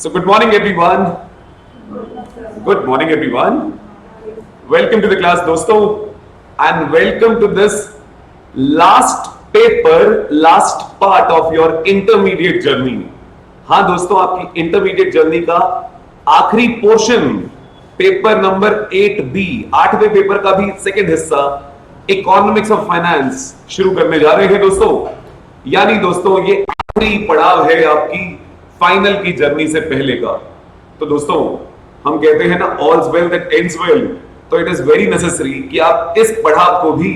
So good morning everyone. Good morning everyone. Welcome to the class दोस्तों and welcome to this last paper, last part of your intermediate journey. हाँ दोस्तों, आपकी intermediate journey का आखिरी portion paper number 8B, 8वें paper का भी second हिस्सा इकोनॉमिक्स ऑफ फाइनेंस शुरू करने जा रहे हैं दोस्तों। यानी दोस्तों ये आखिरी पड़ाव है आपकी फाइनल की जर्नी से पहले का। तो दोस्तों हम कहते हैं ना, ऑल्स वेल दैट एंड्स वेल, तो इट इज वेरी नेसेसरी कि आप इस पड़ाव को भी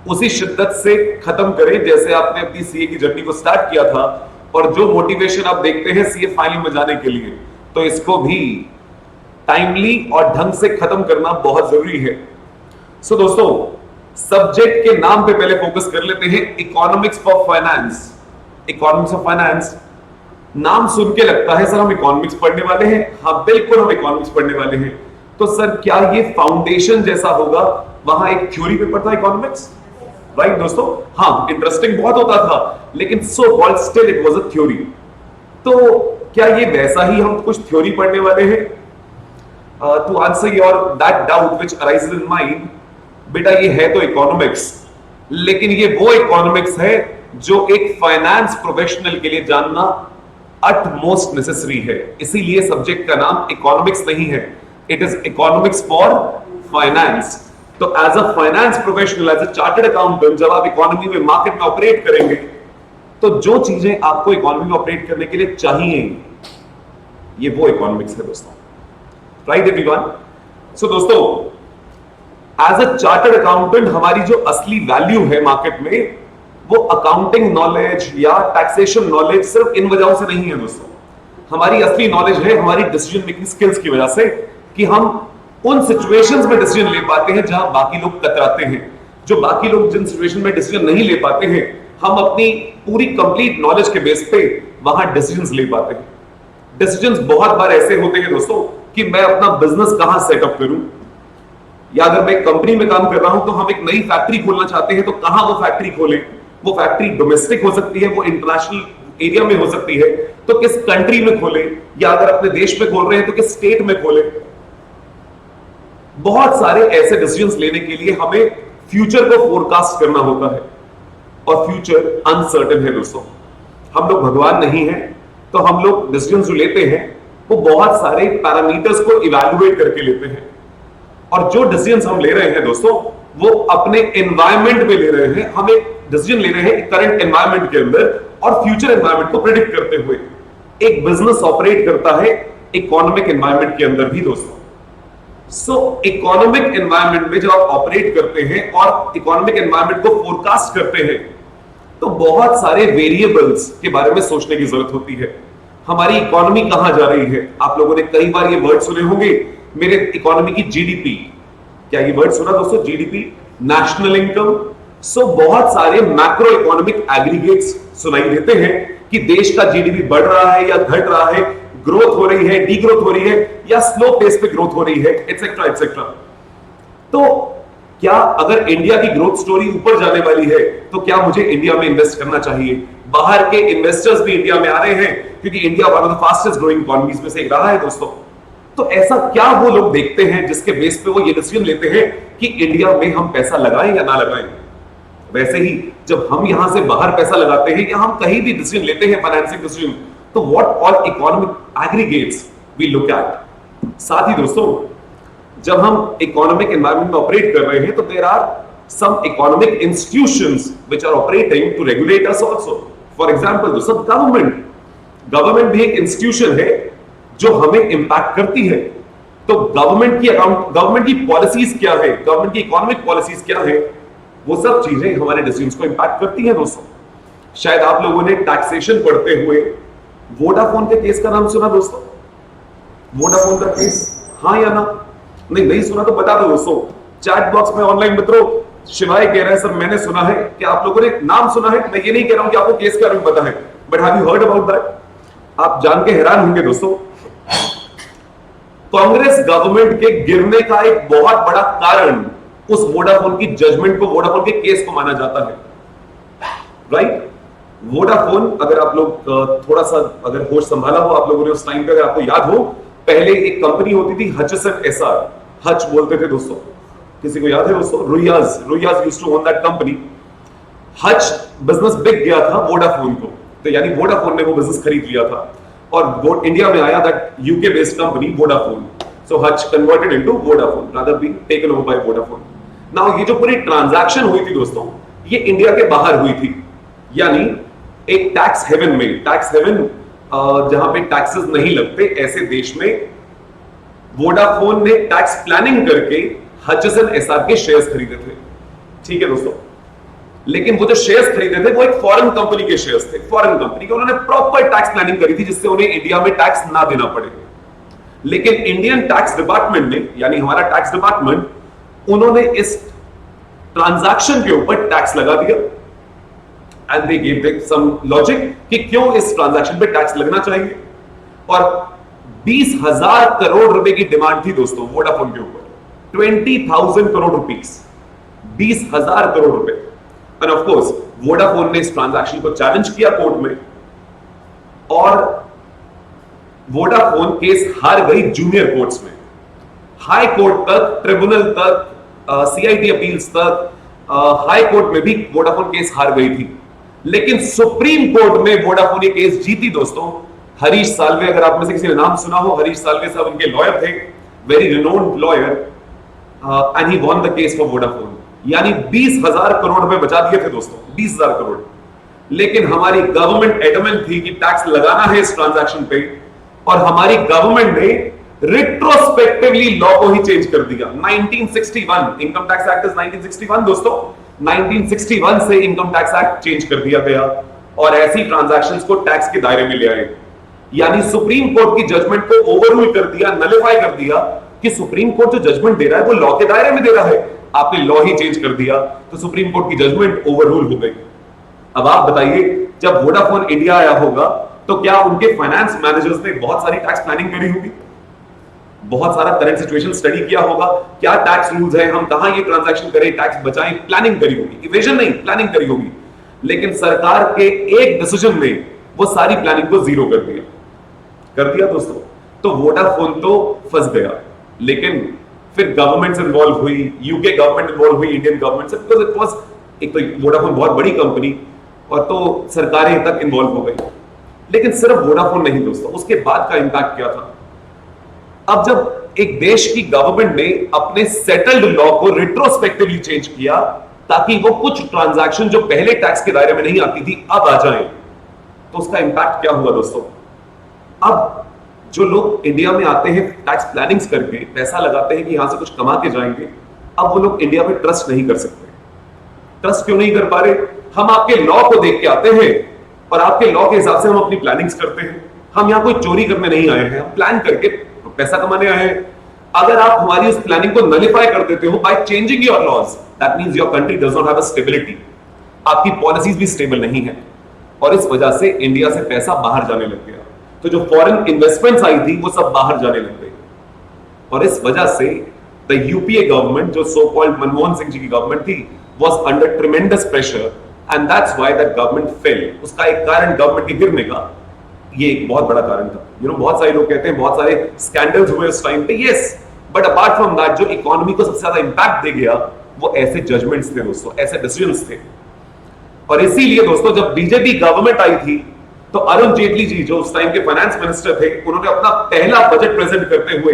उसी शिद्दत से खत्म करें जैसे आपने अपनी सीए की जर्नी को स्टार्ट किया था। और जो मोटिवेशन आप देखते हैं सीए फाइनल में जाने के लिए, तो इसको भी टाइमली और ढंग से खत्म करना बहुत जरूरी है। सो दोस्तों, सब्जेक्ट के नाम पे पहले फोकस कर लेते हैं, economics of finance. Economics of finance नाम सुन के लगता है सर हम इकोनॉमिक्स पढ़ने वाले हैं। हाँ बिल्कुल, हम इकोनॉमिक्स पढ़ने वाले हैं। तो सर क्या ये फाउंडेशन जैसा होगा? वहां एक थ्योरी पेपर था इकोनॉमिक्स, राइट दोस्तों? हाँ, इंटरेस्टिंग बहुत होता था, लेकिन so called still it was a theory. तो क्या ये वैसा ही हम कुछ थ्योरी पढ़ने वाले हैं? To answer your that doubt which arises in mind, बेटा ये है तो इकोनॉमिक्स, लेकिन ये वो इकोनॉमिक्स है जो एक फाइनेंस प्रोफेशनल के लिए जानना अटमोस्ट नेसेसरी है। इसीलिए सब्जेक्ट का नाम इकोनॉमिक्स नहीं है, it is economics for finance. तो as a finance professional, as a chartered accountant, जब आप इकोनॉमी में, मार्केट में ऑपरेट करेंगे, तो जो चीजें आपको इकोनॉमी में ऑपरेट करने के लिए चाहिए, ये वो इकोनॉमिक्स है दोस्तों, राइट एवरीवन? सो दोस्तों, एज अ चार्टर्ड अकाउंटेंट हमारी जो असली वैल्यू है मार्केट में, वो अकाउंटिंग नॉलेज या टैक्सेशन नॉलेज सिर्फ इन वजहों से नहीं है दोस्तों। हमारी असली नॉलेज है हमारी डिसीजन मेकिंग स्किल्स की वजह से, कि हम उन सिचुएशंस में डिसीजन ले पाते हैं जहां बाकी लोग कतराते हैं। जो बाकी लोग जिन सिचुएशन में डिसीजन नहीं ले पाते हैं, हम अपनी पूरी कंप्लीट नॉलेज के बेस पे वहां डिसीजंस ले पाते हैं। डिसीजंस बहुत बार ऐसे होते हैं दोस्तों कि मैं अपना बिजनेस कहां सेटअप करूं, या अगर मैं कंपनी में काम कर रहा हूं तो हम एक नई फैक्ट्री खोलना चाहते हैं, तो कहां वो फैक्ट्री खोलें। वो फैक्ट्री डोमेस्टिक हो सकती है, वो इंटरनेशनल एरिया में हो सकती है, तो किस कंट्री में खोले, या अगर अपने देश में खोल रहे हैं तो किस स्टेट में खोले। बहुत सारे ऐसे डिसीजंस लेने के लिए हमें फ्यूचर को फोरकास्ट करना होता है, और फ्यूचर अनसर्टेन है दोस्तों। हम लोग भगवान नहीं है, तो हम लोग डिसीजंस जो लेते हैं वो बहुत सारे पैरामीटर्स को इवैल्यूएट करके लेते हैं। और जो डिसीजंस हम ले रहे हैं दोस्तों, वो अपने एनवायरमेंट में ले रहे हैं। हम एक डिसीजन ले रहे हैं करंट एनवायरनमेंट के अंदर और फ्यूचर एनवायरनमेंट को प्रेडिक्ट करते हुए। एक बिजनेस ऑपरेट करता है इकोनॉमिक एनवायरनमेंट के अंदर भी दोस्तों। सो इकोनॉमिक एनवायरनमेंट में जब आप ऑपरेट करते हैं और इकोनॉमिक एनवायरनमेंट को फोरकास्ट करते हैं, तो बहुत सारे वेरिएबल्स के बारे में सोचने की जरूरत होती है। हमारी इकोनॉमी कहां जा रही है? आप लोगों ने कई बार ये वर्ड सुने होंगे, मेरे इकोनॉमी की जीडीपी। क्या ये वर्ड सुना दोस्तों? GDP, national income. सो बहुत सारे मैक्रो इकोनॉमिक एग्रीगेट्स सुनाई देते हैं कि देश का जीडीपी बढ़ रहा है या घट रहा है, ग्रोथ हो रही है, डीग्रोथ हो रही है, या स्लो पेस पे ग्रोथ हो रही है, एटसेट्रा एटसेट्रा। तो क्या अगर इंडिया की ग्रोथ स्टोरी ऊपर जाने वाली है, तो क्या मुझे इंडिया में इन्वेस्ट करना चाहिए? बाहर के इन्वेस्टर्स भी इंडिया में आ रहे हैं, क्योंकि India one of the fastest growing economies में से एक रहा है दोस्तों। तो ऐसा क्या वो लोग देखते हैं जिसके बेस पे वो ये डिसीजन लेते हैं कि इंडिया में हम पैसा लगाएं या ना लगाएं? वैसे ही जब हम यहां से बाहर पैसा लगाते हैं या हम कहीं भी डिसीजन लेते हैं, फाइनेंसिंग डिसीजन, तो what all economic aggregates we look at. साथ ही दोस्तों, जब हम इकोनॉमिक एनवायरनमेंट में ऑपरेट कर रहे हैं, तो there are some economic institutions which are operating to regulate us also. For example दोस्तों, गवर्नमेंट भी एक इंस्टीट्यूशन है जो हमें इंपैक्ट करती है। तो गवर्नमेंट की पॉलिसीज क्या है, गवर्नमेंट की इकोनॉमिक पॉलिसीज क्या है, वो सब चीजें हमारे डिसीजंस को इंपैक्ट करती हैं दोस्तों। शायद आप लोगों ने टैक्सेशन पढ़ते हुए वोडाफोन के केस का नाम सुना दोस्तों? वोडाफोन का केस, हाँ या ना? नहीं सुना तो बता दो दोस्तों, चैट बॉक्स में ऑनलाइन मित्रों। शिवाय कह रहे हैं सर मैंने सुना है। कि आप लोगों ने नाम सुना है? मैं ये नहीं कह रहा हूं कि आपको केस के बारे में पता है, but have you heard about that? आप जान के हैरान होंगे दोस्तों, कांग्रेस गवर्नमेंट के गिरने का एक बहुत बड़ा कारण उस वोडाफोन की जजमेंट को, वोडाफोन के केस को माना जाता है, राइट? वोडाफोन, अगर आप लोग थोड़ा सा अगर होश संभाला हो आप लोगों ने उस टाइम पे, अगर आपको याद हो, पहले एक कंपनी होती थी हचसन एसआर, हच बोलते थे दोस्तों, किसी को याद है दोस्तों? Ruias used to own that company. Hutch business बिक गया था वोडाफोन को, तो यानी वोडाफोन ने वो बिजनेस खरीद लिया था और वो इंडिया में आया that UK based company Vodafone. So Hutch converted into Vodafone rather being taken over by Vodafone. Now ये जो पूरी ट्रांजैक्शन हुई थी दोस्तों, ये इंडिया के बाहर हुई थी, यानी एक टैक्स हेवन में, टैक्स हेवन जहां पे टैक्सेस नहीं लगते ऐसे देश में वोडाफोन ने टैक्स प्लानिंग करके हचसन एसआर के शेयर्स खरीदे थे। ठीक है दोस्तों, लेकिन वो जो शेयर्स खरीदे थे वो एक फॉरेन कंपनी के शेयर्स थे, फॉरेन कंपनी के। उन्होंने प्रॉपर टैक्स प्लानिंग करी थी जिससे उन्हें इंडिया में टैक्स ना देना पड़े। लेकिन इंडियन टैक्स डिपार्टमेंट ने, यानी हमारा टैक्स डिपार्टमेंट, उन्होंने इस ट्रांजैक्शन के ऊपर टैक्स लगा दिया and they give some logic कि क्यों इस ट्रांजैक्शन पे टैक्स लगना चाहिए। और 20,000 करोड़ रुपए की डिमांड थी दोस्तों वोडाफोन के ऊपर, 20,000 करोड़ रुपीस, 20,000 करोड़ रुपए। एंड ऑफ कोर्स वोडाफोन ने इस ट्रांजैक्शन को चैलेंज किया कोर्ट में और वोडाफोन केस हार गई जूनियर कोर्ट्स में, हाई कोर्ट तक, ट्रिब्यूनल तक, सीआईटी अपील्स तक, हाई कोर्ट में भी वोडाफोन केस हार गई थी। लेकिन सुप्रीम कोर्ट में वोडाफोन ये केस जीती दोस्तों। हरीश साल्वे, अगर आप में से किसी ने नाम सुना हो, हरीश साल्वे साहब उनके लॉयर थे, very renowned lawyer, and he won the case for Vodafone. यानी 20,000 करोड़ रुपए बचा दिए थे दोस्तों, 20,000 करोड़। लेकिन हमारी गवर्नमेंट एडमेंट थी कि टैक्स लगाना है इस ट्रांजैक्शन पे, और हमारी गवर्नमेंट ने रिट्रोस्पेक्टिवली लॉ को ही चेंज कर दिया। 1961 इनकम टैक्स एक्ट इज 1961 दोस्तों, 1961 से इनकम टैक्स एक्ट चेंज कर दिया गया और ऐसी ट्रांजैक्शंस को टैक्स के दायरे में ले आए। यानी सुप्रीम कोर्ट की जजमेंट को ओवररूल कर दिया, नलिफाई कर दिया कि सुप्रीम कोर्ट जो जजमेंट दे रहा है वो लॉ के दायरे में दे रहा है। आपने लॉ ही चेंज कर दिया तो सुप्रीम कोर्ट की जजमेंट ओवररूल हो गई। अब आप बताइए, जब वोडाफोन इंडिया आया होगा तो क्या उनके फाइनेंस मैनेजर्स ने बहुत सारी टैक्स प्लानिंग करी होगी, बहुत सारा करंट सिचुएशन स्टडी किया होगा, क्या टैक्स रूल्स है, हम कहां ये ट्रांजैक्शन करें, टैक्स बचाएं, प्लानिंग करी होगी, इवेजन नहीं प्लानिंग करी होगी। लेकिन सरकार के एक डिसीजन ने वो सारी प्लानिंग को जीरो कर दिया दोस्तों। तो वोडाफोन तो फंस गया, लेकिन फिर गवर्नमेंट इन्वॉल्व हुई, यूके गवर्नमेंट इन्वॉल्व हुई इंडियन गवर्नमेंट से, बिकॉज इट वाज, एक तो वोडाफोन बहुत बड़ी कंपनी और तो सरकारें तक इन्वॉल्व हो गई। लेकिन सिर्फ वोडाफोन नहीं दोस्तों, उसके बाद का इंपैक्ट क्या था? अब जब एक देश की गवर्नमेंट ने अपने सेटल्ड लॉ को रिट्रोस्पेक्टिवली चेंज किया ताकि वो कुछ ट्रांजैक्शन जो पहले टैक्स के दायरे में नहीं आती थी अब आ जाए, तो उसका इंपैक्ट क्या हुआ दोस्तों? अब जो लोग इंडिया में आते हैं टैक्स प्लानिंग्स करके, पैसा लगाते हैं कि यहां से कुछ कमा के जाएंगे, अब वो लोग इंडिया में ट्रस्ट नहीं कर सकते। ट्रस्ट क्यों नहीं कर पा रहे? हम आपके लॉ को देख के आते हैं और आपके लॉ के हिसाब से हम अपनी प्लानिंग्स करते हैं। हम यहां कोई चोरी करने नहीं आए हैं, हम प्लान करके पैसा कमाने आए हैं। अगर आप हमारी उस प्लानिंग को नलिफाई कर देते हो by changing your laws, that means your country does not have a stability, आपकी पॉलिसीज भी स्टेबल नहीं है और इस वजह से इंडिया से पैसा बाहर जाने लग गया। तो जो फॉरेन इन्वेस्टमेंट्स आई थी वो सब बाहर जाने लग गई और इस वजह से द यूपीए गवर्नमेंट, जो सो कॉल्ड मनमोहन सिंह जी की गवर्नमेंट थी, was under ट्रेमेंडस pressure and that's why that government fail. उसका एक कारण गवर्नमेंट के गिरने का ये एक बहुत बड़ा कारण था। बहुत सारे लोग कहते हैं बहुत सारे स्कैंडल्स हुए उस टाइम पे, yes, but apart from that जो इकोनॉमी को सबसे ज्यादा इंपैक्ट दे गया वो ऐसे जजमेंट्स थे दोस्तों, ऐसे डिसीजंस थे। और इसीलिए दोस्तों जब बीजेपी गवर्नमेंट आई थी तो अरुण जेटली जी, जो उस टाइम के फाइनेंस मिनिस्टर थे, उन्होंने अपना पहला बजट प्रेजेंट करते हुए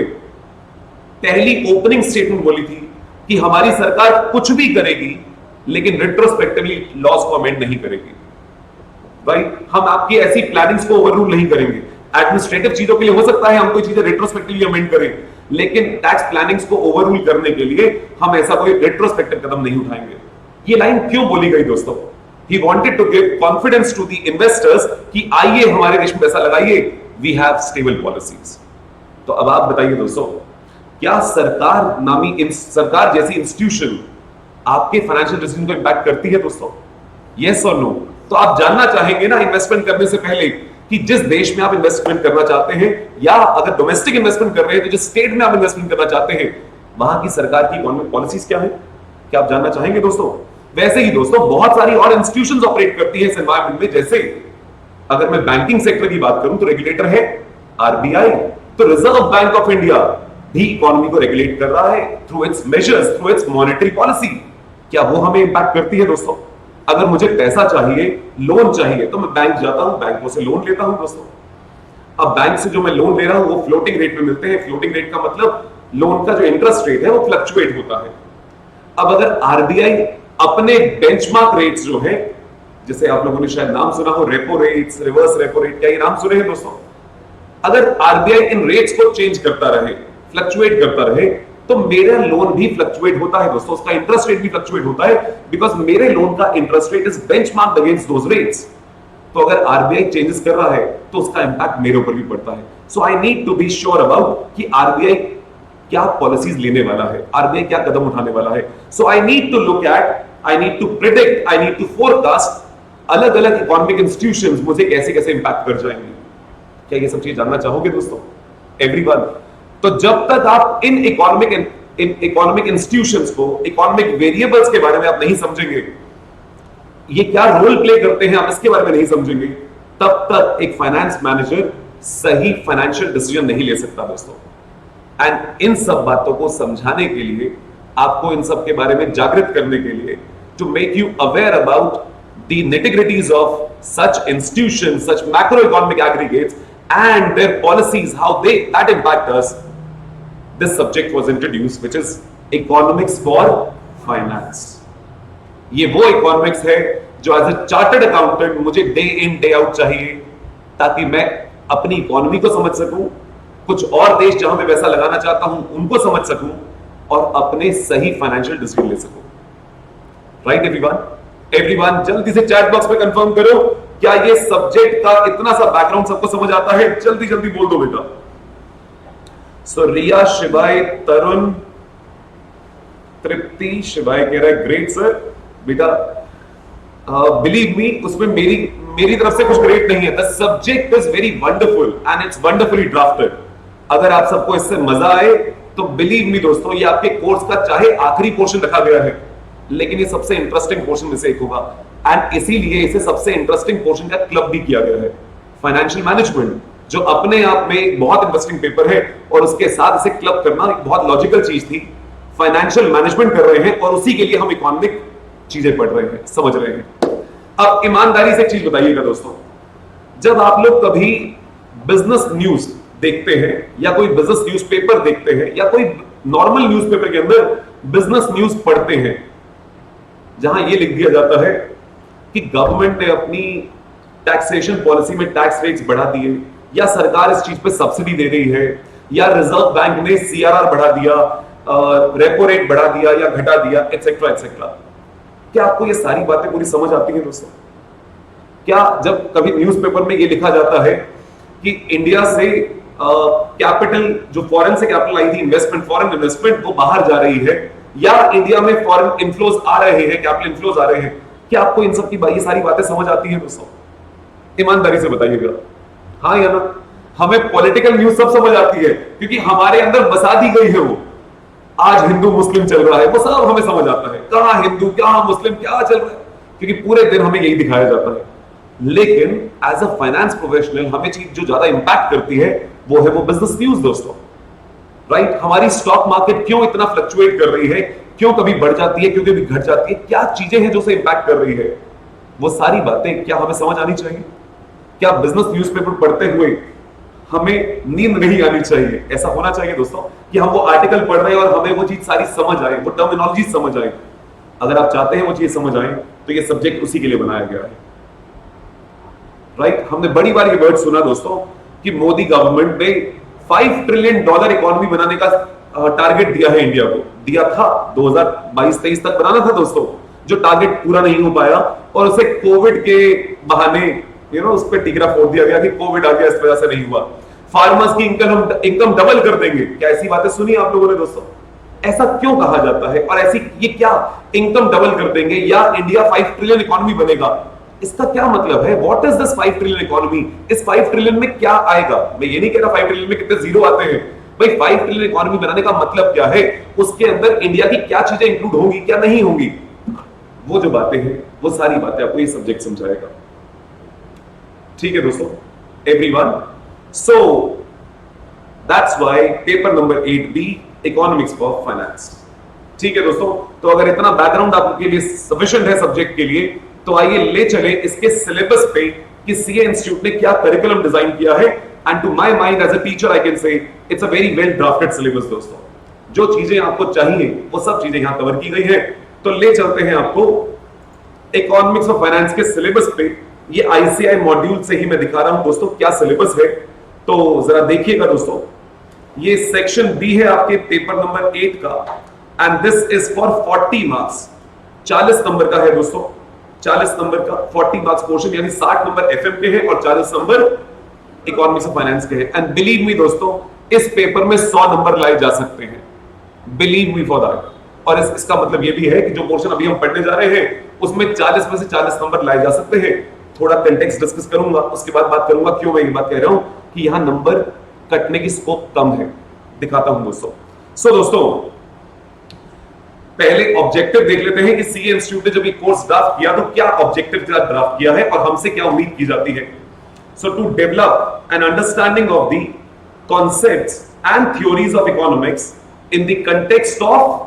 पहली ओपनिंग स्टेटमेंट बोली थी कि हमारी सरकार कुछ भी करेगी लेकिन रिट्रोस्पेक्टिवली लॉज को अमेंड नहीं करेगी। भाई, हम आपकी ऐसी प्लानिंग्स को ओवररूल नहीं करेंगे। एडमिनिस्ट्रेटिव चीजों के लिए हो सकता है हम कोई चीजें रिट्रोस्पेक्टिवली अमेंड करें, लेकिन टैक्स प्लानिंग्स को ओवररूल करने के लिए हम ऐसा कोई रिट्रोस्पेक्टिव कदम नहीं उठाएंगे। ये लाइन क्यों बोली गई दोस्तों? He wanted to give confidence to the investors कि आइए हमारे देश में पैसा लगाइए, we have stable policies। तो अब आप बताइए दोस्तों, क्या सरकार जैसी इंस्टीट्यूशन आपके फाइनेंशियल डिसीजन को इंपैक्ट करती है दोस्तों? यस और नो? तो आप जानना चाहेंगे ना इन्वेस्टमेंट करने से पहले कि जिस देश में आप इन्वेस्टमेंट करना चाहते हैं, या अगर डोमेस्टिक इन्वेस्टमेंट कर रहे हैं तो जिस स्टेट में आप इन्वेस्टमेंट करना चाहते हैं वहां की सरकार की गवर्नमेंट पॉलिसीज क्या है? क्या आप जानना चाहेंगे दोस्तों? वैसे ही दोस्तों बहुत सारी और इंस्टीट्यूशंस ऑपरेट करती है इस एनवायरमेंट में। जैसे अगर मैं बैंकिंग सेक्टर की बात करूं तो रेगुलेटर है आरबीआई, तो रिजर्व बैंक ऑफ इंडिया भी इकोनॉमी को रेगुलेट कर रहा है through it's measures, through it's monetary policy. क्या वो हमें इंपैक्ट करती है दोस्तों? अगर मुझे पैसा चाहिए, लोन चाहिए, तो मैं बैंक जाता हूं, बैंकों से लोन लेता हूं दोस्तों। अब बैंक से जो मैं लोन ले रहा हूं वो फ्लोटिंग रेट में मिलते हैं। फ्लोटिंग रेट का मतलब लोन का जो इंटरेस्ट रेट है वो फ्लक्चुएट होता है। अब अगर आरबीआई अपने बेंचमार्क रेट्स जो है, जैसे आप लोगों ने शायद नाम सुना हो, repo rates, reverse repo rate, क्या ये नाम सुने हैं दोस्तों? अगर आरबीआई इन रेट्स को चेंज करता रहे, फ्लक्चुएट करता रहे, तो मेरा लोन भी फ्लक्चुएट होता है दोस्तों, उसका इंटरेस्ट रेट भी फ्लक्चुएट होता है, बिकॉज मेरे लोन का interest rate is benchmarked against those rates. तो अगर आरबीआई चेंजेस कर रहा है तो उसका इंपैक्ट मेरे ऊपर भी पड़ता है। So I need to be sure about कि आरबीआई क्या पॉलिसीज लेने वाला है, आरबीआई क्या कदम उठाने वाला है। So I need to look at, I need to predict, I need to forecast अलग अलग इकोनॉमिक इंस्टीट्यूशंस मुझे कैसे कैसे इंपैक्ट कर जाएंगे। क्या ये सब चीज जानना चाहोगे दोस्तों? एवरीवन। तो जब तक आप इन इकोनॉमिक इंस्टीट्यूशंस को, इकोनॉमिक वेरिएबल्स के बारे में आप नहीं समझेंगे, ये क्या रोल प्ले करते हैं आप इसके बारे में नहीं समझेंगे, तब तक एक फाइनेंस मैनेजर सही फाइनेंशियल डिसीजन नहीं ले सकता दोस्तों। एंड इन सब बातों को समझाने के लिए, आपको इन सब के बारे में जागृत करने के लिए, to make you aware about the nitty-gritties of such institutions, such macroeconomic aggregates and their policies, how that impact us, this subject was introduced, which is economics for finance. ये वो इकोनॉमिक्स है जो एज ए चार्टर्ड अकाउंटेंट मुझे day in day out चाहिए, ताकि मैं अपनी economy को समझ सकूं, कुछ और देश जहां मैं पैसा लगाना चाहता हूं उनको समझ सकूं, और अपने सही फाइनेंशियल डिसीजन ले सकूं। राइट एवरीवन, जल्दी से चैट बॉक्स में कंफर्म करो, क्या ये सब्जेक्ट का इतना सा बैकग्राउंड सबको समझ आता है? जल्दी जल्दी बोल दो बेटा। सो रिया, शिवाय, तरुण, तृप्ति, शिवाय कह रहा है ग्रेट सर। बेटा बिलीव मी, उसमें मेरी तरफ से कुछ ग्रेट नहीं है। The subject is very wonderful and it's wonderfully drafted. अगर आप सबको इससे मजा आए तो बिलीव मी दोस्तों, ये आपके कोर्स का चाहे आखिरी पोर्शन रखा गया है, लेकिन ये सबसे इंटरेस्टिंग पोर्शन में से एक होगा। एंड इसीलिए इसे सबसे इंटरेस्टिंग पोर्शन का क्लब भी किया गया है। फाइनेंशियल मैनेजमेंट जो अपने आप में एक बहुत इंटरेस्टिंग पेपर है, और उसके साथ इसे क्लब करना एक बहुत लॉजिकल चीज थी। फाइनेंशियल मैनेजमेंट कर रहे हैं और उसी के लिए हम इकोनॉमिक चीजें पढ़ रहे हैं, समझ रहे हैं। अब ईमानदारी से एक चीज बताइएगा दोस्तों, जब आप लोग कभी बिजनेस न्यूज देखते हैं या कोई बिजनेस न्यूज़पेपर देखते हैं या कोई नॉर्मल न्यूज़पेपर के अंदर बिजनेस न्यूज पढ़ते हैं, जहां यह लिख दिया जाता है कि गवर्नमेंट ने अपनी टैक्सेशन पॉलिसी में टैक्स रेट्स बढ़ा दिए, या सरकार इस चीज पे सब्सिडी दे रही है, या रिजर्व बैंक ने सीआरआर बढ़ा दिया, रेपो रेट बढ़ा दिया या घटा दिया, एटसेट्रा एटसेट्रा। क्या आपको ये सारी बातें पूरी समझ आती हैं दोस्तों? क्या जब कभी न्यूज़पेपर में ये लिखा जाता है कि इंडिया से कैपिटल, जो फॉरेन से कैपिटल आई थी, इन्वेस्टमेंट, फॉरेन इन्वेस्टमेंट, वो बाहर जा रही है, या इंडिया में फॉरेन इनफ्लोज आ रहे हैं, कैपिटल इनफ्लोज आ रहे हैं, क्या आपको इन सब की ये सारी बातें समझ आती हैं दोस्तों? ईमानदारी से बताइएगा, हाँ या ना? हमें पॉलिटिकल न्यूज सब समझ आती है, क्योंकि हमारे अंदर बसा दी गई है वो। आज हिंदू मुस्लिम चल रहा है, वो सब हमें समझ आता है, कहां हिंदू क्या मुस्लिम क्या चल रहा है, क्योंकि पूरे दिन हमें यही दिखाया जाता है। लेकिन एज अ फाइनेंस प्रोफेशनल हमें चीज जो ज्यादा इंपैक्ट करती है वो है वो बिजनेस न्यूज दोस्तों। राइट, हमारी स्टॉक मार्केट क्यों इतना फ्लक्चुएट कर रही है, क्यों कभी बढ़ जाती है, क्यों कभी घट जाती है, क्या चीजें हैं जो उसे इंपैक्ट कर रही है, वो सारी बातें क्या हमें समझ आनी चाहिए? क्या बिजनेस न्यूज़पेपर पढ़ते हुए हमें नींद नहीं आनी चाहिए? ऐसा होना चाहिए दोस्तों कि हम वो आर्टिकल पढ़ रहे हैं और हमें वो चीज सारी समझ आए, वो टर्मिनोलॉजी समझ आए। अगर आप चाहते हैं वो चीज समझ आए तो ये सब्जेक्ट उसी के लिए बनाया गया है। राइट, हमने बड़ी बार ये वर्ड सुना दोस्तों कि मोदी गवर्नमेंट ने $5 ट्रिलियन इकोनॉमी बनाने का टारगेट दिया है इंडिया को, दिया था 2022-23 तक बनाना था दोस्तों, जो टारगेट पूरा नहीं हो पाया, और उसे कोविड के बहाने उस पर टिकरा फोड़ दिया गया कि कोविड आ गया, इस वजह से नहीं हुआ। फार्मर्स की इनकम डबल कर देंगे, क्या ऐसी बातें सुनी आप लोगों ने दोस्तों? ऐसा क्यों कहा जाता है? और ऐसी ये क्या इनकम डबल कर देंगे या इंडिया 5 ट्रिलियन इकोनॉमी बनेगा, इसका क्या मतलब है? What is this 5 trillion economy? इस 5 ट्रिलियन में क्या आएगा? मैं ये नहीं कह रहा 5 ट्रिलियन में कितने जीरो आते हैं भाई। 5 ट्रिलियन इकोनॉमी बनाने का मतलब क्या है? उसके अंदर इंडिया की क्या चीजें इंक्लूड होंगी, क्या नहीं होंगी? वो जो बातें हैं वो सारी बातें आपको ये सब्जेक्ट समझाएगा। ठीक है दोस्तों, everyone, so that's why paper number 8B economics for finance. ठीक है दोस्तों, तो अगर इतना बैकग्राउंड आपके लिए सफिशिएंट है सब्जेक्ट के लिए, तो आइए ले चले इसके सिलेबस पे कि सीए इंस्टीट्यूट ने क्या करिकुलम डिजाइन किया है। And to my mind as a teacher I can say it's a very well drafted syllabus दोस्तों। जो चीजें आपको चाहिए वो सब चीजें यहां कवर की गई है। तो ले चलते हैं आपको इकोनॉमिक्स ऑफ फाइनेंस के सिलेबस पे। ये आईसीआई मॉड्यूल से ही मैं दिखा रहा हूं दोस्तों क्या सिलेबस है, तो जरा देखिएगा दोस्तों। ये सेक्शन बी है आपके पेपर नंबर 8 का, and this is for 40 marks. 40 number का है दोस्तों, 40 नंबर का 40 मार्क्स पोर्शन, यानी 60 नंबर एफएम के हैं और 40 नंबर इकोनॉमिक्स ऑफ फाइनेंस के हैं। एंड बिलीव मी दोस्तों, इस पेपर में 100 नंबर लाए जा सकते हैं, बिलीव मी फॉर दैट। और इसका मतलब ये भी है कि जो पोर्शन अभी हम पढ़ने जा रहे हैं उसमें 40 में से 40 नंबर लाए जा सकते हैं। थोड़ा कंटेक्स्ट डिस्कस करूंगा, उसके बाद बात करूंगा क्यों मैं ये बात कह रहा हूं कि यहां नंबर कटने की स्कोप कम है। दिखाता हूं दोस्तों। सो दोस्तों, पहले ऑब्जेक्टिव देख लेते हैं कि सीए इंस्टीट्यूट ने जब ये कोर्स ड्राफ्ट किया तो क्या ऑब्जेक्टिव के साथ ड्राफ्ट किया है और हमसे क्या उम्मीद की जाती है। So to develop an understanding of the concepts and theories of economics in the context of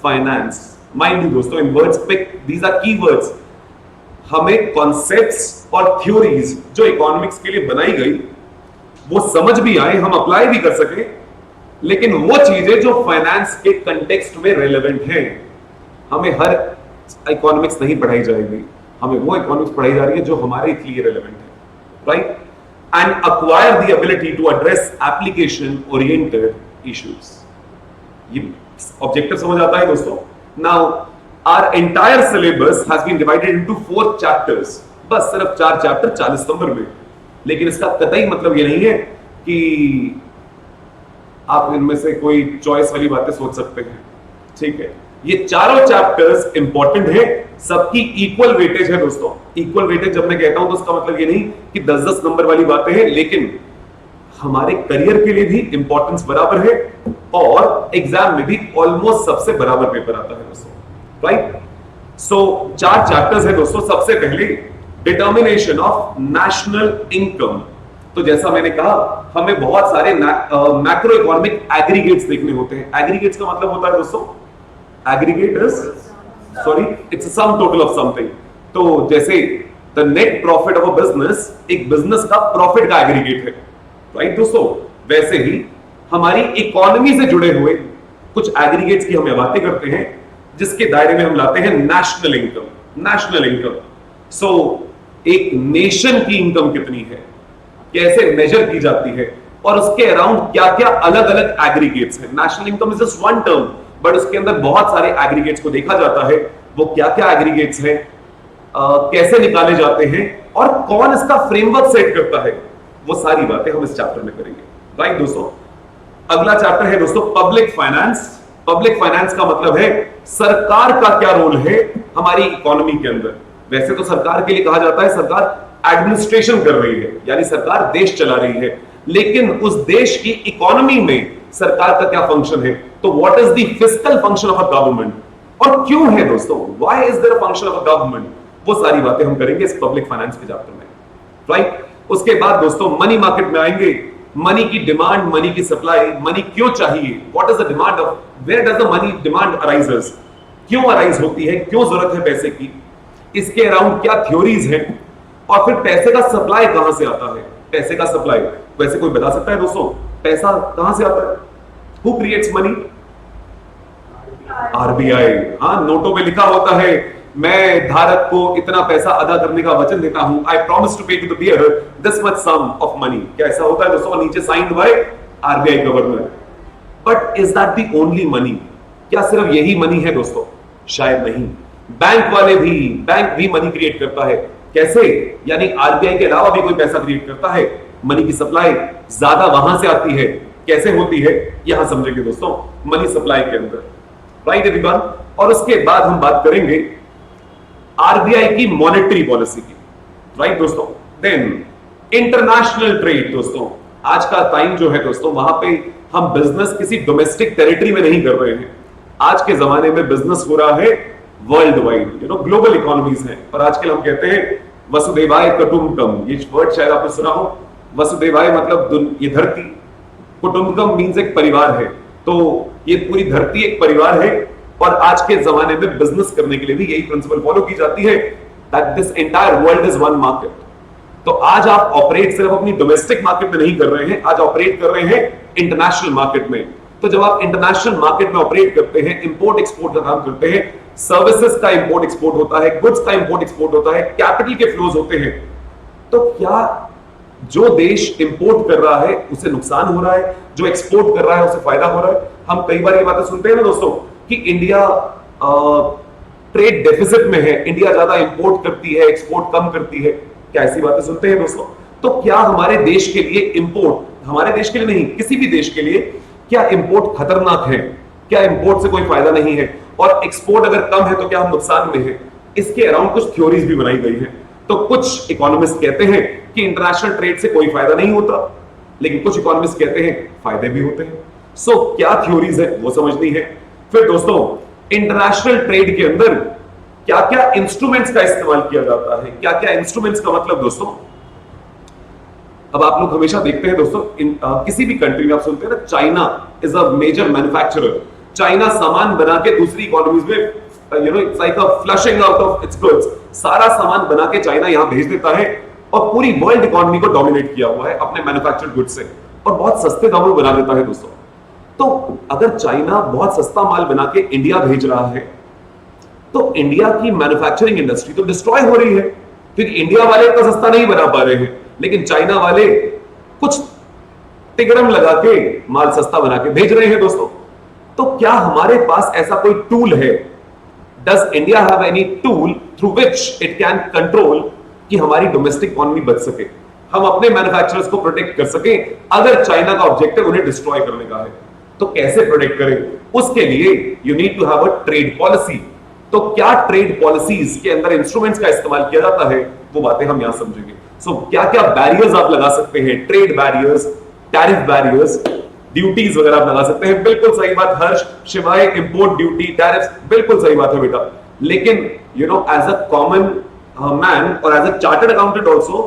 finance. Mind you दोस्तों, इन वर्ड्स पे दीज आर की वर्ड्स। हमें कॉन्सेप्ट्स और थ्योरीज जो इकोनॉमिक्स के लिए बनाई गई वो समझ भी आए, हम अप्लाई भी कर सके, लेकिन वो चीजें जो फाइनेंस के कंटेक्स्ट में रेलेवेंट हैं। हमें हर इकोनॉमिक्स नहीं पढ़ाई जाएगी, हमें वो इकोनॉमिक्स पढ़ाई जा रही है जो हमारे लिए रेलेवेंट है, right. And acquire the ability to address application oriented issues. ये ऑब्जेक्टिव समझ आता है दोस्तों। Now our entire syllabus has been divided into 4 chapters. बस सिर्फ 4 चैप्टर 40 नंबर में, लेकिन इसका कतई मतलब ये नहीं है कि आप इनमें से कोई चॉइस वाली बातें सोच सकते हैं। ठीक है, ये चारों चैप्टर्स इंपॉर्टेंट है, सबकी इक्वल वेटेज है दोस्तों। इक्वल वेटेज जब मैं कहता हूं तो उसका मतलब ये नहीं कि 10-10 नंबर वाली बातें हैं, लेकिन हमारे करियर के लिए भी इंपॉर्टेंस बराबर है और एग्जाम में भी ऑलमोस्ट सबसे बराबर पेपर आता है दोस्तों, राइट। सो 4 चैप्टर्स है दोस्तों। सबसे पहले डिटर्मिनेशन ऑफ नेशनल इनकम। तो जैसा मैंने कहा, हमें बहुत सारे मैक्रो इकोनॉमिक एग्रीगेट्स देखने होते हैं। एग्रीगेट्स का मतलब होता है दोस्तों, aggregate is sorry it's some total of something. तो जैसे the net profit of a business एक बिजनेस का प्रॉफिट का एग्रीगेट है, राइट दोस्तों। वैसे ही हमारी इकोनॉमी से जुड़े हुए कुछ एग्रीगेट्स की हम बातें करते हैं, जिसके दायरे में हम लाते हैं नेशनल इनकम। नेशनल इनकम, सो एक नेशन की इनकम कितनी है, कैसे मेजर की जाती है, और उसके अराउंड क्या क्या अलग अलग एग्रीगेट्स हैं। National income is just one term, but उसके अंदर बहुत सारे एग्रीगेट्स को देखा जाता है। वो क्या क्या एग्रीगेट्स हैं, कैसे निकाले जाते हैं, और कौन इसका फ्रेमवर्क सेट करता है, वो सारी बातें हम इस चैप्टर में करेंगे, राइट दोस्तों। अगला चैप्टर है दोस्तों पब्लिक फाइनेंस। पब्लिक फाइनेंस का मतलब है सरकार का क्या रोल है हमारी इकोनॉमी के अंदर। वैसे तो सरकार के लिए कहा जाता है सरकार एडमिनिस्ट्रेशन कर रही है, यानी सरकार देश चला रही है, लेकिन उस देश की इकोनॉमी में सरकार का क्या फंक्शन है। तो what is the fiscal function of a government, और क्यों है दोस्तों, why is there a function of a government, वो सारी बातें हम करेंगे इस पब्लिक फाइनेंस के चैप्टर में, राइट। उसके बाद दोस्तों मनी मार्केट में आएंगे। मनी की डिमांड, मनी की सप्लाई, मनी क्यों चाहिए, what is the demand of, where does the money demand arises, क्यों अराइज होती है, क्यों जरूरत है पैसे की, इसके अराउंड क्या थ्योरीज हैं, और फिर पैसे का सप्लाई कहां से आता है। पैसे का सप्लाई वैसे कोई बता सकता है दोस्तों, पैसा कहां से आता है, हु क्रिएट्स मनी, आरबीआई। हाँ, नोटों में लिखा होता है मैं धारक को इतना पैसा अदा करने का वचन देता हूं, I promise to pay to the bearer this much sum of money. क्या ऐसा होता है दोस्तों, नीचे signed by RBI governor. But is that the only money, क्या सिर्फ यही मनी है दोस्तों, शायद नहीं। बैंक भी मनी क्रिएट करता है। कैसे, यानी आरबीआई के अलावा भी कोई पैसा क्रिएट करता है। मनी की सप्लाई ज्यादा वहां से आती है, कैसे होती है यहां समझेंगे दोस्तों, मनी सप्लाई के अंदर, राइट एवरीवन। और उसके बाद हम बात करेंगे आरबीआई की मॉनेटरी पॉलिसी की, राइट दोस्तों। देन इंटरनेशनल ट्रेड दोस्तों, आज का टाइम जो है दोस्तों, वहां पे हम बिजनेस किसी डोमेस्टिक टेरिटरी में नहीं कर रहे हैं। आज के जमाने में बिजनेस हो रहा है वर्ल्ड वाइड, ग्लोबल इकोनॉमीज हैं। और आजकल हम कहते हैं वसुदेवाय कुटुंबकम, ये वर्ड शायद आपने सुना हो। वसुदेवाय मतलब ये धरती, कुटुंबकम मीन्स एक परिवार है। तो ये पूरी धरती एक परिवार है, और आज के जमाने में बिजनेस करने के लिए भी यही प्रिंसिपल फॉलो की जाती है, that this entire world is one market. तो आज आप ऑपरेट सिर्फ अपनी डोमेस्टिक मार्केट में नहीं कर रहे हैं, आज ऑपरेट कर रहे हैं इंटरनेशनल मार्केट में। तो जब आप इंटरनेशनल मार्केट में ऑपरेट करते हैं, इंपोर्ट एक्सपोर्ट का काम करते हैं, सर्विसेज का इंपोर्ट एक्सपोर्ट होता है, गुड्स का इंपोर्ट एक्सपोर्ट होता है, कैपिटल के फ्लोज होते हैं, तो क्या जो देश इंपोर्ट कर रहा है उसे नुकसान हो रहा है, जो एक्सपोर्ट कर रहा है उसे फायदा हो रहा है? हम कई बार ये बातें सुनते हैं ना दोस्तों कि इंडिया ट्रेड डेफिसिट में है, इंडिया ज्यादा इंपोर्ट करती है, एक्सपोर्ट कम करती है। क्या ऐसी बातें सुनते हैं दोस्तों? तो क्या हमारे देश के लिए इंपोर्ट, हमारे देश के लिए नहीं, किसी भी देश के लिए क्या इंपोर्ट खतरनाक है? क्या इंपोर्ट से कोई फायदा नहीं है? और एक्सपोर्ट अगर कम है तो क्या हम नुकसान में है? इसके अराउंड कुछ थ्योरीज भी बनाई गई है। तो कुछ इकोनॉमिस्ट कहते हैं कि इंटरनेशनल ट्रेड से कोई फायदा नहीं होता, लेकिन कुछ इकोनॉमिस्ट कहते हैं फायदे भी होते हैं। सो क्या थ्योरीज है वो समझनी है। फिर दोस्तों, इंटरनेशनल ट्रेड के अंदर क्या क्या इंस्ट्रूमेंट्स का इस्तेमाल किया जाता है? क्या क्या इंस्ट्रूमेंट्स का मतलब दोस्तों, अब आप लोग हमेशा देखते हैं दोस्तों, किसी भी कंट्री में आप सुनते हैं ना, China is a major manufacturer. China सामान बना के दूसरी इकोनॉमीज में, it's like a flushing out of its goods, सारा सामान बना के चाइना यहां भेज देता है और पूरी वर्ल्ड इकोनॉमी को डोमिनेट किया हुआ है अपने मैन्युफैक्चर्ड गुड्स से, और बहुत सस्ते दामों में बना देता है दोस्तों। तो अगर चाइना बहुत सस्ता माल बना के इंडिया भेज रहा है, तो इंडिया की मैन्युफैक्चरिंग इंडस्ट्री तो डिस्ट्रॉय हो रही है, क्योंकि इंडिया वाले इतना सस्ता नहीं बना पा रहे हैं, लेकिन चाइना वाले कुछ तिगड़म लगा के माल सस्ता बना के भेज रहे हैं दोस्तों। तो क्या हमारे पास ऐसा कोई टूल है? Does India have any tool through which it can control कि हमारी डोमेस्टिक इकोनॉमी बच सके, हम अपने मैन्युफैक्चरर्स को प्रोटेक्ट कर सके, अगर चाइना का ऑब्जेक्टिव उन्हें डिस्ट्रॉय करने का है? तो कैसे प्रोटेक्ट करें? उसके लिए you need to have a trade policy. तो क्या ट्रेड पॉलिसीज के अंदर इंस्ट्रूमेंट्स का इस्तेमाल किया जाता है, वो बातें हम यहां समझेंगे। सो क्या क्या बैरियर्स आप लगा सकते हैं? Trade barriers, tariff barriers, duties वगैरह आप लगा सकते हैं। बिल्कुल सही बात हर्ष, शिवाय, इंपोर्ट ड्यूटी, टैरिफ, बिल्कुल सही बात है बेटा। लेकिन एज अ कॉमन मैन और as a chartered accountant also,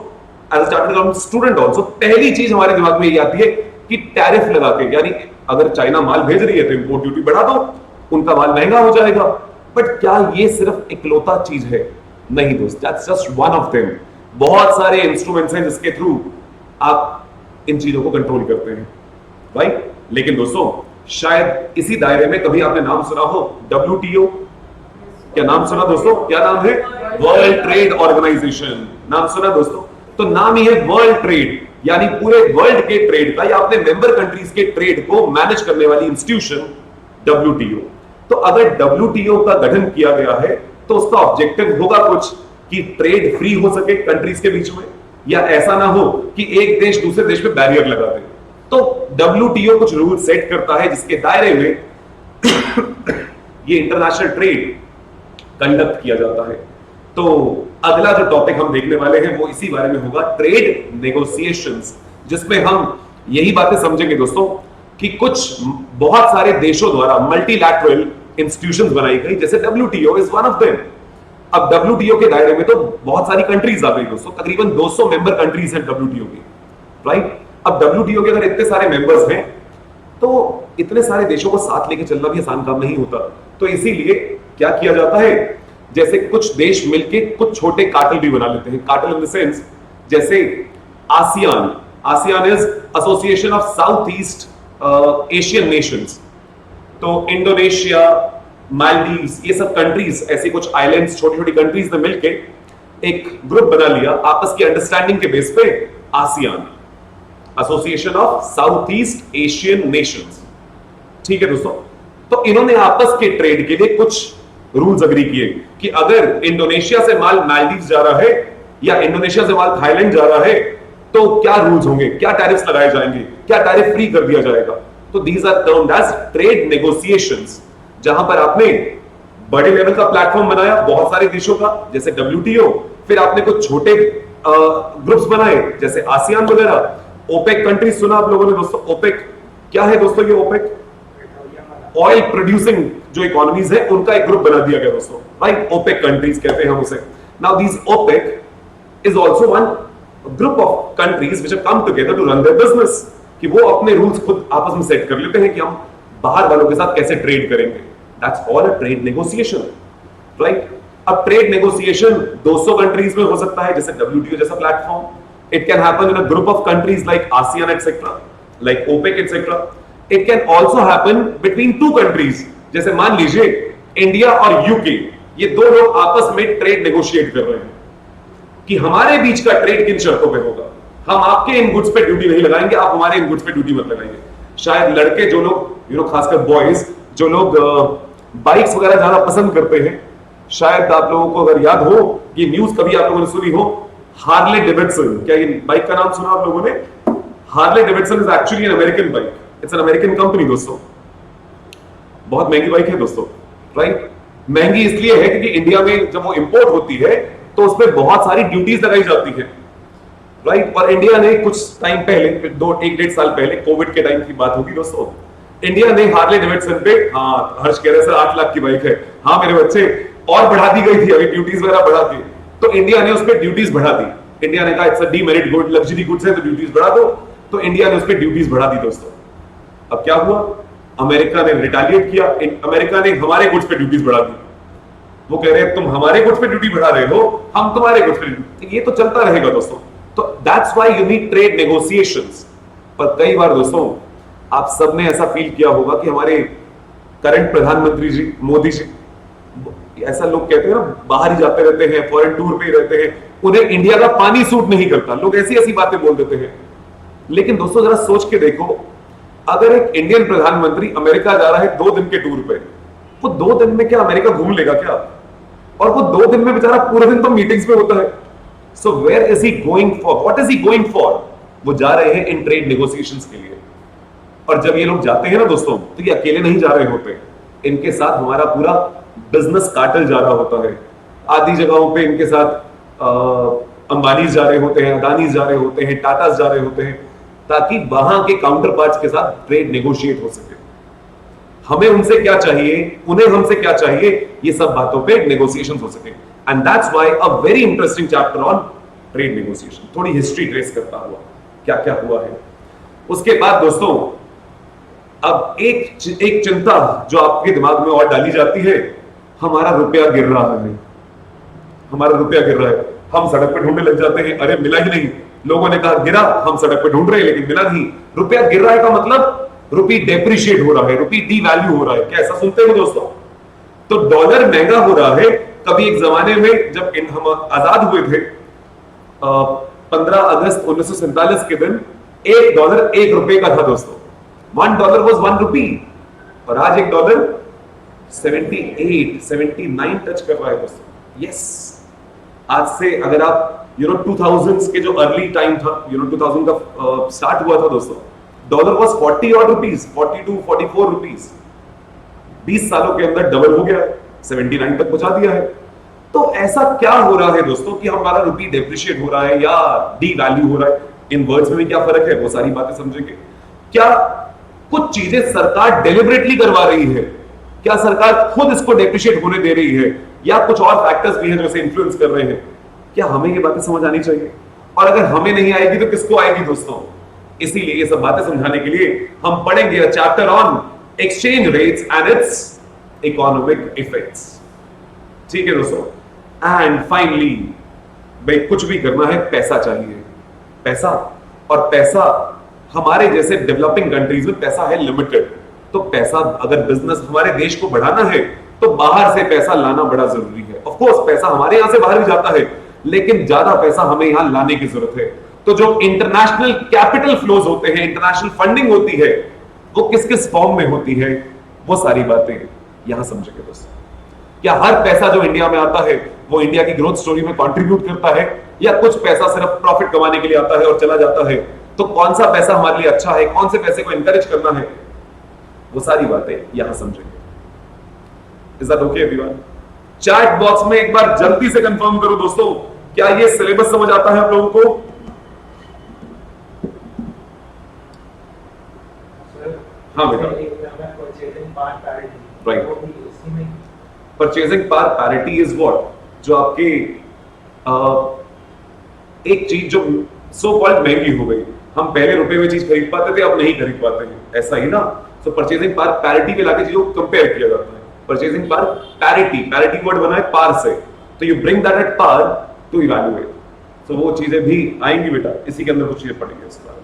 as a chartered accountant student also, पहली चीज हमारे दिमाग में ये आती है कि टैरिफ लगा के, यानी अगर चाइना माल भेज रही है तो इंपोर्ट ड्यूटी बढ़ा दो, उनका माल महंगा हो जाएगा। बट क्या ये सिर्फ इकलौता चीज है? नहीं दोस्त, that's just one of them. बहुत सारे इंस्ट्रूमेंट्स हैं जिसके थ्रू आप इन चीजों को कंट्रोल करते हैं, राइट? लेकिन दोस्तों, शायद इसी दायरे में कभी आपने नाम सुना हो WTO। क्या नाम सुना दोस्तों? क्या नाम है? World trade organisation. नाम सुना दोस्तों? तो नाम ही है वर्ल्ड ट्रेड, यानी पूरे वर्ल्ड के ट्रेड का या अपने मेंबर कंट्रीज के ट्रेड को मैनेज करने वाली इंस्टीट्यूशन WTO। तो अगर WTO का गठन किया गया है तो उसका ऑब्जेक्टिव होगा कुछ कि ट्रेड फ्री हो सके कंट्रीज के बीच में, या ऐसा ना हो कि एक देश दूसरे देश पे बैरियर लगा दे। तो WTO कुछ रूल सेट करता है जिसके दायरे में ये इंटरनेशनल ट्रेड कंडक्ट किया जाता है। तो अगला जो टॉपिक हम देखने वाले हैं वो इसी बारे में होगा, ट्रेड नेगोशिएशंस, जिसमें हम यही बातें समझेंगे दोस्तों कि कुछ बहुत सारे देशों द्वारा मल्टीलैटरल इंस्टीट्यूशंस बनाई गई, जैसे WTO is one of them. अब WTO के दायरे में तो बहुत सारी कंट्रीज आ गई दोस्तों, तकरीबन 200 मेंबर कंट्रीज हैं WTO की, राइट? अब WTO के अगर इतने सारे मेंबर्स हैं तो इतने सारे देशों को साथ लेके चलना भी आसान काम नहीं होता। तो इसीलिए क्या किया जाता है, जैसे कुछ देश मिलके कुछ छोटे कार्टेल भी बना लेते हैं। कार्टेल इन द सेंस, जैसे ASEAN, ASEAN is association of south east Asian Nations. तो इंडोनेशिया, मालदीव्स, ये सब कंट्रीज, ऐसी कुछ आइलैंड्स, छोटी छोटी कंट्रीज ने मिलके एक ग्रुप बना लिया आपस की अंडरस्टैंडिंग के बेस पे, ASEAN, association of south east Asian Nations. ठीक है दोस्तों, तो इन्होंने आपस के ट्रेड के लिए कुछ रूल्स अग्री किए कि अगर इंडोनेशिया से माल मालदीव जा रहा है या इंडोनेशिया से माल थाईलैंड जा रहा है तो क्या रूल्स होंगे, क्या टैरिफ्स लगाए जाएंगे, क्या टैरिफ फ्री कर दिया जाएगा। तो these are termed as trade negotiations, जहां पर आपने बड़े लेवल का प्लेटफॉर्म बनाया बहुत सारे देशों का जैसे WTO, फिर आपने कुछ छोटे ग्रुप्स बनाए जैसे आसियान वगैरह। ओपेक कंट्रीज सुना आप लोगों ने दोस्तों? ओपेक क्या है दोस्तों? ये ओपेक ऑयल प्रोड्यूसिंग जो इकोनॉमीज है उनका एक ग्रुप बना दिया गया दोस्तों, राइट? ओपेक कंट्रीज कहते हैं हम उसे। Now these OPEC is also one group of countries which have come together to run their business, कि वो अपने रूल्स खुद आपस में सेट कर लेते हैं कि हम बाहर वालों के साथ कैसे ट्रेड करेंगे। That's all a trade negotiation, right? अब ट्रेड नेगोशिएशन 200 कंट्रीज में हो सकता है, जैसे WTO जैसा platform. It can happen in a group of countries like ASEAN etcetera, like OPEC etcetera. It can also happen between two countries, जैसे मान लीजिए इंडिया और यूके, ये दो लोग आपस में ट्रेड नेगोशिएट कर रहे हैं कि हमारे बीच का ट्रेड किन शर्तों पे होगा। हम आपके इन गुड्स पे ड्यूटी नहीं लगाएंगे, आप हमारे इन गुड्स पे ड्यूटी मत लगाएंगे। शायद लड़के जो लोग खासकर बॉयज जो लोग बाइक्स वगैरह ज्यादा पसंद करते हैं, शायद आप लोगों को अगर याद हो, ये न्यूज कभी आप लोगों ने सुनी हो, हार्ले डेविडसन, क्या ये बाइक का नाम सुना आप लोगों ने? Harley Davidson is actually an American bike, it's an American company दोस्तों। बहुत महंगी बाइक है दोस्तों, राइट? महंगी इसलिए है क्योंकि इंडिया में जब वो इंपोर्ट होती है तो उसमें बहुत सारी ड्यूटीज लगाई जाती है, राइट? और इंडिया ने कुछ टाइम पहले, एक डेढ़ साल पहले, कोविड के टाइम की बात होगी दोस्तों, इंडिया ने हार्ले डेविडसन पे, हाँ हर्ष कह रहे सर 8 लाख की बाइक है, हाँ मेरे बच्चे, और बढ़ा दी गई थी अभी ड्यूटीज वगैरह बढ़ा दी, तो इंडिया ने उस पर ड्यूटीज बढ़ा दी। इंडिया ने कहा it's a demerit good, luxury goods है तो ड्यूटीज बढ़ा दो, तो इंडिया ने उस पर ड्यूटीज बढ़ा दी दोस्तों। अब क्या हुआ? अमेरिका ने रिटेलिएट किया, अमेरिका ने हमारे गुड्स पे ड्यूटीज बढ़ा दी। वो कह रहे हैं तुम हमारे गुड्स पे ड्यूटी बढ़ा रहे हो, हम तुम्हारे गुड्स पे, ये तो चलता रहेगा दोस्तों। तो that's why you need trade negotiations. पर कई बार दोस्तों आप सबने ऐसा फील किया होगा कि हमारे करंट प्रधानमंत्री जी मोदी जी, ऐसा लोग कहते हैं ना, बाहर ही जाते रहते हैं, फॉरेन टूर पे ही रहते हैं, उन्हें इंडिया का पानी सूट नहीं करता, लोग ऐसी ऐसी बातें बोल देते हैं। लेकिन दोस्तों जरा सोच के देखो, अगर एक इंडियन प्रधानमंत्री अमेरिका जा रहा है 2 दिन के टूर पे, वो 2 दिन में क्या अमेरिका घूम लेगा क्या? और वो 2 दिन में बेचारा पूरे दिन तो मीटिंग्स में होता है। So where is he going for, what is he going for? वो जा रहे हैं इन ट्रेड नेगोशिएशंस के लिए। और जब ये लोग जाते हैं ना दोस्तों, तो ये अकेले नहीं जा रहे होते, इनके साथ हमारा पूरा बिजनेस कार्टेल जा रहा होता है। आधी जगहों पे इनके साथ अंबानी जा रहे होते हैं, अदानी जा रहे होते हैं, टाटा जा रहे होते हैं, ताकि वहां के काउंटर पार्ट्स के साथ ट्रेड नेगोशिएट हो सके। हमें उनसे क्या चाहिए, उन्हें हमसे क्या चाहिए, ये सब बातों पे नेगोशिएशंस हो सके। And that's why a very interesting chapter on trade negotiation, थोड़ी हिस्ट्री ट्रेस करता हुआ क्या क्या हुआ है। उसके बाद दोस्तों अब एक चिंता जो आपके दिमाग में और डाली जाती है, हमारा रुपया गिर रहा है, हमारा रुपया गिर रहा है, हम सड़क पे ढूंढने लग जाते हैं, अरे मिला ही नहीं, लोगों ने कहा गिरा, हम सड़क पे ढूंढ रहे हैं लेकिन मिला नहीं। रुपया गिर रहा है का मतलब रुपी डेप्रिशिएट हो रहा है, रुपी डी वैल्यू हो रहा है, क्या ऐसा सुनते हो दोस्तों? तो डॉलर महंगा हो रहा है। कभी एक जमाने में जब हम आजाद हुए थे, 15 अगस्त 1947 के दिन $1 $1 का था दोस्तों। $1 was $1, और आज $1 78 79 टच कर रहा है दोस्तों। यस, आज से अगर आप 2000s के जो अर्ली टाइम था, 2000 का स्टार्ट हुआ था दोस्तों, dollar was 40 odd rupees, 42 44 rupees। 20 सालों के अंदर डबल हो गया, 79 तक पहुंचा दिया है। तो ऐसा क्या हो रहा है दोस्तों कि हमारा रुपी डेप्रिशिएट हो रहा है या डी वैल्यू हो रहा है? इन वर्ड्स में भी क्या फर्क है, वो सारी बातें समझेंगे। क्या कुछ चीजें सरकार डेलिबरेटली करवा रही है? क्या सरकार खुद इसको डेप्रिशिएट होने दे रही है, या कुछ और फैक्टर्स भी हैं जो इसे इन्फ्लुएंस कर रहे हैं? क्या हमें ये बातें समझ आनी चाहिए? और अगर हमें नहीं आएगी तो किसको आएगी दोस्तों? इसीलिए ये सब बातें समझाने के लिए हम पढ़ेंगे a chapter on exchange rates and it's economic effects. ठीक है दोस्तों। एंड फाइनली, भाई कुछ भी करना है पैसा चाहिए, पैसा। और पैसा हमारे जैसे डेवलपिंग कंट्रीज में पैसा है लिमिटेड। तो पैसा, अगर बिजनेस हमारे देश को बढ़ाना है तो बाहर से पैसा लाना बड़ा जरूरी है। ऑफ कोर्स पैसा हमारे यहां से बाहर भी जाता है, लेकिन ज्यादा पैसा हमें यहां लाने की जरूरत है। तो जो इंटरनेशनल कैपिटल फ्लोज होते हैं, इंटरनेशनल फंडिंग होती है, वो किस किस फॉर्म में होती है, वो सारी बातें यहां समझेंगे दोस्तों। क्या हर पैसा जो इंडिया में आता है वो इंडिया की ग्रोथ स्टोरी में कंट्रीब्यूट करता है, या कुछ पैसा सिर्फ प्रॉफिट कमाने के लिए आता है और चला जाता है? तो कौन सा पैसा हमारे लिए अच्छा है, कौन से पैसे को एनकरेज करना है, वो सारी बातें यहां समझेंगे। Is that okay everyone? Chat box में एक बार जल्दी से कंफर्म करो दोस्तों, क्या ये सिलेबस समझ आता है आप लोगों को? हाँ बेटा, right. Purchasing power parity is what, जो आपकी एक चीज जो सो कॉल्ड महंगी हो गई, हम पहले रुपए में चीज खरीद पाते थे, अब नहीं खरीद पाते हैं, ऐसा ही ना। सो परचेजिंग पावर पैरिटी पे लाके चीजों को कंपेयर किया जाता है। Purchasing power parity, parity word बना है पार से, तो you bring that at par to evaluate. तो वो चीजें भी आएंगी बेटा, इसी के अंदर कुछ चीजें पढ़ेंगे इस बार।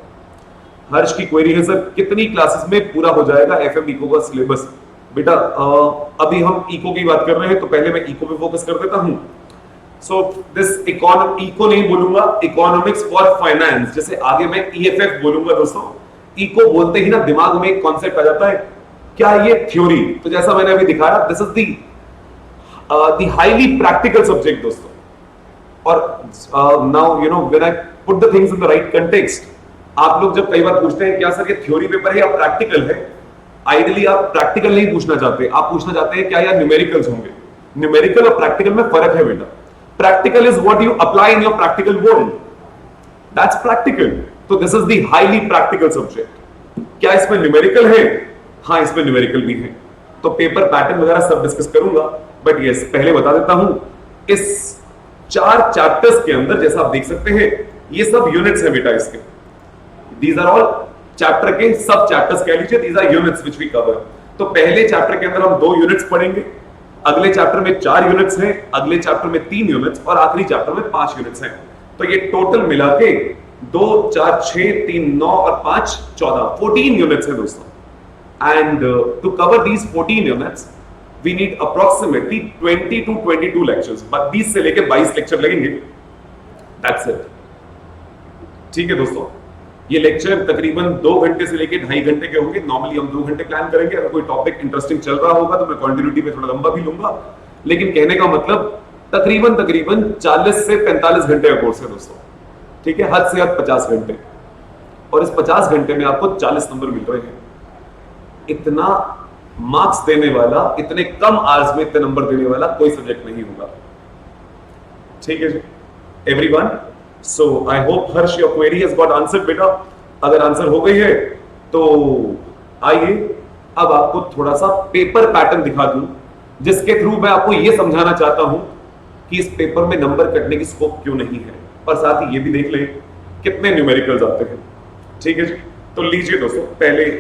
हर्ष की क्वेरी है सर कितनी क्लासेस में पूरा हो जाएगा एफएम इको का सिलेबस? बेटा अभी हम इको की बात कर रहे हैं, तो पहले मैं इको पे फोकस कर देता हूं। सो दिस इको नहीं बोलूंगा, इकोनॉमिक्स फॉर फाइनेंस, जैसे आगे मैं ईएफएफ बोलूंगा दोस्तों। इको बोलते ही ना दिमाग में एक कॉन्सेप्ट आ जाता है, क्या ये थ्योरी? तो जैसा मैंने अभी दिखाया, this is the highly practical subject दोस्तों। और now you know when I put the things in the right context, आप लोग जब कई बार पूछते हैं क्या सर ये थ्योरी पेपर है या प्रैक्टिकल है, आइडियली आप प्रैक्टिकल नहीं पूछना चाहते, आप पूछना चाहते हैं क्या या न्यूमेरिकल्स होंगे। न्यूमेरिकल और प्रैक्टिकल में फर्क है बेटा। Practical is what you apply in your practical world, that's practical. तो this is the highly practical subject. क्या इसमें न्यूमेरिकल है? हाँ, इसमें न्यूमेरिकल भी है। तो पेपर पैटर्न वगैरह सब डिस्कस करूंगा, बट यस पहले बता देता हूं, इस 4 चैप्टर्स के अंदर जैसा आप देख सकते हैं ये सब यूनिट्स हैं बेटा इसके। These are all चैप्टर के सब चैप्टर्स कह लीजिए, these are units which we cover। तो पहले चैप्टर के अंदर हम 2 यूनिट्स पढ़ेंगे, अगले चैप्टर में 4 यूनिट्स हैं, अगले चैप्टर में 3 यूनिट्स और आखिरी चैप्टर में 5 यूनिट्स हैं। तो ये टोटल मिला के 2 4 6 3 9 और 5 14 14 यूनिट्स हैं दोस्तों। And to cover these 14 units we need approximately 20 to 22 lectures, 20 से लेकर 22 लेक्चर लगेंगे, दैट्स इट। ठीक है दोस्तों, ये लेक्चर तकरीबन 2 घंटे से लेकर 2.5 घंटे के होंगे। नॉर्मली हम 2 घंटे प्लान करेंगे, अगर कोई टॉपिक इंटरेस्टिंग चल रहा होगा तो मैं कंटिन्यूटी पे थोड़ा लंबा भी लूंगा, लेकिन कहने का मतलब तकरीबन 40 से 45 घंटे का कोर्स है दोस्तों। ठीक है, हद से हद 50 घंटे, और इस 50 घंटे में आपको 40 नंबर मिल रहे हैं। इतना मार्क्स देने वाला, इतने कम आवर्स में इतने नंबर देने वाला कोई सब्जेक्ट नहीं होगा। ठीक है जी everyone, so I hope Harsh your query has got answered बेटा। अगर आंसर हो गई है तो आइए अब आपको थोड़ा सा पेपर पैटर्न दिखा दूं, जिसके थ्रू मैं आपको यह समझाना चाहता हूं कि इस पेपर में नंबर कटने की स्कोप क्यों नहीं है, और साथ ही ये भी देख लें कितने न्यूमेरिकल्स आते हैं। ठीक है जी, तो लीजिए दोस्तों, पहले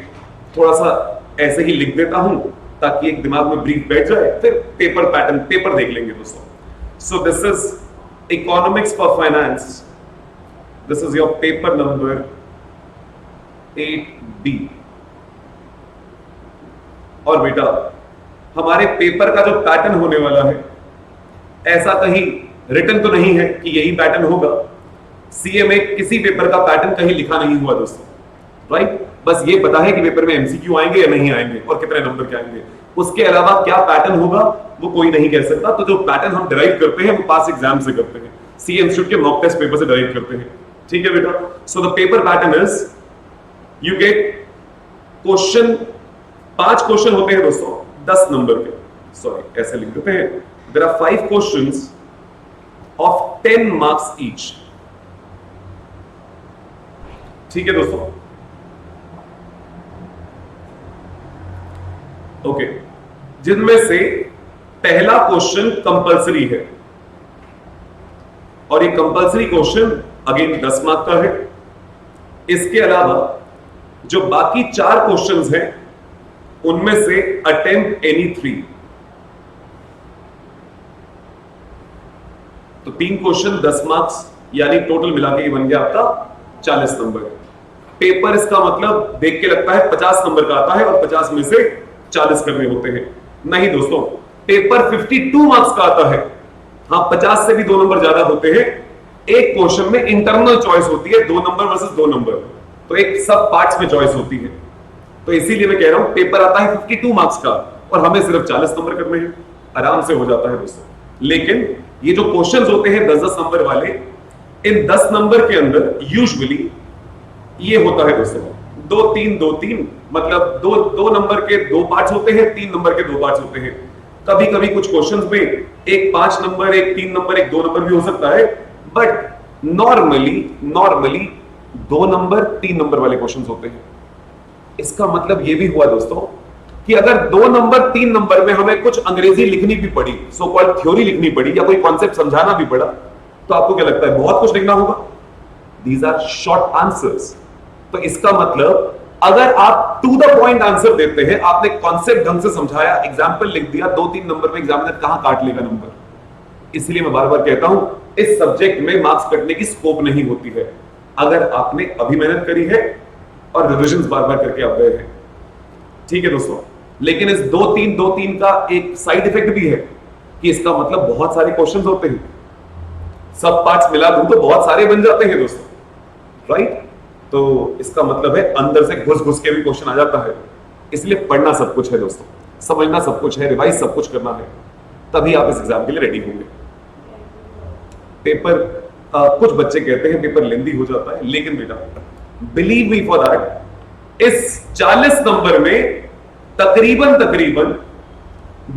थोड़ा सा ऐसे ही लिख देता हूं ताकि एक दिमाग में ब्रीफ बैठ जाए, फिर पेपर पैटर्न पेपर देख लेंगे दोस्तों। So this is economics for finance, this is your paper number 8B। और बेटा हमारे पेपर का जो पैटर्न होने वाला है, ऐसा कहीं रिटन तो नहीं है कि यही पैटर्न होगा। सीए में किसी पेपर का पैटर्न कहीं लिखा नहीं हुआ दोस्तों, राइट? बस ये पता है कि पेपर में एमसीक्यू आएंगे या नहीं आएंगे और कितने नंबर के आएंगे। उसके अलावा क्या पैटर्न होगा वो कोई नहीं कह सकता। तो जो पैटर्न हम डिराइव करते हैं वो पास एग्जाम से करते हैं, सीए इंस्टीट्यूट के मॉक टेस्ट पेपर से डिराइव करते हैं। ठीक है बेटा, so the paper pattern is you get question, 5 question होते हैं दोस्तों 10 नंबर के, सॉरी ऐसे लिख देते हैं, there are 5 questions of 10 marks each. ठीक है दोस्तों, ओके, जिनमें से पहला क्वेश्चन कंपलसरी है, और ये कंपलसरी क्वेश्चन अगेन 10 मार्क का है। इसके अलावा जो बाकी 4 क्वेश्चंस हैं उनमें से अटेम्प्ट एनी 3, तो 3 क्वेश्चन 10 मार्क्स, यानी टोटल मिला के ये बन गया आपका 40 नंबर। पेपर इसका मतलब देख के लगता है 50 नंबर का आता है और 50 में से 40 करने होते हैं, नहीं दोस्तों, पेपर 52 मार्क्स का आता है। हाँ, 50 से भी 2 नंबर ज्यादा होते हैं। एक क्वेश्चन में इंटरनल चॉइस होती है, 2 नंबर वर्सेस 2 नंबर, तो एक सब पार्ट्स में चॉइस होती है। तो इसीलिए मैं कह रहा हूं पेपर आता है 52 मार्क्स का और हमें सिर्फ 40 नंबर करने हैं, आराम से हो जाता है दोस्तों। लेकिन ये जो क्वेश्चंस होते हैं 10-10 नंबर वाले, इन 10 नंबर के अंदर यूजुअली ये होता है दोस्तों 2-3 2-3, मतलब 2 नंबर के 2 पार्ट्स होते हैं, 3 नंबर के 2 पार्ट्स होते हैं। कभी कभी कुछ क्वेश्चंस में एक 5 नंबर, एक 3 नंबर, एक 2 नंबर भी हो सकता है, बट नॉर्मली 2 नंबर 3 नंबर वाले क्वेश्चंस होते हैं। इसका मतलब ये भी हुआ दोस्तों कि अगर 2 नंबर 3 नंबर में हमें कुछ अंग्रेजी लिखनी भी पड़ी, सो कॉल्ड थ्योरी लिखनी पड़ी या कोई कॉन्सेप्ट समझाना भी पड़ा, तो आपको क्या लगता है बहुत कुछ लिखना होगा? These are short answers. तो इसका मतलब अगर आप टू द पॉइंट आंसर देते हैं, आपने कॉन्सेप्ट ढंग से समझाया, एग्जाम्पल लिख दिया, 2-3 नंबर में एग्जामिनर कहां काट लेगा नंबर। इसलिए मैं बार बार कहता हूं इस सब्जेक्ट में मार्क्स कटने की स्कोप नहीं होती है अगर आपने अभी मेहनत करी है और रिविजन बार बार करके आप गए हैं। ठीक है दोस्तों, लेकिन इस 2-3-2-3 का एक साइड इफेक्ट भी है कि इसका मतलब बहुत सारे क्वेश्चंस होते हैं, सब पार्ट्स मिला दूं तो बहुत सारे बन जाते हैं दोस्तों, राइट? तो इसका मतलब है अंदर से घुस घुस के भी क्वेश्चन आ जाता है। इसलिए पढ़ना सब कुछ है दोस्तों, समझना सब कुछ है, रिवाइज सब कुछ करना है, तभी आप इस एग्जाम के लिए रेडी होंगे। पेपर कुछ बच्चे कहते हैं पेपर लेंदी हो जाता है, लेकिन बेटा बिलीव मी फॉर दैट, इस 40 नंबर में तकरीबन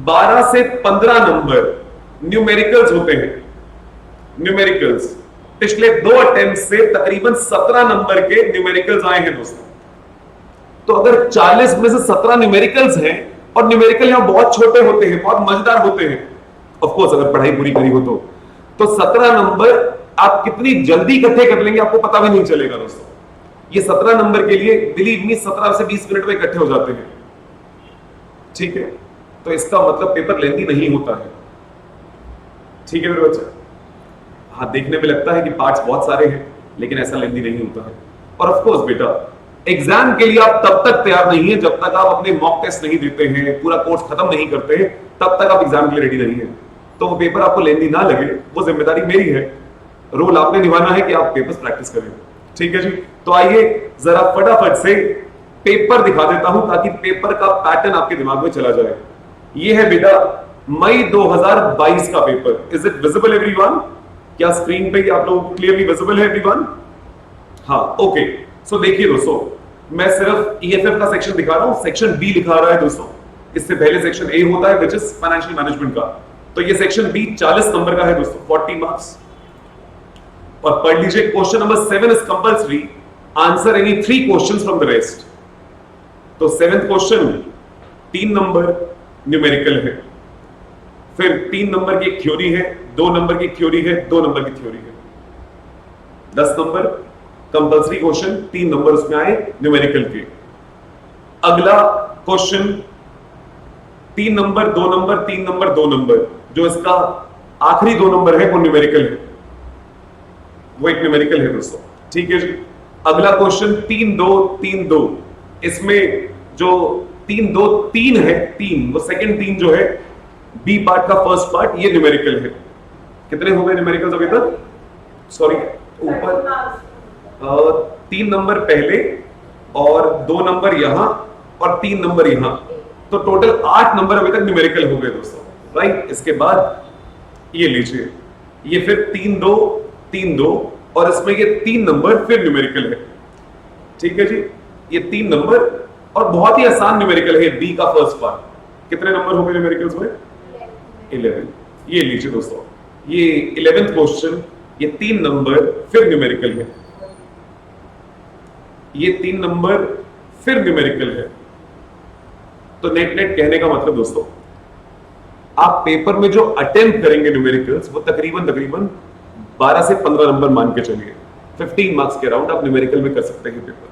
12 से 15 नंबर न्यूमेरिकल्स होते हैं। न्यूमेरिकल्स पिछले 2 अटेम्प्ट से तकरीबन 17 नंबर के न्यूमेरिकल्स आए हैं दोस्तों। तो अगर 40 में से 17 न्यूमेरिकल्स हैं, और न्यूमेरिकल यहां बहुत छोटे होते हैं, बहुत मजेदार होते हैं, ऑफ कोर्स अगर पढ़ाई पूरी करी हो तो 17 नंबर आप कितनी जल्दी इकट्ठे कर लेंगे आपको पता भी नहीं चलेगा दोस्तों। ये 17 नंबर के लिए बिलीव मी 17 से 20 मिनट में इकट्ठे हो जाते हैं। ठीक है, तो इसका मतलब पेपर लेंदी नहीं होता है। ठीक है मेरे बच्चे, हाँ देखने में लगता है कि पार्ट्स बहुत सारे हैं, लेकिन ऐसा लेंदी नहीं होता है। और ऑफ कोर्स बेटा एग्जाम के लिए आप तब तक तैयार नहीं है जब तक आप अपने मॉक टेस्ट नहीं देते हैं, पूरा कोर्स खत्म नहीं करते हैं, तब तक आप एग्जाम के लिए रेडी नहीं है। तो वो पेपर आपको लेंदी ना लगे, वो जिम्मेदारी मेरी है, रोल आपने निभाना है कि आप पेपर्स प्रैक्टिस करें। ठीक है जी, तो आइए जरा फटाफट से पेपर दिखा देता हूं ताकि पेपर का पैटर्न आपके दिमाग में चला जाए। ये है बेटा मई 2022 का paper. Is it visible everyone? क्या स्क्रीन पे आप लोग क्लियरली विजिबल है एवरीवन? हाँ, ओके। सो देखिए दोस्तों, मैं सिर्फ ईएफएफ का सेक्शन दिखा रहा हूं, सेक्शन बी दिखा रहा है दोस्तों। इससे पहले सेक्शन ए होता है विच इज फाइनेंशियल मैनेजमेंट का, तो ये सेक्शन बी 40 नंबर का है दोस्तों, 40 मार्क्स। और पढ़ लीजिए, question number 7 is compulsory, answer any 3 questions from the rest. तो 7th क्वेश्चन 3 नंबर न्यूमेरिकल है, फिर 3 नंबर की एक थ्योरी है, 2 नंबर की थ्योरी है, 2 नंबर की थ्योरी है। 10 नंबर कंपल्सरी क्वेश्चन, 3 नंबर उसमें आए न्यूमेरिकल के। अगला question 3 number 2 number 3 number 2 number, जो इसका आखिरी 2 नंबर है वो न्यूमेरिकल है, वो एक न्यूमेरिकल है दोस्तों। ठीक है जी, अगला क्वेश्चन 3-2-3-2, इसमें जो 3-2-3 है, 3 वो सेकंड 3 जो है बी पार्ट का फर्स्ट पार्ट, ये न्यूमेरिकल है। कितने हो गए न्यूमेरिकल्स अभी तक? सॉरी, ऊपर 3 नंबर पहले और 2 नंबर यहां और 3 नंबर यहां, तो टोटल 8 नंबर अभी तक न्यूमेरिकल हो गए दोस्तों, राइट? इसके बाद ये लीजिए, ये फिर 3-2-3-2 और इसमें ये 3 नंबर फिर न्यूमेरिकल है। ठीक है जी, ये 3 नंबर और बहुत ही आसान न्यूमेरिकल है बी का फर्स्ट पार्ट। कितने नंबर हो गए न्यूमेरिकल्स में? 11। ये लीजिए दोस्तों, ये 11th क्वेश्चन, ये 3 नंबर फिर न्यूमेरिकल है, ये 3 नंबर फिर न्यूमेरिकल है। तो नेट नेट कहने का मतलब दोस्तों, आप पेपर में जो अटेम्प्ट करेंगे न्यूमेरिकल्स वो तकरीबन 12 से 15 नंबर मान के चलिए, 15 मार्क्स के अराउंड आप न्यूमेरिकल में कर सकते हैं पेपर।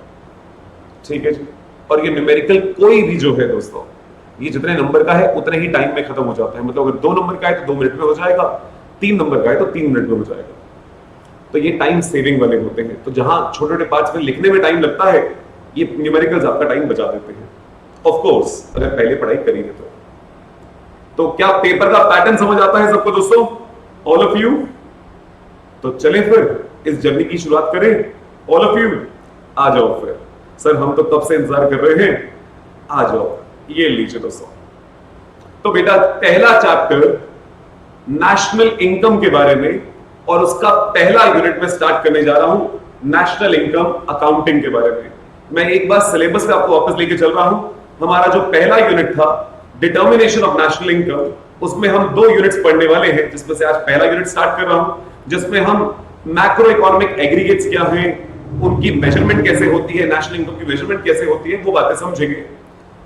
ठीक है जी, और ये न्यूमेरिकल कोई भी जो है दोस्तों, ये जितने नंबर का है उतने ही टाइम में खत्म हो जाता है। मतलब अगर 2 नंबर का है तो 2 मिनट में हो जाएगा, 3 नंबर का है तो 3 मिनट में हो जाएगा। तो ये टाइम सेविंग वाले होते हैं। तो जहां छोटे छोटे पार्ट्स में लिखने में टाइम लगता है, ये न्यूमेरिकल्स आपका टाइम बचा देते हैं, ऑफ कोर्स अगर पहले पढ़ाई करी है तो क्या पेपर का पैटर्न समझ आता है सबको दोस्तों, ऑल ऑफ यू? तो चलें फिर इस जर्नी की शुरुआत करें, ऑल ऑफ यू आ जाओ फिर। सर हम तो कब से इंतजार कर रहे हैं, आ जाओ। ये लीजिए दोस्तों, तो बेटा पहला चैप्टर नेशनल इनकम के बारे में, और उसका पहला यूनिट में स्टार्ट करने जा रहा हूं नेशनल इनकम अकाउंटिंग के बारे में। मैं एक बार सिलेबस पे आपको वापस लेके चल रहा हूं। हमारा जो पहला यूनिट था डिटर्मिनेशन ऑफ नेशनल इनकम, उसमें हम 2 यूनिट्स पढ़ने वाले हैं, जिसमें से आज पहला यूनिट स्टार्ट कर रहा हूं, जिसमें हम मैक्रो इकोनॉमिक एग्रीगेट्स क्या हैं, उनकी मेजरमेंट कैसे होती है, नेशनल इनकम की मेजरमेंट कैसे होती है, वो बातें समझेंगे।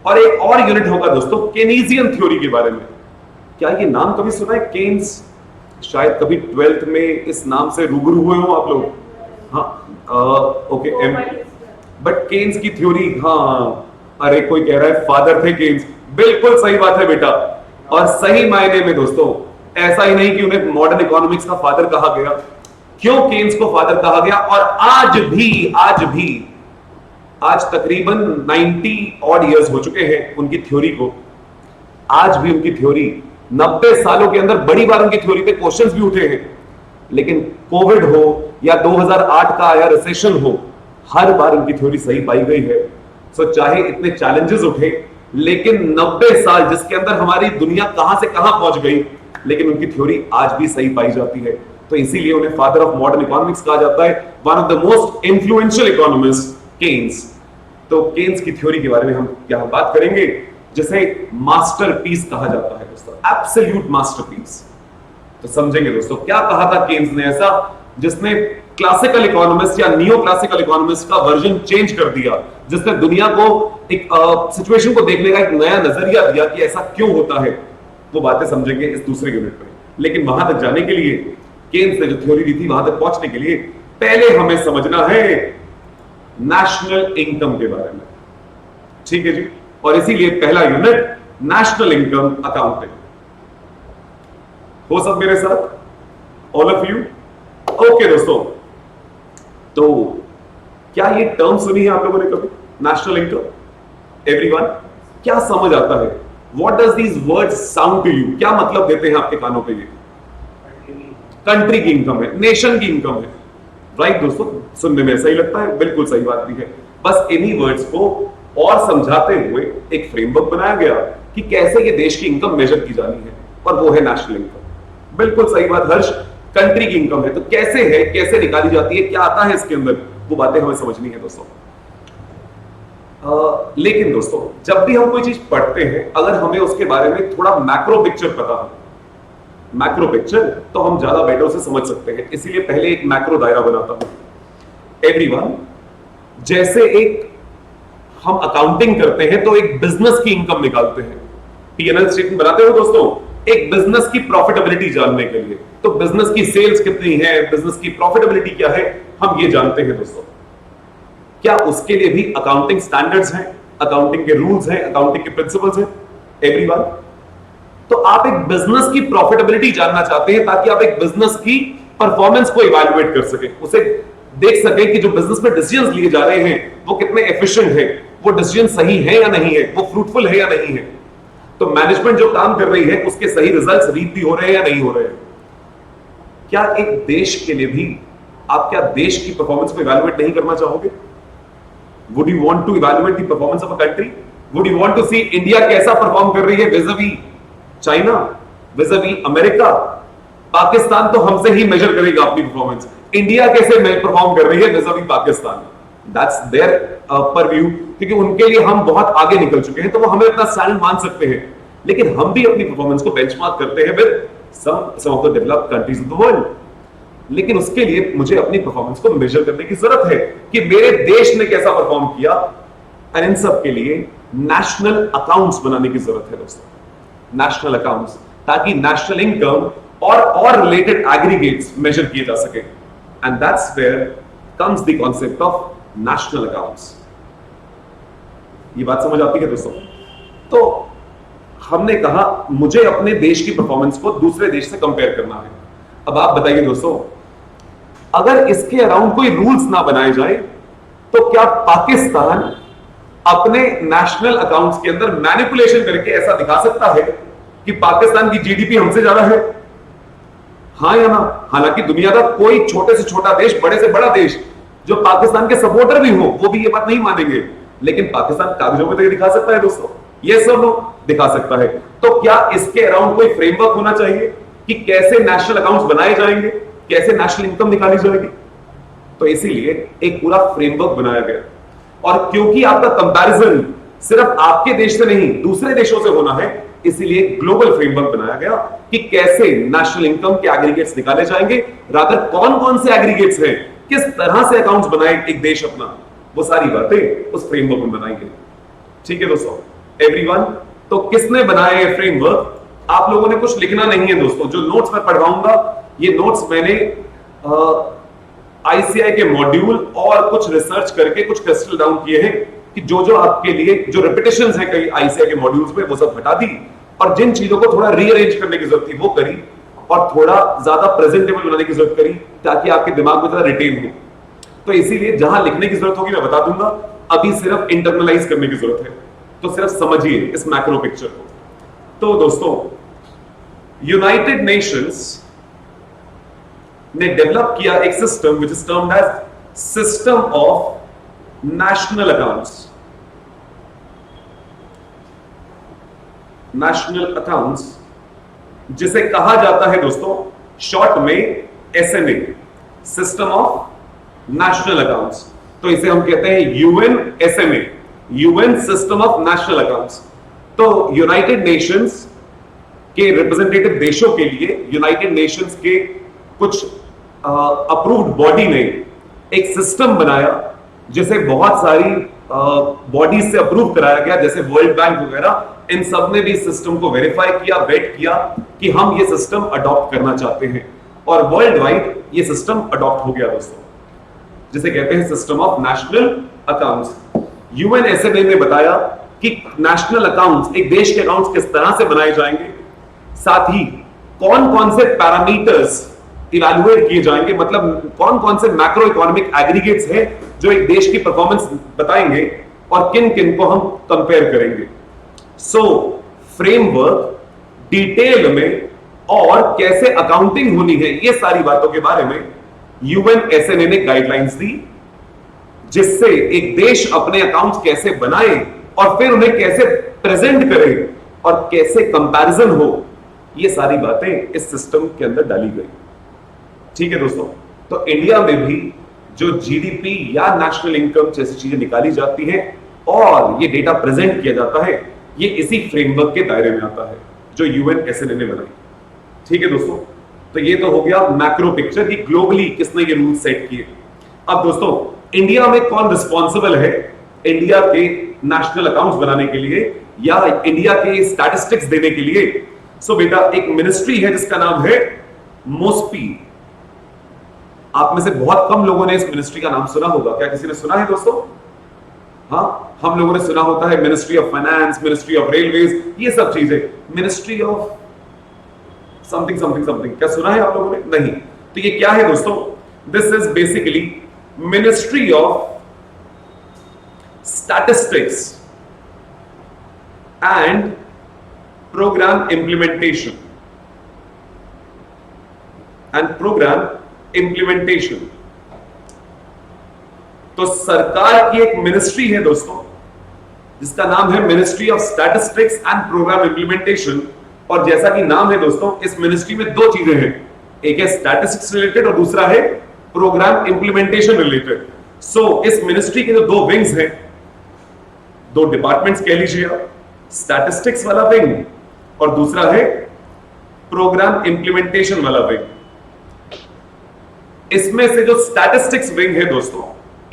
और एक और यूनिट होगा दोस्तों केनीजियन थ्योरी के बारे में। क्या ये नाम कभी सुना है, केन्स? शायद कभी 12th में इस नाम से रूबरू हुए हो आप लोग। हाँ, ओके। बट केन्स की थ्योरी, हाँ, अरे कोई कह रहा है फादर थे केन्स, बिल्कुल सही बात है बेटा। और सही मायने में दोस्तों, ऐसा ही नहीं कि उन्हें मॉडर्न इकोनॉमिक्स का फादर कहा गया। क्यों केन्स को फादर कहा गया? और आज तकरीबन 90 ऑड इयर्स हो चुके हैं उनकी थ्योरी को। आज भी उनकी थ्योरी, 90 सालों के अंदर बड़ी बार उनकी थ्योरी पे क्वेश्चंस भी उठे हैं, लेकिन कोविड हो या 2008 का आया रिसेशन हो, हर बार उनकी थ्योरी सही पाई गई है। सो चाहे इतने चैलेंजेस उठे, लेकिन 90 साल जिसके अंदर हमारी दुनिया कहां से कहां पहुंच गई, लेकिन उनकी थ्योरी आज भी सही पाई जाती है। तो इसीलिए उन्हें फादर ऑफ मॉडर्न इकोनॉमिक्स कहा जाता है, one of the most influential economist Keynes. तो केन्स की थ्योरी के बारे में हम यहां बात करेंगे, जिसे मास्टरपीस कहा जाता है दोस्तों, एब्सोल्यूट मास्टरपीस। तो समझेंगे दोस्तों क्या कहा था केन्स ने ऐसा, जिसने क्लासिकल इकोनॉमिस्ट या नियो क्लासिकल इकोनॉमिस्ट का वर्जन चेंज कर दिया, जिसने दुनिया को एक सिचुएशन को देखने का एक नया नजरिया दिया कि ऐसा क्यों होता है। वो बातें समझेंगे इस दूसरे यूनिट में। लेकिन वहां तक जाने के लिए, केन्स ने जो थ्योरी दी थी वहां तक पहुंचने के लिए पहले हमें समझना है नेशनल इनकम के बारे में। ठीक है जी, और इसीलिए पहला यूनिट नेशनल इनकम अकाउंटिंग। हो सब मेरे साथ, ऑल ऑफ यू? ओके दोस्तों, तो क्या ये टर्म सुनी है आप लोगों ने कभी, नेशनल इनकम? एवरीवन, क्या समझ आता है? What does these words sound to you? क्या मतलब देते हैं आपके कानों पे? ये कंट्री की इनकम है, नेशन की इनकम है, राइट दोस्तों? सुनने में ऐसा ही लगता है, बिल्कुल सही बात भी है। बस इन्हीं वर्ड्स को और समझाते हुए एक फ्रेमवर्क बनाया गया कि कैसे ये देश की इनकम मेजर की जानी है, और वो है नेशनल इनकम। बिल्कुल सही बात हर्ष, कंट्री की इनकम है, तो कैसे है, कैसे निकाली जाती है, क्या आता है इसके अंदर, वो बातें हमें समझनी है दोस्तों। लेकिन दोस्तों, जब भी हम कोई चीज पढ़ते हैं, अगर हमें उसके बारे में थोड़ा मैक्रो पिक्चर पता हो, मैक्रो पिक्चर, तो हम ज्यादा बेटर उसे समझ सकते हैं। इसीलिए पहले एक मैक्रो दायरा बनाता हूं। एवरीवन, जैसे एक हम अकाउंटिंग करते हैं तो एक बिजनेस की इनकम निकालते हैं, पीएनएल स्टेटमेंट बनाते हो दोस्तों, एक बिजनेस की प्रॉफिटेबिलिटी जानने के लिए। तो बिजनेस की सेल्स कितनी है, बिजनेस की प्रॉफिटेबिलिटी क्या है, हम ये जानते हैं दोस्तों। क्या उसके लिए भी अकाउंटिंग स्टैंडर्ड्स हैं, अकाउंटिंग के रूल्स हैं, अकाउंटिंग के प्रिंसिपल्स हैं? एवरीवन, तो आप एक बिजनेस की प्रॉफिटेबिलिटी जानना चाहते हैं ताकि आप एक बिजनेस की परफॉर्मेंस को इवैल्यूएट कर सकें, उसे देख सकें कि जो बिजनेस में डिसीजंस लिए जा रहे हैं वो कितने एफिशिएंट हैं, वो डिसीजन सही है या नहीं है, वो फ्रूटफुल है या नहीं है। तो मैनेजमेंट जो काम कर रही है उसके सही रिजल्ट्स रीड भी हो रहे हैं या नहीं हो रहे हैं। क्या एक देश के लिए भी आप क्या देश की परफॉर्मेंस को इवैल्यूएट नहीं करना चाहोगे? Would you want to evaluate the performance of a country? Would you want to see India कैसा परफॉर्म कर रही है vis-a-vis China, vis-a-vis America? Pakistan तो हमसे ही मेजर करेगा अपनी परफॉर्मेंस, इंडिया कैसे परफॉर्म कर रही है विज़-अ-वी पाकिस्तान? दैट्स देयर परव्यू, क्योंकि उनके लिए हम बहुत आगे निकल चुके हैं, तो वो हमें अपना स्टैंडर्ड मान सकते हैं। लेकिन हम भी अपनी परफॉर्मेंस को बेंचमार्क करते हैं with some of the developed countries of the world. लेकिन उसके लिए मुझे अपनी परफॉर्मेंस को मेजर करने की जरूरत है कि मेरे देश ने कैसा परफॉर्म किया, और इन सब के लिए नेशनल अकाउंट्स बनाने की जरूरत है दोस्तों, नेशनल अकाउंट्स, ताकि नेशनल इनकम और रिलेटेड एग्रीगेट्स मेजर किए जा सके। And that's where comes the concept of national accounts. ये बात समझ आती है दोस्तों? तो हमने कहा मुझे अपने देश की परफॉर्मेंस को दूसरे देश से कंपेयर करना है। अब आप बताइए दोस्तों, अगर इसके अराउंड कोई रूल्स ना बनाए जाए तो क्या पाकिस्तान अपने नेशनल अकाउंट्स के अंदर मैनिपुलेशन करके ऐसा दिखा सकता है कि पाकिस्तान की जीडीपी हमसे ज्यादा है? हां या ना? हालांकि दुनिया का कोई छोटे से छोटा देश, बड़े से बड़ा देश जो पाकिस्तान के सपोर्टर भी हो, वो भी ये बात नहीं मानेंगे, लेकिन पाकिस्तान कागजों में तो ये दिखा सकता है दोस्तों, ये सब दिखा सकता है। तो क्या इसके अराउंड कोई फ्रेमवर्क होना चाहिए कि कैसे नेशनल अकाउंट्स बनाए जाएंगे, कैसे नेशनल इनकम निकाली जाएगी? तो इसीलिए एक पूरा फ्रेमवर्क बनाया गया। और क्योंकि आपका कंपैरिजन सिर्फ आपके देश से नहीं दूसरे देशों से होना है, इसीलिए ग्लोबल फ्रेमवर्क बनाया गया कि कैसे नेशनल इनकम के एग्रीगेट्स निकाले जाएंगे, रादर कौन कौन से एग्रीगेट्स हैं, किस तरह से अकाउंट्स बनाए एक देश अपना, वो सारी बातें उस फ्रेमवर्क में बनाई गई। ठीक है दोस्तों? एवरीवन। तो किसने बनाया ये फ्रेमवर्क? आप लोगों ने कुछ लिखना नहीं है दोस्तों, जो नोट्स मैं पढ़वाऊंगा ये नोट्स मैंने आईसीआई के मॉड्यूल और कुछ रिसर्च करके कुछ क्रिस्टल डाउन किए हैं कि जो जो आपके लिए जो रिपीटेशंस है कई आईसीआई के मॉड्यूल्स में वो सब हटा दी और जिन चीजों को थोड़ा रीअरेंज करने की जरूरत थी वो करी और थोड़ा ज्यादा प्रेजेंटेबल बनाने की जरूरत करी ताकि आपके दिमाग में ज्यादा रिटेन हो। तो इसीलिए जहां लिखने की जरूरत होगी मैं बता दूंगा, अभी सिर्फ इंटरनलाइज करने की जरूरत है। तो सिर्फ समझिए इस मैक्रो पिक्चर को। तो दोस्तों, यूनाइटेड नेशंस ने डेवलप किया एक system which is termed as system of national accounts. National accounts जिसे कहा जाता है दोस्तों शॉर्ट में SNA, system of national accounts. तो इसे हम कहते हैं UNSMA, UN system of national accounts. तो यूनाइटेड नेशंस के रिप्रेजेंटेटिव देशों के लिए यूनाइटेड नेशंस के कुछ अप्रूव्ड बॉडी ने एक सिस्टम बनाया जिसे बहुत सारी बॉडीज से अप्रूव कराया गया, जैसे वर्ल्ड बैंक वगैरह। इन सब ने भी सिस्टम को वेरीफाई किया, वेट किया कि हम ये सिस्टम अडॉप्ट करना चाहते हैं और वर्ल्ड वाइड ये सिस्टम अडॉप्ट हो गया दोस्तों, जिसे कहते हैं सिस्टम ऑफ नेशनल अकाउंट्स। यूएनएसएमए ने बताया कि नेशनल अकाउंट्स, एक देश के अकाउंट्स किस तरह से बनाए जाएंगे, साथ ही कौन कौन से पैरामीटर्स इवैल्यूएट किए जाएंगे, मतलब कौन कौन से मैक्रो इकोनॉमिक एग्रीगेट्स हैं जो एक देश की परफॉर्मेंस बताएंगे और किन किन को हम कंपेयर करेंगे। सो फ्रेमवर्क डिटेल में और कैसे अकाउंटिंग होनी है ये सारी बातों के बारे में यूएनएसएनए ने गाइडलाइंस दी, जिससे एक देश अपने अकाउंट्स कैसे बनाए और फिर उन्हें कैसे प्रेजेंट करे और कैसे कंपैरिजन हो, ये सारी बातें इस सिस्टम के अंदर डाली गई। ठीक है दोस्तों, तो इंडिया में भी जो जीडीपी या नेशनल इनकम जैसी चीजें निकाली जाती हैं और ये डेटा प्रेजेंट किया जाता है, ये इसी फ्रेमवर्क के दायरे में आता है जो यूएनएसएनए ने बनाई। ठीक है दोस्तों, तो ये तो हो गया मैक्रो पिक्चर कि ग्लोबली किसने ये रूल सेट किए। अब दोस्तों, इंडिया में कौन रिस्पॉन्सिबल है इंडिया के नेशनल अकाउंट्स बनाने के लिए या इंडिया के स्टैटिस्टिक्स देने के लिए? सो बेटा, एक मिनिस्ट्री है जिसका नाम है मोस्पी। आप में से बहुत कम लोगों ने इस मिनिस्ट्री का नाम सुना होगा। क्या किसी ने सुना है दोस्तों? हाँ, हम लोगों ने सुना होता है ministry of finance, ministry of railways, ये सब चीजें। Ministry of something something something, क्या सुना है आप लोगों ने? नहीं। तो ये क्या है दोस्तों? This is basically ministry of statistics and programme implementation तो सरकार की एक मिनिस्ट्री है दोस्तों जिसका नाम है ministry of statistics and programme implementation. और जैसा कि नाम है दोस्तों, इस मिनिस्ट्री में दो चीजें हैं, एक है स्टैटिस्टिक्स रिलेटेड और दूसरा है प्रोग्राम इंप्लीमेंटेशन रिलेटेड। सो इस मिनिस्ट्री के जो दो विंग्स हैं, दो डिपार्टमेंट्स कह लीजिए, स्टैटिस्टिक्स वाला विंग और दूसरा है प्रोग्राम इंप्लीमेंटेशन वाला विंग। इसमें से जो स्टैटिस्टिक्स विंग है दोस्तों,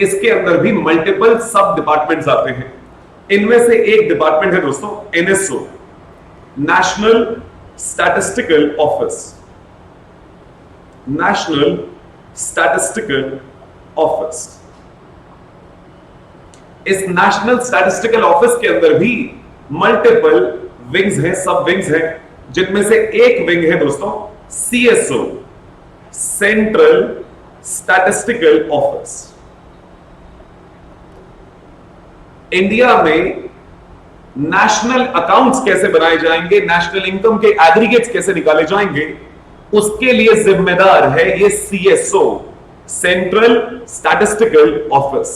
इसके अंदर भी मल्टीपल सब डिपार्टमेंट्स आते हैं। इनमें से एक डिपार्टमेंट है दोस्तों NSO, national statistical office. National statistical office, इस नेशनल स्टैटिस्टिकल ऑफिस के अंदर भी मल्टीपल विंग्स हैं, सब विंग्स हैं, जिनमें से एक विंग है दोस्तों CSO, central statistical office. India में नेशनल अकाउंट्स कैसे बनाए जाएंगे, नेशनल इनकम के एग्रीगेट्स कैसे निकाले जाएंगे, उसके लिए जिम्मेदार है ये सीएसओ, सेंट्रल स्टैटिस्टिकल ऑफिस।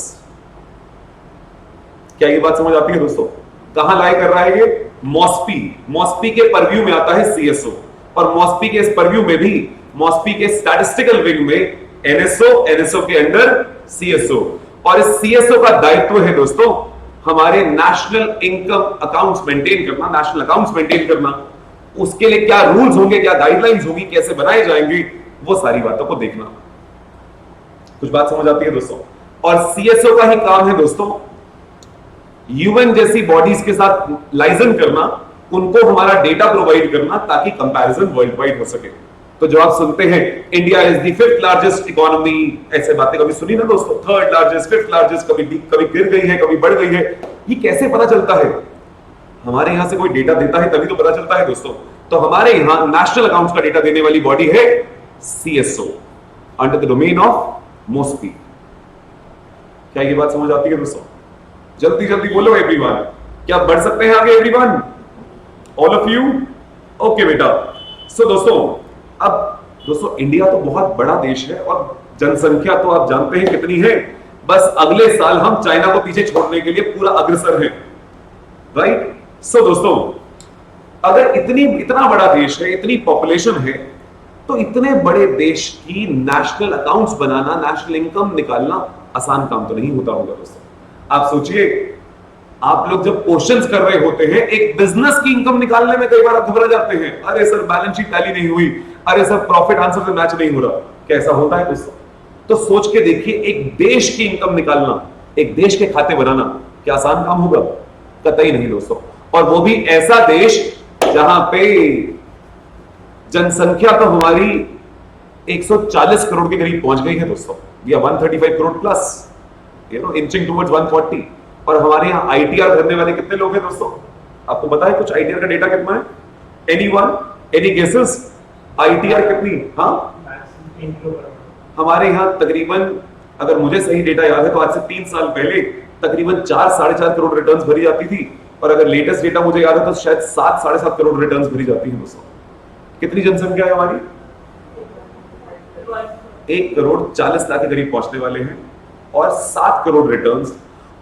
क्या ये बात समझ आती है दोस्तों? कहां लाई कर रहा है ये? मॉस्पी। मॉस्पी के परव्यू में आता है सीएसओ और मॉस्पी के इस परव्यू में भी मॉस्पी के स्टैटिस्टिकल विंग में एनएसओ, एनएसओ के अंडर सीएसओ। और इस सीएसओ का दायित्व है दोस्तों हमारे नेशनल इनकम अकाउंट्स मेंटेन करना, नेशनल अकाउंट्स मेंटेन करना। उसके लिए क्या रूल्स होंगे, क्या गाइडलाइंस होगी, कैसे बनाए जाएंगे, वो सारी बातों को देखना। कुछ बात समझ आती है दोस्तों? और सीएसओ का ही काम है दोस्तों यूएन जैसी बॉडीज के साथ लाइजन करना, उनको हमारा डेटा प्रोवाइड करना ताकि कंपैरिजन वर्ल्ड वाइड हो सके। तो जो आप सुनते हैं India is the 5th largest economy, ऐसे बातें कभी सुनी ना दोस्तों? 3rd लार्जेस्ट, 5th लार्जेस्ट, कभी गिर गई है, कभी बढ़ गई है। ये कैसे पता चलता है? हमारे यहां से कोई डेटा देता है तभी तो पता चलता है दोस्तों। तो हमारे यहां नेशनल अकाउंट्स का डेटा देने वाली बॉडी है CSO, under the domain of MoSPI. क्या ये बात समझ आती है दोस्तों? जल्दी जल्दी बोलो एवरीवन। क्या बढ़ सकते हैं आगे everyone? All of you? Okay बेटा। सो दोस्तों, अब दोस्तों इंडिया तो बहुत बड़ा देश है और जनसंख्या तो आप जानते हैं कितनी है। बस अगले साल हम चाइना को पीछे छोड़ने के लिए पूरा अग्रसर हैं, राइट? सो दोस्तों, अगर इतना बड़ा देश है, इतनी पॉपुलेशन है, तो इतने बड़े देश की नेशनल अकाउंट्स बनाना, नेशनल इनकम निकालना आसान काम तो नहीं होता होगा दोस्तों। आप सोचिए, आप लोग जब क्वेश्चंस कर रहे होते हैं, एक बिजनेस की इनकम निकालने में कई बार आप घबरा जाते हैं। अरे सर बैलेंस शीट टैली नहीं हुई, अरे सर प्रॉफिट आंसर से मैच नहीं हो रहा। कैसा होता है दोस्तों? तो सोच के देखिए, एक देश की इनकम निकालना, एक देश के खाते बनाना क्या आसान काम होगा? कतई नहीं दोस्तों। और वो भी ऐसा देश जहां पे जनसंख्या तो हमारी 140 करोड़ के करीब पहुंच गई है दोस्तों। We are 135 crore plus, inching towards 140। और हमारे यहाँ आईटीआर भरने वाले कितने लोग हैं दोस्तों? आपको पता है कुछ आईटीआर का डेटा कितना है? एनीवन? Any guesses? आईटीआर कितनी? हाँ, हमारे यहाँ तकरीबन, अगर मुझे सही डेटा याद है तो आज से 3 साल पहले तकरीबन 4-4.5 करोड़ रिटर्न्स भरी जाती थी। और अगर लेटेस्ट डेटा मुझे याद है तो शायद 7-7.5 करोड़ रिटर्न्स भरी जाती है दोस्तों। कितनी जनसंख्या है हमारी? 1,40,00,000 के करीब पहुंचने वाले हैं और 7 करोड़ रिटर्न्स,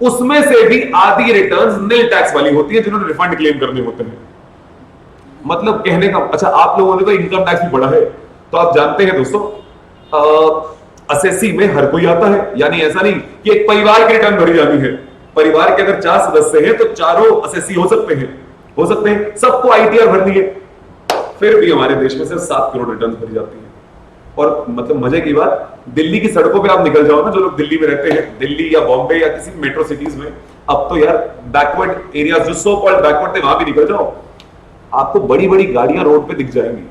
उसमें से भी आधी रिटर्न्स नील टैक्स वाली होती है, जिन्होंने रिफंड क्लेम करने होते हैं। मतलब कहने का अच्छा, आप लोगों ने तो इनकम टैक्स भी बढ़ा है, तो आप जानते हैं दोस्तों, असेसी में हर कोई आता है। यानी ऐसा नहीं कि एक परिवार की रिटर्न भरी जानी है। परिवार के अगर 4 सदस्य हैं तो चारों असेसी हो सकते हैं, सबको आईटीआर भरनी है। फिर भी हमारे देश में सिर्फ 7 करोड़ रिटर्न भरी जाती है। और मतलब मजे की बात, दिल्ली की सड़कों पे आप निकल जाओ ना, जो लोग दिल्ली में रहते हैं, दिल्ली या बॉम्बे या किसी मेट्रो सिटीज में, अब तो यार बैकवर्ड एरिया, जो सो कॉल्ड बैकवर्ड थे, वहां भी निकल जाओ, आपको बड़ी बड़ी गाड़ियां रोड पे दिख जाएंगी।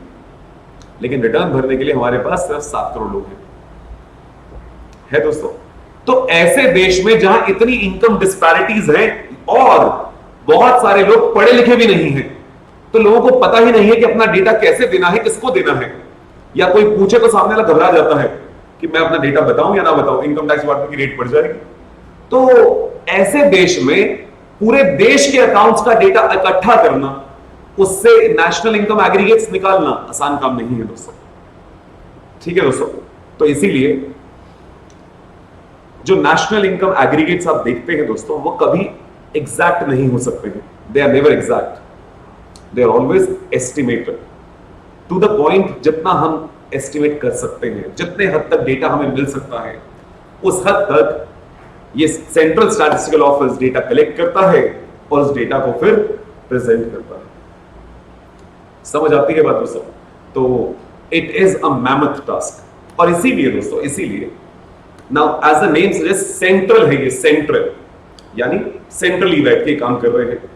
लेकिन रिटर्न भरने के लिए हमारे पास सिर्फ 7 करोड़ लोग है दोस्तों। तो ऐसे देश में जहां इतनी इनकम डिस्पैरिटीज है और बहुत सारे लोग पढ़े लिखे भी नहीं है, तो लोगों को पता ही नहीं है कि अपना डेटा कैसे देना है, किसको देना है। या कोई पूछे तो सामने वाला घबरा जाता है कि मैं अपना डेटा बताऊं या ना बताऊं, इनकम टैक्स डिपार्टमेंट की रेट बढ़ जाएगी। तो ऐसे देश में पूरे देश के अकाउंट्स का डेटा इकट्ठा करना, उससे नेशनल इनकम एग्रीगेट्स निकालना आसान काम नहीं है दोस्तों। ठीक है दोस्तों? तो इसीलिए जो नेशनल इनकम एग्रीगेट्स आप देखते हैं दोस्तों, वो कभी एग्जैक्ट नहीं हो सकते हैं। They are never exact, they are always estimated to the point. जितना हम एस्टिमेट कर सकते हैं, जितने हद तक डेटा हमें मिल सकता है, उस हद तक ये central statistical office data collect करता है और उस डेटा को फिर प्रेजेंट करता है। समझ आती है बात दोस्तों? तो it is a mammoth task. और इसीलिए दोस्तों, इसीलिए now as the name suggest, central है ये, सेंट्रल यानी सेंट्रली बैठ के काम कर रहे हैं।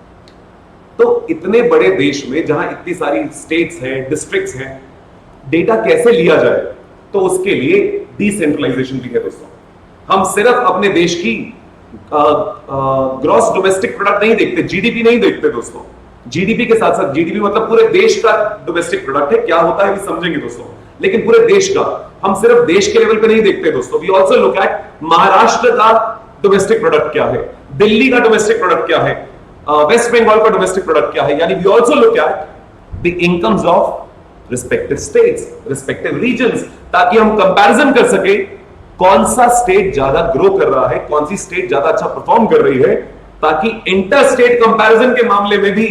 तो इतने बड़े देश में जहां इतनी सारी स्टेट्स हैं, डिस्ट्रिक्ट्स हैं, डेटा कैसे लिया जाए? तो उसके लिए डिसेंट्रलाइजेशन भी है दोस्तों। हम सिर्फ अपने देश की ग्रॉस डोमेस्टिक प्रोडक्ट नहीं देखते, जीडीपी नहीं देखते दोस्तों। जीडीपी के साथ साथ, जीडीपी मतलब पूरे देश का डोमेस्टिक प्रोडक्ट है, क्या होता है भी समझेंगे दोस्तों, लेकिन पूरे देश का हम सिर्फ देश के लेवल पे नहीं देखते दोस्तों। We also look at Maharashtra का डोमेस्टिक प्रोडक्ट क्या है, दिल्ली का डोमेस्टिक प्रोडक्ट क्या है, वेस्ट बंगाल का डोमेस्टिक प्रोडक्ट क्या है। यानी we also look at the incomes of respective states, respective regions, ताकि हम कंपैरिजन कर सके कौन सा स्टेट ज्यादा ग्रो कर रहा है, कौन सी स्टेट ज्यादा अच्छा परफॉर्म कर रही है, ताकि इंटर स्टेट कंपैरिजन के मामले में भी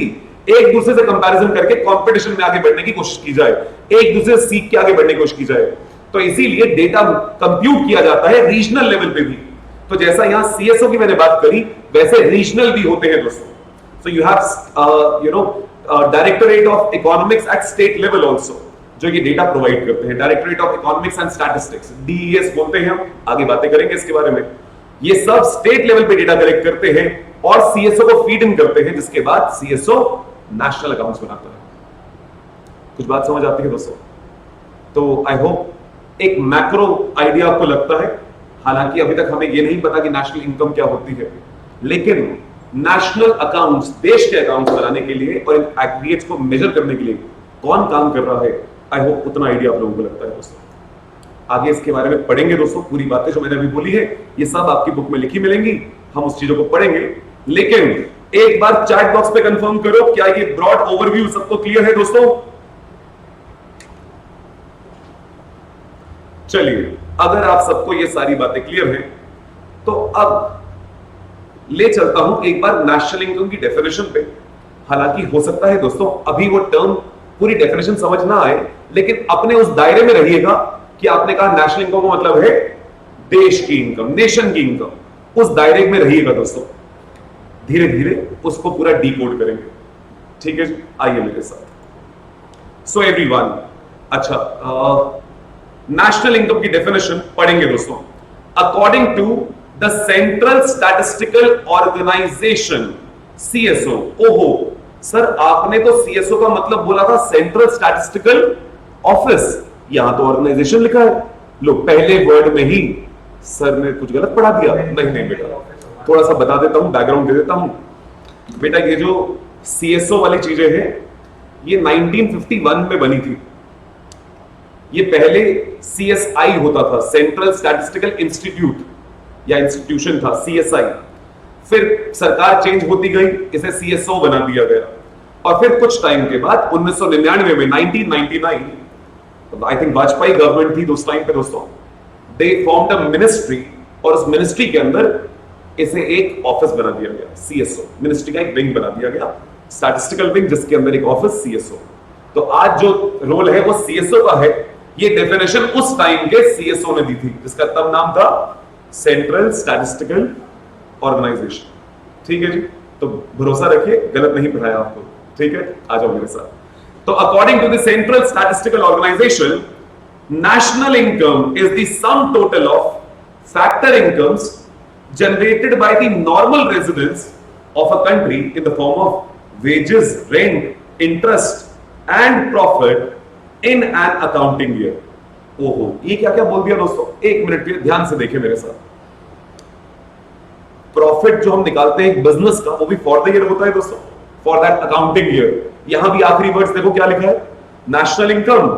एक दूसरे से कंपैरिजन करके कंपटीशन में आगे बढ़ने की कोशिश की जाए, एक दूसरे से सीख के आगे बढ़ने की कोशिश की जाए। तो इसीलिए डेटा कंप्यूट किया जाता है रीजनल लेवल पे भी। तो जैसा यहां सीएसओ की मैंने बात करी, वैसे रीजनल भी होते हैं दोस्तों। So you have directorate of economics eight state level also, जो ये डेटा प्रोवाइड करते हैं। Directorate of economics and statistics, DES बोलते हैं हम, आगे बातें करेंगे इसके बारे में। ये सब स्टेट लेवल पे डेटा कलेक्ट करते हैं और सीएसओ को फीड इन करते हैं, जिसके बाद सीएसओ नेशनल अकाउंट्स बनाता है। कुछ बात समझ आती है दोस्तों? तो आई होप एक मैक्रो आइडिया आपको लगता है। हालांकि अभी तक हमें यह नहीं पता कि नेशनल इनकम क्या होती है, लेकिन नेशनल अकाउंट्स, देश के अकाउंट्स बनाने के लिए और इन एग्रीगेट्स को मेजर करने के लिए कौन काम कर रहा है, आई होप उतना आइडिया आप लोगों को लगता है दोस्तों। आगे इसके बारे में पढ़ेंगे दोस्तों। पूरी बातें जो मैंने अभी बोली है ये सब आपकी बुक में लिखी मिलेंगी, हम उस चीजों को पढ़ेंगे। लेकिन एक बार चैट बॉक्स पे कंफर्म करो, क्या ये ब्रॉड ओवरव्यू सबको क्लियर है दोस्तों? चलिए, अगर आप सबको ये सारी बातें क्लियर हैं तो अब ले चलता हूं एक बार नेशनल इनकम की डेफिनेशन पे। हालांकि हो सकता है दोस्तों अभी वो टर्म पूरी डेफिनेशन समझ ना आए, लेकिन अपने उस दायरे में रहिएगा कि आपने कहा नेशनल इनकम का मतलब है देश की इनकम, नेशन की इनकम। उस दायरे में रहिएगा दोस्तों, धीरे धीरे उसको पूरा डीकोड करेंगे। ठीक है जी, आइए मेरे साथ। सो एवरीवन, अच्छा, नेशनल इनकम की डेफिनेशन पढ़ेंगे दोस्तों। According to the central statistical organisation, CSO. ओहो सर, आपने तो सीएसओ का मतलब बोला था सेंट्रल स्टैटिस्टिकल ऑफिस, यहां तो ऑर्गेनाइजेशन लिखा है। लो, पहले वर्ड में ही सर ने कुछ गलत पढ़ा दिया। नहीं बेटा, थोड़ा सा बता देता हूं, बैकग्राउंड दे देता हूं बेटा। ये जो सीएसओ वाली चीजें हैं ये 1951 में बनी थी। ये पहले सीएसआई होता था, सेंट्रल स्टैटिस्टिकल इंस्टीट्यूट या इंस्टीट्यूशन था, सीएसआई। फिर सरकार चेंज होती गई, इसे सीएसओ बना दिया गया। और फिर कुछ टाइम के बाद 1999 में, 1999, आई थिंक वाजपेयी गवर्नमेंट थी उस टाइम पे दोस्तों, दे फॉर्म्ड अ मिनिस्ट्री, और उस मिनिस्ट्री के अंदर इसे एक ऑफिस बना दिया गया, सीएसओ। मिनिस्ट्री का एक विंग बना दिया गया, स्टैटिस्टिकल विंग, जिसके अंदर एक ऑफिस सीएसओ। तो आज जो रोल है वो सीएसओ का है। ये डेफिनेशन उस टाइम के सीएसओ ने दी थी, जिसका तब नाम था सेंट्रल स्टैटिस्टिकल ऑर्गेनाइजेशन। ठीक है जी, तो भरोसा रखिए, गलत नहीं पढ़ाया आपको। ठीक है, आ जाओ मेरे साथ। तो according to the central statistical organisation, national income is the sum total of factor incomes generated by the normal residents of a country in the form of wages, rent, interest and profit in an accounting year. ओहो, ये क्या क्या बोल दिया दोस्तों? एक minute के ध्यान से देखिए मेरे साथ। प्रॉफिट जो हम निकालते हैं एक बिजनेस का, वो भी फॉर द ईयर होता है दोस्तों, फॉर दैट अकाउंटिंग ईयर। यहां भी आखिरी वर्ड्स देखो क्या लिखा है, national income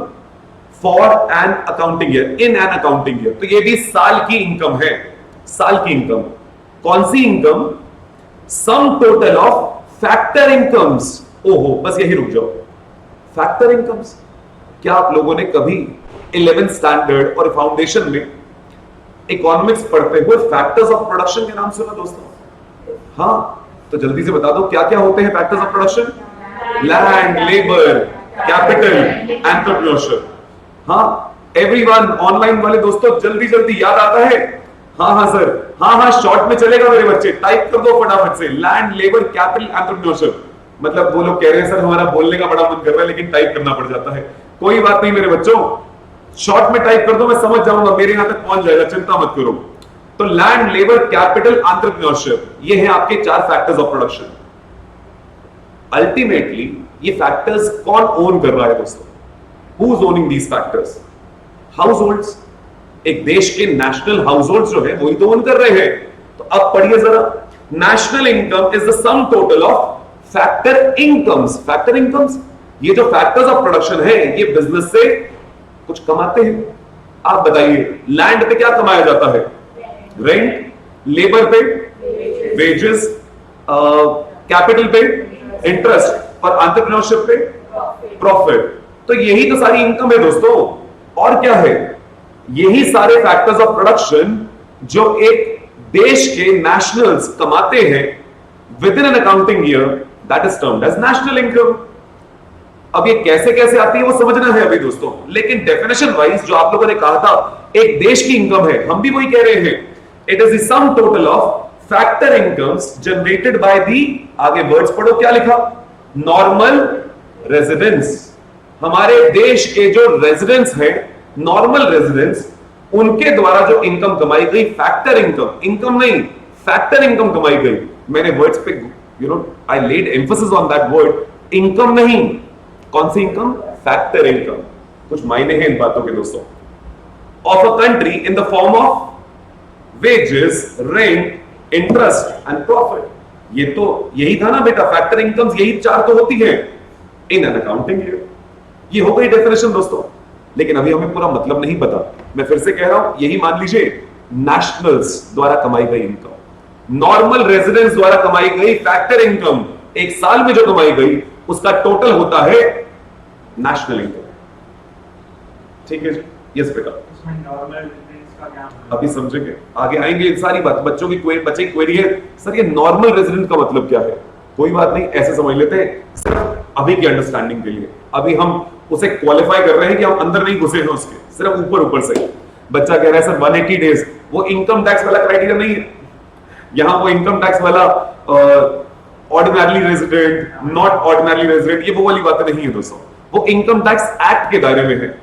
for an accounting year, in an accounting year. तो ये भी साल की इनकम है, साल की इनकम। कौन सी income? Sum total of factor incomes. ओहो, बस यही रुक जाओ। फैक्टर इनकम्स, क्या आप लोगों ने कभी 11th स्टैंडर्ड और फाउंडेशन में इकोनॉमिक्स पढ़ते हुए फैक्टर्स ऑफ प्रोडक्शन के नाम सुना दोस्तों? हाँ, तो जल्दी से बता दो क्या क्या होते हैं factors of production? Land, labour, capital, entrepreneurship. हाँ, एवरीवन, ऑनलाइन वाले दोस्तों जल्दी जल्दी याद आता है? हाँ हाँ सर, हाँ हाँ, शॉर्ट में चलेगा मेरे बच्चे, टाइप कर दो फटाफट से, लैंड, लेबर, कैपिटल, एंटरप्रेन्योरशिप। मतलब वो लोग कह रहे हैं सर हमारा बोलने का बड़ा मन कर रहा है लेकिन टाइप करना पड़ जाता है। कोई बात नहीं मेरे बच्चों, शॉर्ट में टाइप कर दो, मैं समझ जाऊंगा, मेरे यहां तक पहुंच जाएगा, चिंता मत करो। तो लैंड, लेबर, कैपिटल, एंटरप्रेन्योरशिप, ये हैं आपके 4 फैक्टर्स ऑफ प्रोडक्शन। अल्टीमेटली ये फैक्टर्स कौन ओन कर रहा है दोस्तों? Who is owning these factors? Households. एक देश के नेशनल हाउसहोल्ड्स जो है वही तो ओन कर रहे हैं। तो अब पढ़िए जरा, national income is the some total of factor incomes. Factor incomes, ये जो फैक्टर्स ऑफ प्रोडक्शन है ये बिजनेस से कुछ कमाते हैं। आप बताइए, लैंड पे क्या कमाया जाता है? रेंट। लेबर पे वेजेस, कैपिटल पे इंटरेस्ट, और एंटरप्रेन्योरशिप पे प्रॉफिट। तो यही तो सारी इनकम है दोस्तों, और क्या है? यही सारे फैक्टर्स ऑफ प्रोडक्शन जो एक देश के नेशनल्स कमाते हैं within an accounting year, that is termed as national income. अब ये कैसे कैसे आती है वो समझना है अभी दोस्तों, लेकिन डेफिनेशन वाइज जो आप लोगों ने कहा था एक देश की इनकम है, हम भी वही कह रहे हैं। It is the some total of factor incomes generated by the, आगे वर्ड्स पढ़ो क्या लिखा, नॉर्मल रेजिडेंस। हमारे देश के जो रेजिडेंस है, नॉर्मल रेजिडेंस, उनके द्वारा जो इनकम कमाई गई, फैक्टर इनकम, इनकम नहीं फैक्टर इनकम कमाई गई। मैंने वर्ड्स पे I laid emphasis on that word, income नहीं, कौन सी इनकम? Factor income. कुछ मायने हैं इन बातों के दोस्तों। Of a country in the form of wages, rent, interest and profit. ये तो यही था ना बेटा, फैक्टर इनकम्स यही चार तो होती है इन एन अकाउंटिंग ईयर। ये हो गई डेफिनेशन दोस्तों, लेकिन अभी हमें पूरा मतलब नहीं पता। मैं फिर से कह रहा हूं, यही मान लीजिए नेशनल्स द्वारा कमाई गई इनकम, नॉर्मल रेजिडेंट्स द्वारा कमाई गई फैक्टर इनकम, एक साल में जो कमाई गई उसका टोटल होता है नेशनल इनकम। ठीक है जी, यस बेटा। अभी समझेंगे, आगे आएंगे सारी बात। बच्चों की बच्चे की क्वेरी है, सर ये नॉर्मल रेजिडेंट का मतलब क्या है? कोई बात नहीं, ऐसे समझ लेते हैं सिर्फ अभी की अंडरस्टैंडिंग के लिए। अभी हम उसे क्वालिफाई कर रहे हैं कि हम अंदर नहीं घुसे हैं उसके, सिर्फ ऊपर ऊपर से। बच्चा कह रहा है सर 180 डेज, वो इनकम टैक्स वाला क्राइटेरिया नहीं है यहां। वो इनकम टैक्स वाला ordinary resident, not ordinary resident, ये वो वाली बातें नहीं है दोस्तों। वो इनकम टैक्स एक्ट के दायरे में है,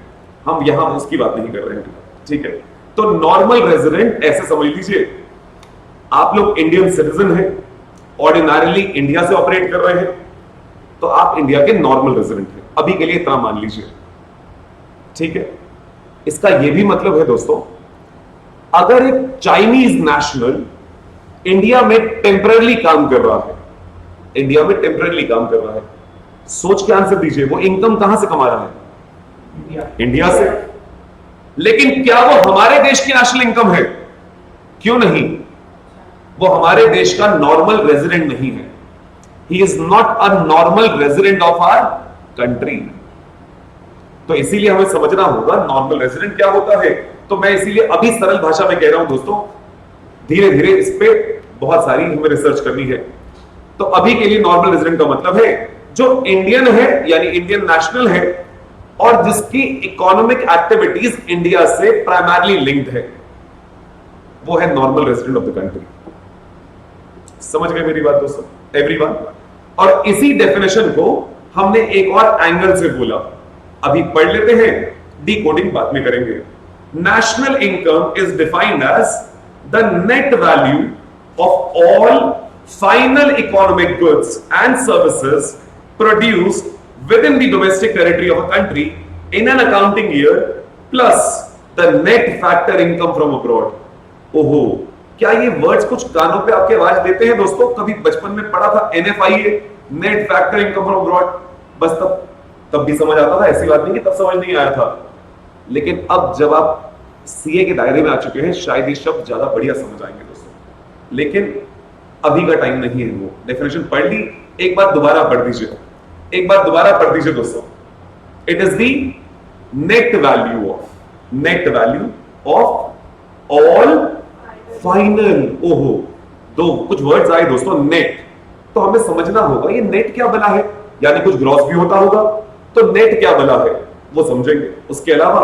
हम यहां उसकी बात नहीं कर रहे हैं। ठीक है, तो नॉर्मल रेजिडेंट ऐसे समझ लीजिए, आप लोग इंडियन सिटीजन हैं, ऑर्डिनरीली इंडिया से ऑपरेट कर रहे हैं, तो आप इंडिया के नॉर्मल रेजिडेंट हैं। अभी के लिए इतना मान लीजिए। ठीक है, इसका यह भी मतलब है दोस्तों, अगर एक चाइनीज नेशनल इंडिया में टेम्पररी काम कर रहा है, इंडिया में टेम्पररी काम कर रहा है, सोच के आंसर दीजिए, वो इनकम कहां से कमा रहा है? इंडिया से। लेकिन क्या वो हमारे देश की नेशनल इनकम है? क्यों नहीं? वो हमारे देश का नॉर्मल रेजिडेंट नहीं है। He is not a normal resident of our country. तो इसीलिए हमें समझना होगा नॉर्मल रेजिडेंट क्या होता है। तो मैं इसीलिए अभी सरल भाषा में कह रहा हूं दोस्तों, धीरे धीरे इस पे बहुत सारी हमें रिसर्च करनी है। तो अभी के लिए नॉर्मल रेजिडेंट का मतलब है जो इंडियन है, यानी इंडियन नेशनल है, और जिसकी इकोनॉमिक एक्टिविटीज इंडिया से प्राइमरली लिंक्ड है, वो है normal resident of the country. समझ गए मेरी बात दोस्तों, एवरीवन? और इसी डेफिनेशन को हमने एक और एंगल से बोला, अभी पढ़ लेते हैं, डीकोडिंग बाद में करेंगे। National income is defined as the net value of all final economic goods and services produced within the domestic territory of a country in an accounting year plus the net factor income from abroad। ओहो, क्या ये words कुछ कानों पे आपके आवाज देते हैं दोस्तों? कभी बचपन में पढ़ा था NFIA, net factor income from abroad, बस तब भी समझ आता था, ऐसी बात नहीं कि तब समझ नहीं आया था। लेकिन अब जब आप सीए के दायरे में आ चुके हैं, शायद ये शब्द ज्यादा बढ़िया समझ आएंगे दोस्तों। लेकिन अभी का टाइम नहीं है। वो डेफिनेशन पढ़ ली, एक बार दोबारा पढ़ दीजिए, एक बार दोबारा पढ़ दीजिए दोस्तों। It is the net value of all final. ओहो, दो कुछ वर्ड्स आए दोस्तों, नेट। तो हमें समझना होगा ये नेट क्या बला है, यानी कुछ ग्रॉस भी होता होगा, तो नेट क्या बला है वो समझेंगे। उसके अलावा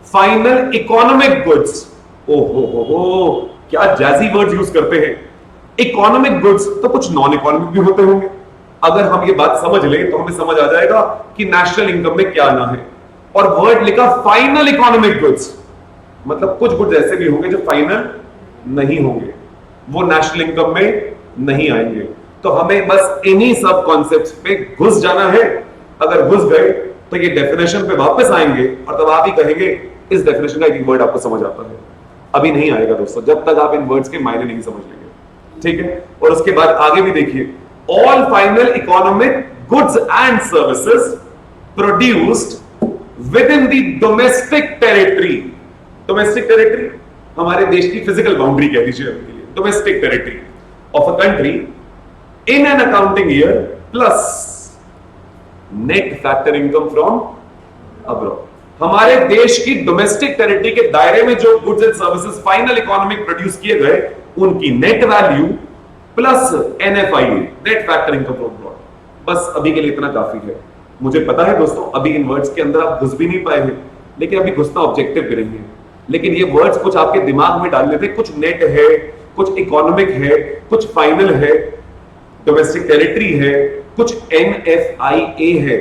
फाइनल इकोनॉमिक गुड्स, ओहो हो, क्या जैजी वर्ड्स यूज करते हैं। इकोनॉमिक गुड्स तो कुछ नॉन इकोनॉमिक भी होते होंगे। अगर हम ये बात समझ लें तो हमें समझ आ जाएगा कि नेशनल इनकम में क्या आना है। और वर्ड लिखा फाइनल इकोनॉमिक गुड्स, मतलब कुछ गुड्स ऐसे भी होंगे जो फाइनल नहीं होंगे, वो नेशनल इनकम में नहीं आएंगे। तो हमें बस इन्हीं सब कॉन्सेप्ट्स पे घुस जाना है। अगर घुस गए तो ये डेफिनेशन पे वापस आएंगे और तब आप ही कहेंगे इस डेफिनेशन का एक वर्ड आपको समझ आता है। अभी नहीं आएगा दोस्तों, जब तक आप इन वर्ड्स के मायने नहीं समझ लेंगे। ठीक है, और उसके बाद आगे भी देखिए, all final economic goods and services produced within the domestic territory। domestic territory हमारे देश की फिजिकल बाउंड्री कह दीजिए अभी के लिए, domestic territory of a country in an accounting year plus net factor income from abroad। हमारे देश की डोमेस्टिक टेरिटरी के दायरे में जो goods and services final economic produce किए गए, उनकी net value plus NFIA, net factor income from abroad. बस अभी के लिए इतना काफी है। मुझे पता है दोस्तों अभी इन वर्ड्स के अंदर आप घुस भी नहीं पाए हैं, लेकिन अभी घुसना ऑब्जेक्टिव भी नहीं है। लेकिन ये वर्ड्स कुछ आपके दिमाग में डालने थे, कुछ नेट है, कुछ इकोनॉमिक है, कुछ फाइनल है, डोमेस्टिक टेरिटरी है, कुछ NFIA है।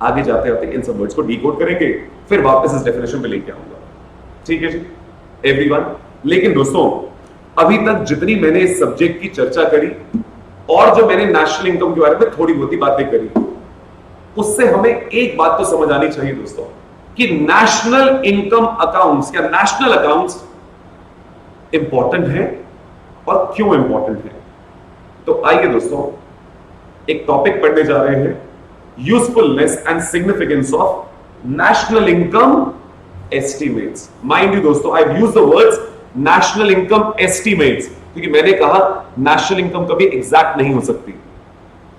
आगे जाते जाते इन सब वर्ड्स को डीकोड करेंगे, फिर वापस इस डेफिनेशन पे लेके आऊंगा। ठीक है जी एवरीवन। लेकिन दोस्तों अभी तक जितनी मैंने इस सब्जेक्ट की चर्चा करी और जो मैंने नेशनल इनकम के बारे में थोड़ी बहुत ही बातें करी, उससे हमें एक बात तो समझ आनी चाहिए दोस्तों कि नेशनल इनकम अकाउंट्स या नेशनल अकाउंट्स इंपॉर्टेंट है और क्यों इंपॉर्टेंट है। तो आइए दोस्तों एक टॉपिक पढ़ने जा रहे हैं, usefulness and significance of national income estimates. Mind you दोस्तों I have used the words national income estimates क्योंकि मैंने कहा नेशनल इनकम कभी एग्जैक्ट नहीं हो सकती।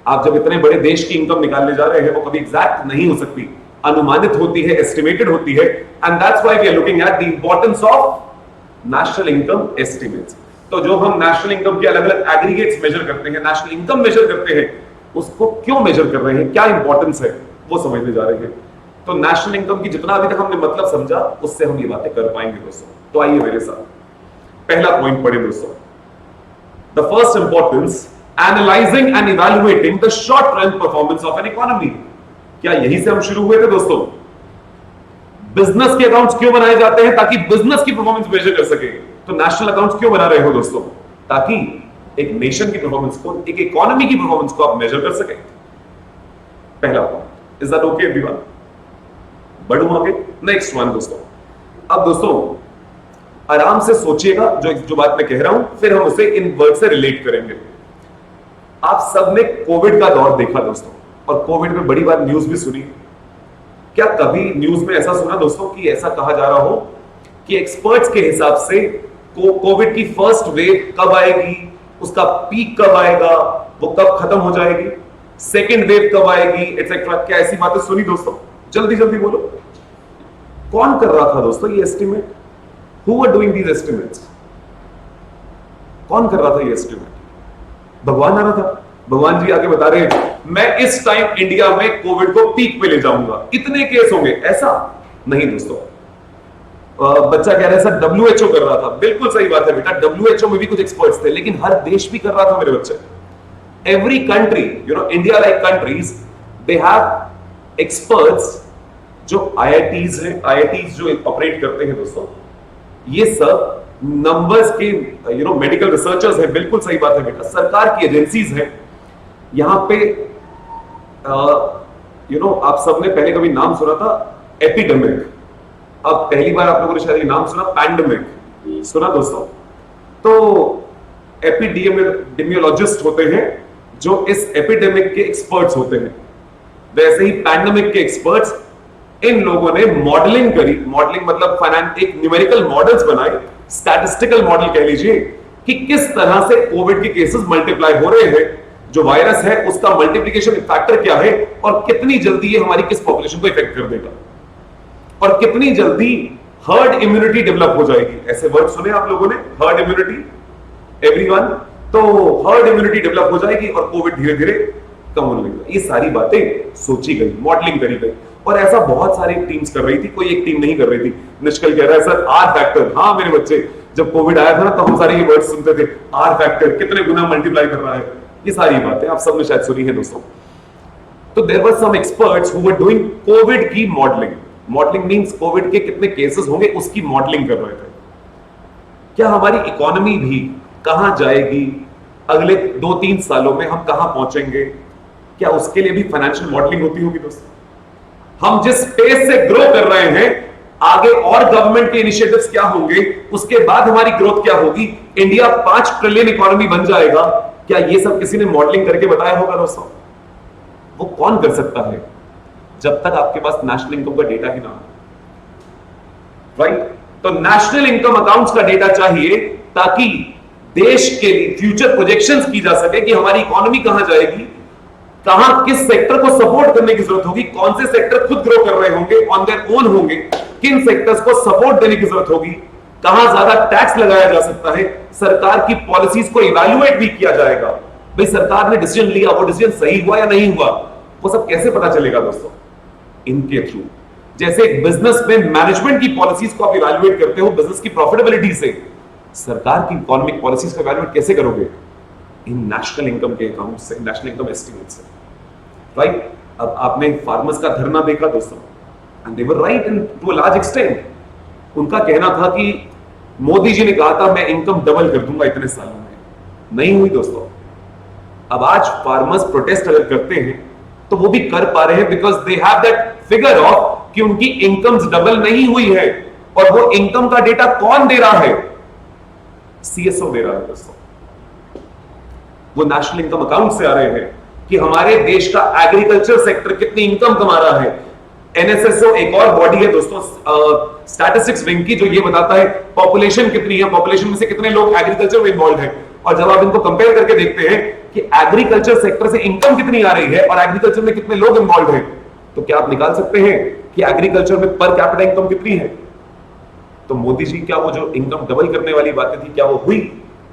आप जब इतने बड़े देश की इनकम निकालने जा रहे हैं वो कभी एग्जैक्ट नहीं हो सकती, अनुमानित होती है, एस्टिमेटेड होती है, and that's why we are looking at the importance of national income estimates. तो जो हम नेशनल इनकम के अलग अलग एग्रीगेट्स मेजर करते हैं, नेशनल इनकम मेजर करते हैं, उसको क्यों मेजर कर रहे हैं, क्या इंपॉर्टेंस है, वो समझने जा रहे हैं। तो नेशनल इनकम की जितना अभी तक हमने मतलब समझा उससे हम ये बातें कर पाएंगे दोस्तों। तो आइए मेरे साथ पहला पॉइंट पढ़े दोस्तों, the first importance analysing and evaluating the short run performance of an economy. क्या यही से हम शुरू हुए थे दोस्तों? बिजनेस के अकाउंट्स क्यों बनाए जाते हैं? ताकि बिजनेस की परफॉर्मेंस मेजर कर सके। तो नेशनल अकाउंट्स क्यों बना रहे हो दोस्तों? ताकि एक नेशन की परफॉर्मेंस को, एक इकोनॉमी की परफॉर्मेंस को आप मेजर कर सके। पहला point, is that okay everyone? बढ़ूं आगे, नेक्स्ट वन दोस्तों। अब दोस्तों आराम से सोचिएगा जो बात मैं कह रहा हूं, फिर हम उसे इन वर्ड से रिलेट करेंगे। आप सबने कोविड का दौर देखा दोस्तों, और कोविड में बड़ी बार न्यूज भी सुनी। क्या कभी न्यूज में ऐसा सुना दोस्तों कि ऐसा कहा जा रहा हो कि एक्सपर्ट्स के हिसाब से कोविड की फर्स्ट वेव कब आएगी, उसका पीक कब आएगा, वो कब खत्म हो जाएगी, सेकेंड वेव कब आएगी, एटसेट्रा? क्या ऐसी बातें सुनी दोस्तों? जल्दी जल्दी बोलो। कौन कर रहा था दोस्तों ये estimate? Who were doing these estimates? कौन कर रहा था ये एस्टिमेट? भगवान आ रहा था। भगवान जी आके बता रहे हैं मैं इस टाइम इंडिया में कोविड को पीक पे ले जाऊंगा, इतने केस होंगे, ऐसा नहीं दोस्तों। बच्चा कह रहा है सर डब्ल्यूएचओ कर रहा था। बिल्कुल सही बात है बेटा, डब्ल्यूएचओ में भी कुछ एक्सपर्ट्स थे, लेकिन हर देश भी कर रहा था मेरे बच्चे। Every country, you know, India like countries, they have experts जो आईआईटीज हैं, आईआईटीज जो ऑपरेट करते हैं दोस्तों, ये सब नंबर्स के, यू नो, मेडिकल रिसर्चर्स हैं। बिल्कुल सही बात है बेटा, सरकार की एजेंसीज हैं यहां पे। यू नो, आप सबने पहले कभी नाम सुना था एपिडेमिक, अब पहली बार आप लोगों ने शायद ये नाम सुना पैंडेमिक। सुना दोस्तों? तो एपिडेमियोलॉजिस्ट होते हैं जो इस एपिडेमिक के एक्सपर्ट्स होते हैं, वैसे ही पैंडेमिक के एक्सपर्ट्स, इन लोगों ने मॉडलिंग करी। मॉडलिंग मतलब फाइनेंस, एक न्यूमेरिकल मॉडल्स बनाए, स्टैटिस्टिकल मॉडल कह लीजिए, कि किस तरह से कोविड के केसेस मल्टीप्लाई हो रहे हैं, जो वायरस है उसका मल्टीप्लिकेशन फैक्टर क्या है, और कितनी जल्दी ये हमारी किस पॉपुलेशन को इफेक्ट कर देगा, और कितनी जल्दी हर्ड इम्यूनिटी डेवलप हो जाएगी। ऐसे वर्ड सुने आप लोगों ने, हर्ड इम्यूनिटी एवरीवन? तो हर्ड इम्यूनिटी डेवलप हो जाएगी और कोविड धीरे धीरे कम होने लगेगा। ये सारी बातें सोची गई, मॉडलिंग करी गई, और ऐसा बहुत सारी टीम्स कर रही थी, कोई एक टीम नहीं कर रही थी। निष्कल कह रहा है सर आर फैक्टर। हाँ मेरे बच्चे, जब कोविड आया था ना तो हम सारे ये वर्ड सुनते थे, आर फैक्टर कितने गुना मल्टीप्लाई कर रहा है, ये सारी बातें आप सबने शायद सुनी है दोस्तों। तो there were some experts who were doing covid की मॉडलिंग। मॉडलिंग मींस कोविड के कितने केसेस होंगे उसकी मॉडलिंग कर रहे थे। क्या हमारी इकोनॉमी भी कहां जाएगी अगले 2-3 सालों में, हम कहां पहुंचेंगे, क्या उसके लिए भी फाइनेंशियल मॉडलिंग होती होगी दोस्तों? हम जिस पेस से ग्रो कर रहे हैं, आगे और गवर्नमेंट के इनिशिएटिव्स क्या होंगे, उसके बाद हमारी ग्रोथ क्या होगी, इंडिया 5 ट्रिलियन इकोनॉमी बन जाएगा, क्या ये सब किसी ने मॉडलिंग करके बताया होगा दोस्तों? वो कौन कर सकता है जब तक आपके पास नेशनल इनकम का डेटा ही ना हो, राइट? तो नेशनल इनकम अकाउंट्स का डेटा चाहिए ताकि देश के लिए फ्यूचर प्रोजेक्शंस की जा सके कि हमारी इकोनॉमी कहां जाएगी, कहां किस सेक्टर को सपोर्ट करने की जरूरत होगी, कौन से सेक्टर खुद ग्रो कर रहे होंगे, ऑन देयर ओन होंगे, किन सेक्टर्स को सपोर्ट देने की जरूरत होगी, कहां ज्यादा टैक्स लगाया जा सकता है, सरकार की पॉलिसीज को इवैल्यूएट भी किया जाएगा। भाई सरकार ने डिसीजन लिया, वो डिसीजन सही हुआ या नहीं हुआ, वो सब कैसे पता चलेगा दोस्तों? इनके थ्रू। जैसे एक बिजनेस में मैनेजमेंट की पॉलिसीज को आप इवैल्यूएट करते हो बिजनेस की प्रॉफिटेबिलिटी से, सरकार की इकोनॉमिक पॉलिसीज को इवैल्यूएट कैसे करोगे? इन नेशनल इनकम के अकाउंट से, नेशनल इनकम एस्टिमेट से, राइट? अब आपने फार्मर्स का धरना देखा दोस्तों, and they were right in to a large extent. उनका कहना था कि मोदी जी ने कहा था मैं इनकम डबल कर दूंगा इतने सालों में, नहीं हुई दोस्तों। अब आज फार्मर्स प्रोटेस्ट अगर करते हैं तो वो भी कर पा रहे हैं because they have that figure of कि उनकी इनकम्स डबल नहीं हुई है। और वो इनकम का डेटा कौन दे रहा है? सीएसओ दे रहा है दोस्तों। वो नेशनल इनकम अकाउंट से आ रहे हैं कि हमारे देश का एग्रीकल्चर सेक्टर कितनी इनकम कमा रहा है। एनएसएसओ एक और बॉडी है दोस्तों, स्टैटिस्टिक्स विंग की, जो ये बताता है पॉपुलेशन कितनी है, पॉपुलेशन में से कितने लोग एग्रीकल्चर में इन्वॉल्व है। और जब आप इनको कंपेयर करके देखते हैं कि एग्रीकल्चर सेक्टर से इनकम कितनी आ रही है और एग्रीकल्चर में कितने लोग इन्वॉल्व हैं, तो क्या आप निकाल सकते हैं कि एग्रीकल्चर में पर कैपिटा इनकम कितनी है? तो मोदी जी, क्या वो जो इनकम डबल करने वाली बातें थी, क्या वो हुई?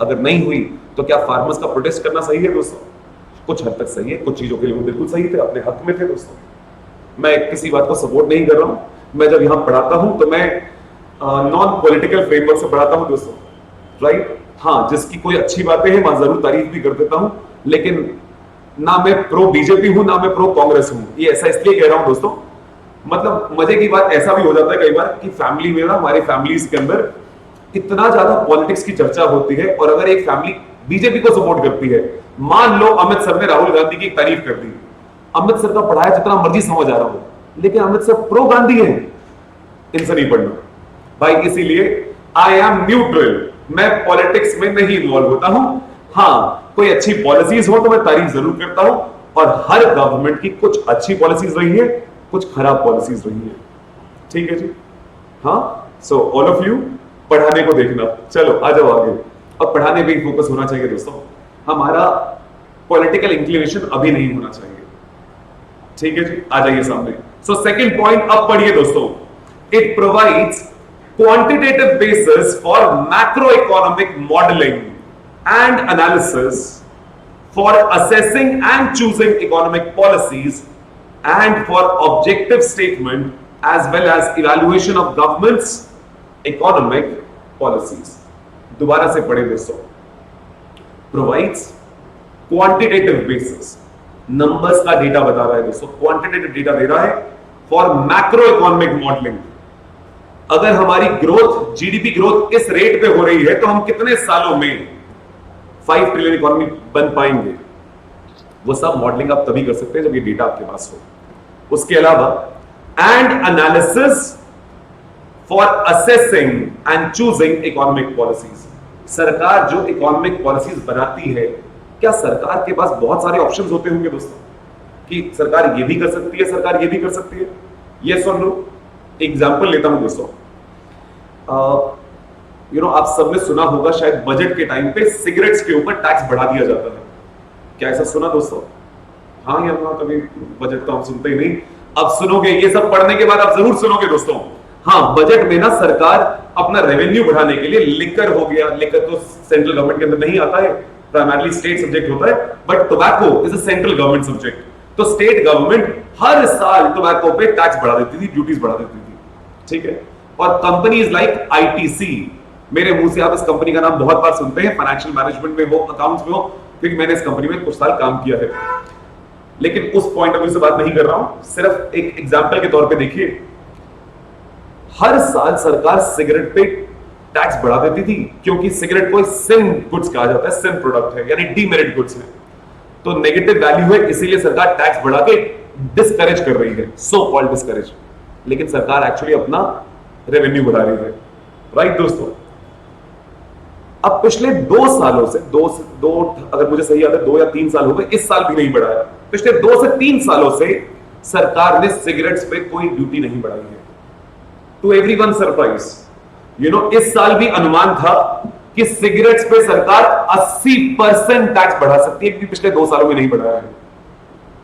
अगर नहीं हुई तो क्या फार्मर्स का प्रोटेस्ट करना सही है दोस्तों? कुछ हद तक सही है, कुछ चीजों के लिए वो बिल्कुल सही थे, अपने हक में थे दोस्तों। मैं किसी बात को सपोर्ट नहीं कर रहा हूं। मैं जब यहां पढ़ाता हूं तो मैं नॉन पॉलिटिकल फ्रेमवर्क से पढ़ाता हूं दोस्तों, राइट? हाँ, जिसकी कोई अच्छी बातें हैं वहां जरूर तारीफ भी कर देता हूं, लेकिन ना मैं प्रो बीजेपी हूं ना मैं प्रो कांग्रेस हूं। ये ऐसा इसलिए कह रहा हूं दोस्तों, मतलब मजे की बात ऐसा भी हो जाता है कई बार कि फैमिली में ना, हमारे फैमिलीज के अंदर इतना ज्यादा पॉलिटिक्स की चर्चा होती है, और अगर एक फैमिली बीजेपी को सपोर्ट करती है, मान लो अमित सर ने राहुल गांधी की तारीफ कर दी, अमित सर का पढ़ाया जितना मर्जी समझ आ रहा हो, लेकिन अमित सर प्रो गांधी है, इनसे नहीं पढ़ना भाई। इसीलिए आई एम न्यूट्रल, मैं पॉलिटिक्स में नहीं इन्वॉल्व होता हूं। हाँ, कोई अच्छी पॉलिसीज हो तो मैं तारीफ जरूर करता हूं, और हर गवर्नमेंट की कुछ अच्छी पॉलिसीज रही है, कुछ खराब पॉलिसीज रही है, ठीक है जी। हाँ, सो ऑल ऑफ यू पढ़ाने को देखना, चलो आ जाओ आगे। और पढ़ाने पे ही फोकस होना चाहिए दोस्तों, हमारा पॉलिटिकल इंक्लिनेशन अभी नहीं होना चाहिए, ठीक है जी। आ जाइए सामने। सो सेकंड पॉइंट अब पढ़िए दोस्तों, it provides quantitative basis for macroeconomic modeling and analysis for assessing and choosing economic policies and for objective statement as well as evaluation of government's economic policies। दोबारा से पढ़े दोस्तों, provides quantitative basis, numbers का data बता रहा है दोस्तों, quantitative data दे रहा है for macroeconomic modeling। अगर हमारी ग्रोथ, जीडीपी ग्रोथ इस रेट पे हो रही है तो हम कितने सालों में 5 ट्रिलियन इकोनॉमी बन पाएंगे, वो सब मॉडलिंग आप तभी कर सकते हैं जब ये डेटा आपके पास हो। उसके अलावा and analysis for assessing and choosing economic policies. सरकार जो इकोनॉमिक पॉलिसीज बनाती है, क्या सरकार के पास बहुत सारे ऑप्शंस होते होंगे दोस्तों कि सरकार ये भी कर सकती है, सरकार ये भी कर सकती है, यस और नो? एग्जाम्पल लेता हूं दोस्तों, आप सबने सुना होगा शायद बजट के टाइम पे सिगरेट्स के ऊपर टैक्स बढ़ा दिया जाता है। क्या ऐसा सुना दोस्तों? हाँ या ना? कभी बजट तो हम सुनते ही नहीं, अब सुनोगे, ये सब पढ़ने के बाद आप जरूर सुनोगे दोस्तों। हाँ, बजट में ना सरकार अपना रेवेन्यू बढ़ाने के लिए, लिकर हो गया, लिकर तो सेंट्रल गवर्नमेंट के अंदर नहीं आता है, प्राइमरली स्टेट सब्जेक्ट होता है, but tobacco is a central government subject. तो स्टेट गवर्नमेंट हर साल टोबैको पे टैक्स बढ़ा देती थी, ड्यूटीज बढ़ा देती थी, ठीक है। और कंपनीज लाइक आईटीसी, मेरे मुंह से आप इस कंपनी का नाम बहुत बार सुनते हैं, फाइनेंशियल मैनेजमेंट में हो, अकाउंट्स में हो, क्योंकि मैंने इस कंपनी में कुछ साल काम किया है, लेकिन उस पॉइंट ऑफ व्यू से बात नहीं कर रहा हूं, सिर्फ एक एग्जांपल के तौर पे देखिए। हर साल सरकार सिगरेट पे टैक्स बढ़ा देती थी, क्योंकि सिगरेट को सिन गुड्स कहा जाता है, सिन प्रोडक्ट है, यानी डीमेरिट गुड्स है, तो नेगेटिव वैल्यू है, इसीलिए सरकार टैक्स बढ़ा के डिस्करेज कर रही है, सो कॉल्ड डिस्करेज। लेकिन सरकार एक्चुअली अपना रेवेन्यू बढ़ा रही है, राइट दोस्तों। अब पिछले 2 सालों से, अगर मुझे सही याद है 2 या 3 साल हो गए, इस साल भी नहीं बढ़ाया, पिछले 2 से 3 सालों से सरकार ने सिगरेट्स पे कोई ड्यूटी नहीं बढ़ाई है। टू एवरीवन सरप्राइज, इस साल भी अनुमान था कि सिगरेट्स पे सरकार 80% टैक्स बढ़ा सकती है, क्योंकि पिछले 2 सालों में नहीं बढ़ाया है।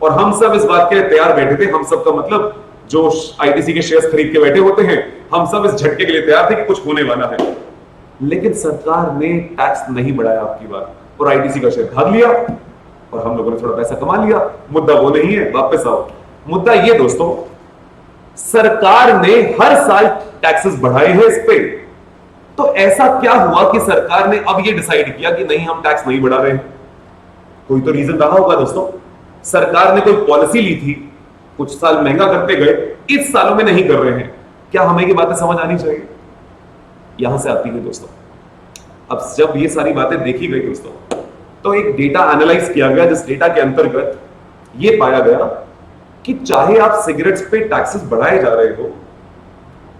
और हम सब इस बात के लिए तैयार बैठे थे, हम सब का मतलब जो आईटीसी के शेयर्स खरीद के बैठे होते हैं, हम सब इस झटके के लिए तैयार थे कि कुछ होने वाला है, लेकिन सरकार ने टैक्स नहीं बढ़ाया आपकी बार, और आईटीसी का शेयर भाग लिया, और हम लोगों ने थोड़ा पैसा कमा लिया। मुद्दा वो नहीं है, वापस आओ। मुद्दा ये दोस्तों, सरकार ने हर साल टैक्सेस बढ़ाए हैं इस पे, तो ऐसा क्या हुआ कि सरकार ने अब ये डिसाइड किया कि नहीं, हम टैक्स नहीं बढ़ा रहे हैं? कोई तो रीजन रहा होगा दोस्तों। सरकार ने कोई पॉलिसी ली थी, कुछ साल महंगा करते गए, इस सालों में नहीं कर रहे हैं। क्या हमें ये बातें समझ आनी चाहिए? यहां से आती है दोस्तों। अब जब ये सारी बातें देखी गई दोस्तों, तो एक डेटा एनालाइज किया गया, जिस डेटा के अंतर्गत ये पाया गया कि चाहे आप सिगरेट्स पे टैक्सेस बढ़ाए जा रहे हो,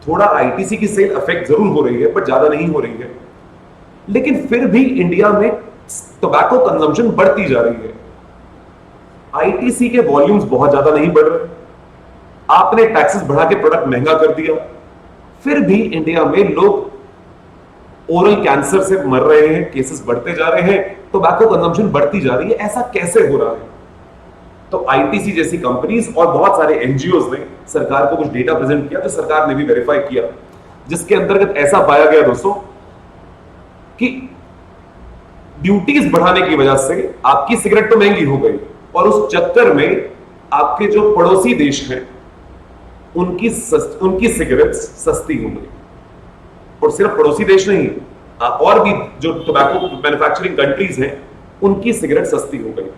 थोड़ा आईटीसी की सेल अफेक्ट जरूर हो रही है बट ज्यादा नहीं हो रही है, लेकिन फिर भी इंडिया में टोबैको कंजम्पशन बढ़ती जा रही है। आईटीसी के वॉल्यूम्स बहुत ज्यादा नहीं बढ़ रहे, आपने टैक्सेस बढ़ा के प्रोडक्ट महंगा कर दिया, फिर भी इंडिया में लोग ओरल कैंसर से मर रहे हैं, केसेस बढ़ते जा रहे हैं, टोबैको कंजम्पशन बढ़ती जा रही है। ऐसा कैसे हो रहा है? तो आईटीसी जैसी कंपनीज और बहुत सारे एनजीओज ने सरकार को कुछ डेटा प्रेजेंट किया, तो सरकार ने भी वेरीफाई किया, जिसके अंतर्गत ऐसा पाया गया दोस्तों कि ड्यूटीज बढ़ाने की वजह से आपकी सिगरेट तो महंगी हो गई, और उस चक्कर में आपके जो पड़ोसी देश हैं उनकी सिगरेट्स सस्ती हो गई। और सिर्फ पड़ोसी देश नहीं, और भी जो टोबैको मैन्युफैक्चरिंग कंट्रीज हैं उनकी सिगरेट सस्ती हो गई।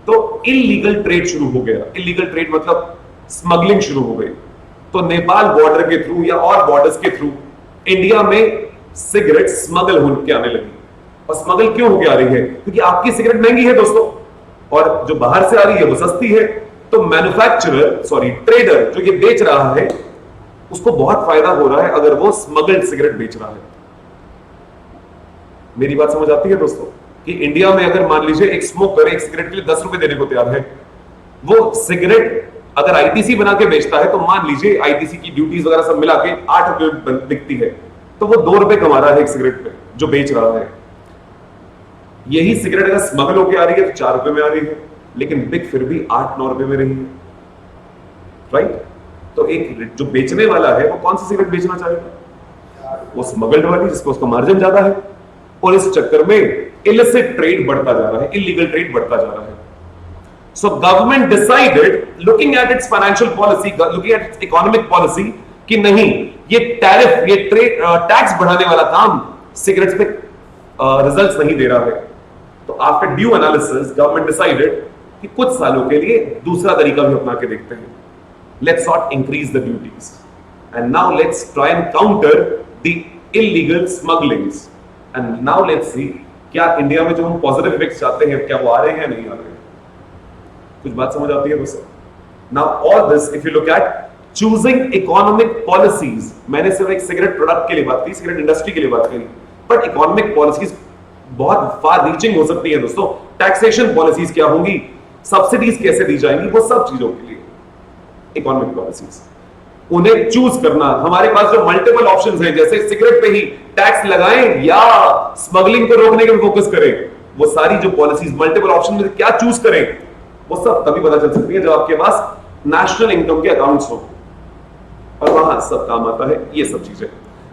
तो इलीगल ट्रेड शुरू हो गया। इलीगल ट्रेड मतलब स्मगलिंग शुरू हो गई। तो नेपाल बॉर्डर के थ्रू या और बॉर्डर्स के थ्रू इंडिया में सिगरेट स्मगल होकर आने लगी। और स्मगल क्यों होकर आ रही है? क्योंकि आपकी सिगरेट महंगी है दोस्तों, और जो बाहर से आ रही है वो सस्ती है। तो ट्रेडर जो ये बेच रहा है उसको बहुत फायदा हो रहा है अगर वो स्मगल्ड सिगरेट बेच रहा है। मेरी बात समझ आती है दोस्तों? कि इंडिया में अगर मान लीजिए एक स्मोकर एक सिगरेट के लिए 10 रुपए देने को तैयार है, वो सिगरेट अगर आईटीसी बना के बेचता है तो मान लीजिए आईटीसी की ड्यूटीज वगैरह सब मिला के 8 रुपए बिकती है, तो वो 2 रुपए कमा रहा है एक सिगरेट पे जो बेच रहा है। यही सिगरेट अगर स्मगल होकर आ रही है तो 4 रुपए में आ रही है, लेकिन बिक फिर भी 8-9 रुपए में रही है, राइट? तो एक जो बेचने वाला है वो कौन सी सिगरेट बेचना चाहेगा? वो स्मगल्ड वाली, जिसको उसका मार्जिन ज्यादा है। और इस चक्कर में इलिसिट ट्रेड बढ़ता जा रहा है, इलीगल ट्रेड बढ़ता जा रहा है। So government decided, looking at its financial policy, looking at its economic policy, कि नहीं, ये टैरिफ, ये ट्रेड टैक्स बढ़ाने वाला काम सिगरेट्स पे रिजल्ट्स नहीं दे रहा है। तो after due analysis government decided कि कुछ सालों के लिए दूसरा तरीका भी अपना के देखते हैं। Let's not increase the duties, and now let's try and counter the illegal smugglings, and now let's see क्या इंडिया में जो हम पॉजिटिव इफेक्ट्स चाहते हैं क्या वो आ रहे हैं नहीं आ रहे हैं। कुछ बात समझ आती है दोस्तों? Now all this, if you look at choosing economic policies, मैंने सिर्फ एक सिगरेट प्रोडक्ट के लिए बात की, सिगरेट इंडस्ट्री के लिए बात करी, बट इकोनॉमिक पॉलिसीज बहुत फार रीचिंग हो सकती है दोस्तों। टैक्सेशन पॉलिसीज क्या होंगी, सब्सिडीज कैसे दी जाएंगी, वो सब चीजों के लिए इकोनॉमिक पॉलिसीज उन्हें चूज करना। हमारे पास जो मल्टीपल ऑप्शंस हैं, जैसे सिगरेट पे ही टैक्स लगाएं या स्मगलिंग को रोकने के फोकस करें, वो सारी जो पॉलिसीज मल्टीपल ऑप्शन में क्या चूज करें, वो सब तभी पता चल सकती है जब आपके पास नेशनल इनकम के अकाउंट्स हो, और वहां सब काम आता है ये सब चीजें।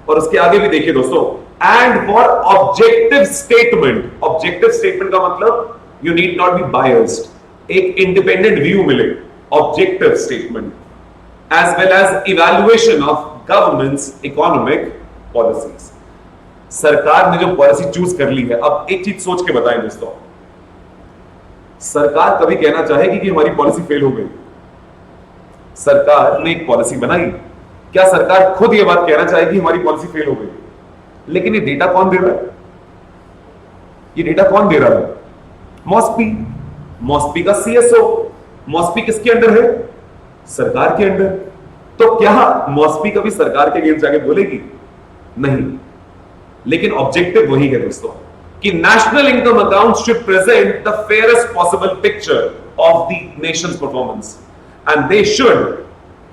और उसके आगे भी देखिए दोस्तों, and for objective statement. Objective statement का मतलब you need not be biased, एक इंडिपेंडेंट व्यू मिले, objective statement, as well as evaluation of government's economic policies। सरकार ने जो पॉलिसी चूज कर ली है, अब एक चीज सोच के बताएं दोस्तों, सरकार कभी कहना चाहेगी कि हमारी पॉलिसी फेल हो गई? सरकार ने एक पॉलिसी बनाई, क्या सरकार खुद ये बात कहना चाहेगी हमारी पॉलिसी फेल हो गई? लेकिन ये डेटा कौन दे रहा है? ये डेटा कौन दे रहा है? मॉस्पी। मॉस्पी का सीएसओ। मॉस्पी किसके अंडर है? सरकार के अंडर। तो क्या मॉस्पी कभी सरकार के अगेंस्ट जाके बोलेगी? नहीं। लेकिन ऑब्जेक्टिव वही है दोस्तों कि national income account should present the fairest possible picture of the nation's performance, and they should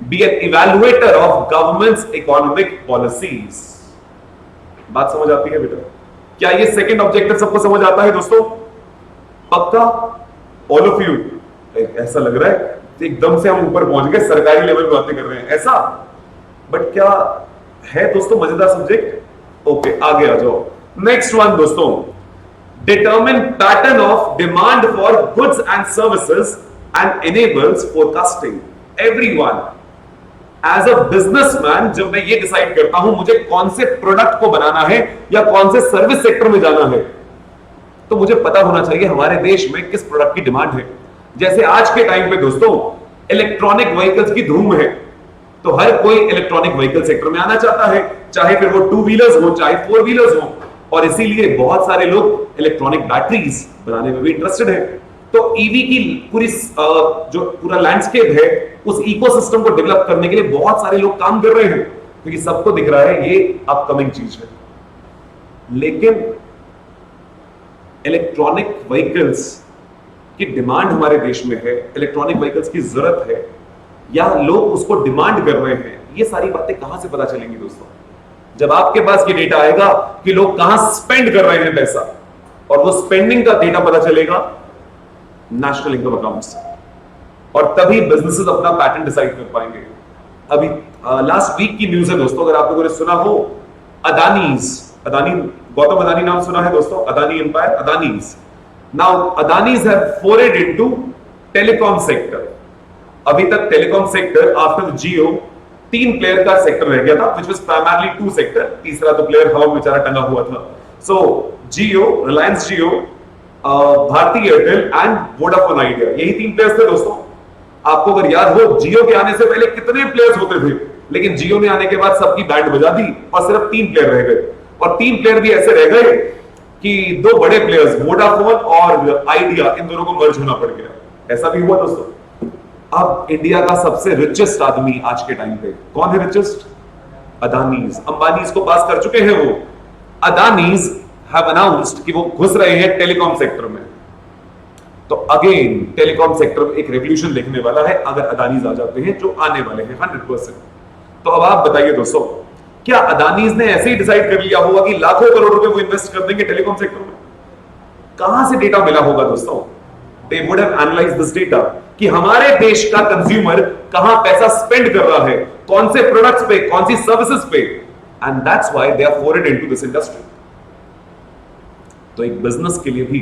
be an evaluator of government's economic policies. बात समझ आती है बेटा? क्या ये सेकंड ऑब्जेक्टिव सबको समझ आता है दोस्तों? पक्का? All of you? ऐसा लग रहा है एकदम से हम ऊपर पहुंच गए, सरकारी लेवल पे बातें कर रहे हैं ऐसा, बट क्या है दोस्तों मजेदार सब्जेक्ट? ओके, आगे आ जाओ। नेक्स्ट वन दोस्तों, determine pattern of demand for goods and services and enables forecasting. Everyone as a businessman, जब मैं ये डिसाइड करता हूं मुझे कौन से प्रोडक्ट को बनाना है या कौन से सर्विस सेक्टर में जाना है, तो मुझे पता होना चाहिए हमारे देश में किस प्रोडक्ट की डिमांड है। जैसे आज के टाइम पे दोस्तों इलेक्ट्रॉनिक व्हीकल्स की धूम है, तो हर कोई इलेक्ट्रॉनिक व्हीकल सेक्टर में आना चाहता है, चाहे फिर वो 2 व्हीलर्स हो चाहे 4 व्हीलर्स हो, और इसीलिए बहुत सारे लोग इलेक्ट्रॉनिक बैटरीज बनाने में भी इंटरेस्टेड है। तो ईवी की पूरी जो पूरा लैंडस्केप है उस इकोसिस्टम को डेवलप करने के लिए बहुत सारे लोग काम कर रहे हैं, क्योंकि सबको दिख रहा है ये अपकमिंग चीज है। लेकिन इलेक्ट्रॉनिक व्हीकल्स की डिमांड हमारे देश में है, इलेक्ट्रॉनिक व्हीकल्स की जरूरत है, या लोग उसको डिमांड कर रहे हैं, ये सारी बातें कहां से पता चलेंगी दोस्तों? जब आपके पास ये डेटा आएगा कि लोग कहां स्पेंड कर रहे हैं पैसा, और वो स्पेंडिंग का डेटा पता चलेगा नेशनल इनकम अकाउंट से, और तभी बिजनेसेस अपना पैटर्न डिसाइड कर पाएंगे। अभी लास्ट वीक की न्यूज है दोस्तों, अगर आप लोगों ने सुना हो, अदानी, गौतम अदानी नाम सुना है दोस्तों? Adani empire, Adanis. Now Adanis have forayed into telecom sector. अभी तक telecom sector after Jio 3 player का सेक्टर रह गया था, व्हिच वाज प्राइमरली 2 सेक्टर, तीसरा तो प्लेयर हवा में बेचारा टंगा हुआ था। So Jio, Reliance Jio, Bharti Airtel and Vodafone Idea, यही 3 प्लेयर्स थे दोस्तों। आपको अगर याद हो, जियो के आने से पहले कितने प्लेयर्स होते थे, लेकिन जियो ने आने के बाद सबकी बैंड बजा दी और सिर्फ 3 प्लेयर रह गए, और 3 प्लेयर भी ऐसे रह गए कि 2 बड़े प्लेयर्स वोडाफोन और आइडिया, इन दोनों को मर्ज होना पड़ गया। ऐसा भी हुआ दोस्तों। अब इंडिया का सबसे रिचेस्ट आदमी आज के टाइम पे कौन है? रिचेस्ट अदानीज। अंबानीज को पास कर चुके हैं वो। अदानीज हैव अनाउंस्ड कि वो घुस रहे हैं टेलीकॉम सेक्टर में। तो अगेन टेलीकॉम सेक्टर में एक रेवोल्यूशन देखने वाला है अगर अदानीज आ जाते हैं, जो आने वाले हैं 100%। तो अब आप बताइए दोस्तों, क्या अदानीज ने ऐसे ही डिसाइड कर लिया होगा कि लाखों करोड़ रुपए वो इन्वेस्ट कर देंगे टेलीकॉम सेक्टर में? कहां से डेटा मिला होगा दोस्तों? They would have analyzed this data कि हमारे देश का कंज्यूमर कहां पैसा स्पेंड कर रहा है, कौन से प्रोडक्ट्स पे, कौन सी सर्विसेज पे, and that's why they are forayed into this industry. तो एक बिजनेस के लिए भी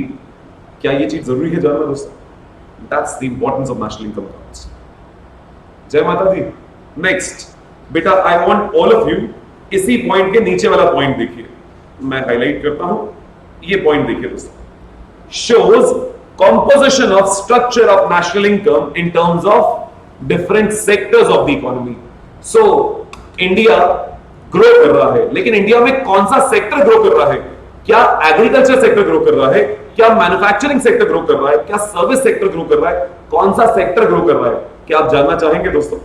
क्या ये चीज जरूरी है जानना दोस्तों? That's the importance of national income accounts. जय माता दी। नेक्स्ट बेटा, आई वांट ऑल ऑफ यू इसी पॉइंट के नीचे वाला पॉइंट देखिए, मैं हाईलाइट करता हूं, ये पॉइंट देखिए दोस्तों। Shows composition of structure of national income in terms of different sectors of the economy. So India grow कर रहा है, लेकिन इंडिया में कौन सा सेक्टर ग्रो कर रहा है? क्या एग्रीकल्चर सेक्टर ग्रो कर रहा है? क्या मैन्युफैक्चरिंग सेक्टर ग्रो कर रहा है? क्या सर्विस सेक्टर ग्रो कर रहा है? कौन सा सेक्टर ग्रो कर रहा है? क्या आप जानना चाहेंगे दोस्तों?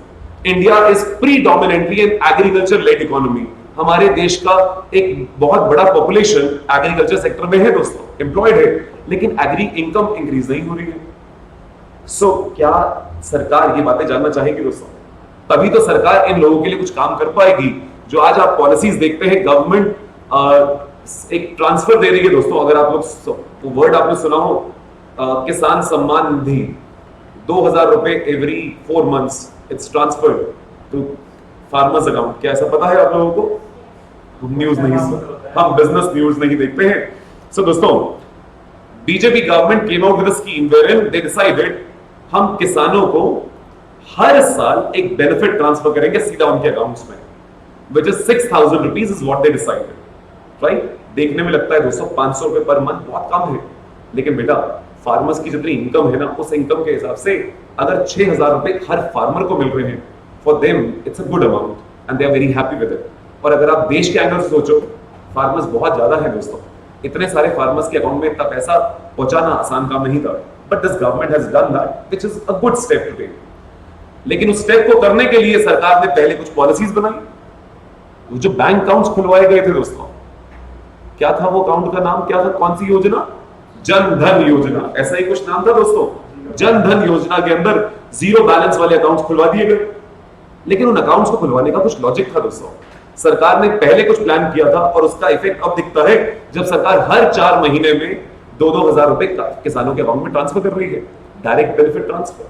India is predominantly an agriculture led economy. हमारे देश का एक बहुत बड़ा पॉपुलेशन एग्रीकल्चर सेक्टर में है दोस्तों, एम्प्लॉयड है, लेकिन एग्री इनकम इंक्रीज नहीं हो रही है। सो क्या सरकार ये बातें जानना चाहेगी दोस्तों? तभी तो सरकार इन लोगों के लिए कुछ काम कर पाएगी। जो आज आप पॉलिसीज देखते हैं, गवर्नमेंट एक ट्रांसफर दे रही है दोस्तों। अगर आप लोग वर्ड आपने सुना हो, किसान सम्मान निधि, 2000 रुपए every 4 months it's transferred to farmers account. क्या ऐसा पता है आप लोगों को? न्यूज नहीं, हम बिजनेस न्यूज नहीं देखते हैं। सो दोस्तों, BJP government came out with a scheme wherein they decided हम किसानों को हर साल एक बेनिफिट ट्रांसफर करेंगे सीधा उनके अकाउंट्स में, which is 6000 rupees is what they decided. Right? देखने में लगता है दोस्तों 500 रुपए पर मंथ बहुत कम है, लेकिन बेटा फार्मर्स की जितनी इनकम है ना, उस इनकम के हिसाब से अगर 6000 रुपए हर फार्मर को मिल रहे हैं, for them it's a good amount and they are very happy with it. और अगर आप देश के एंगल से सोचो, फार्मर्स बहुत ज्यादा है दोस्तों, इतने सारे फार्मर्स के अकाउंट में इतना पैसा पहुंचाना आसान काम नहीं था, but this government has done that, which is a good step to take. लेकिन उस स्टेप को करने के लिए सरकार ने पहले कुछ पॉलिसीज बनाई। वो जो बैंक अकाउंट्स खुलवाए गए थे दोस्तों, क्या था वो अकाउंट का नाम? क्या था? कौन सी योजना? जन धन योजना, ऐसा ही कुछ नाम था दोस्तों। जन धन योजना के अंदर जीरो बैलेंस वाले अकाउंट्स खुलवा दिए गए, लेकिन उन अकाउंट्स को खुलवाने का कुछ लॉजिक था दोस्तों। सरकार ने पहले कुछ प्लान किया था और उसका इफेक्ट अब दिखता है जब सरकार हर 4 महीने में 2-2 हजार रुपए किसानों के अकाउंट में ट्रांसफर कर रही है, डायरेक्ट बेनिफिट ट्रांसफर।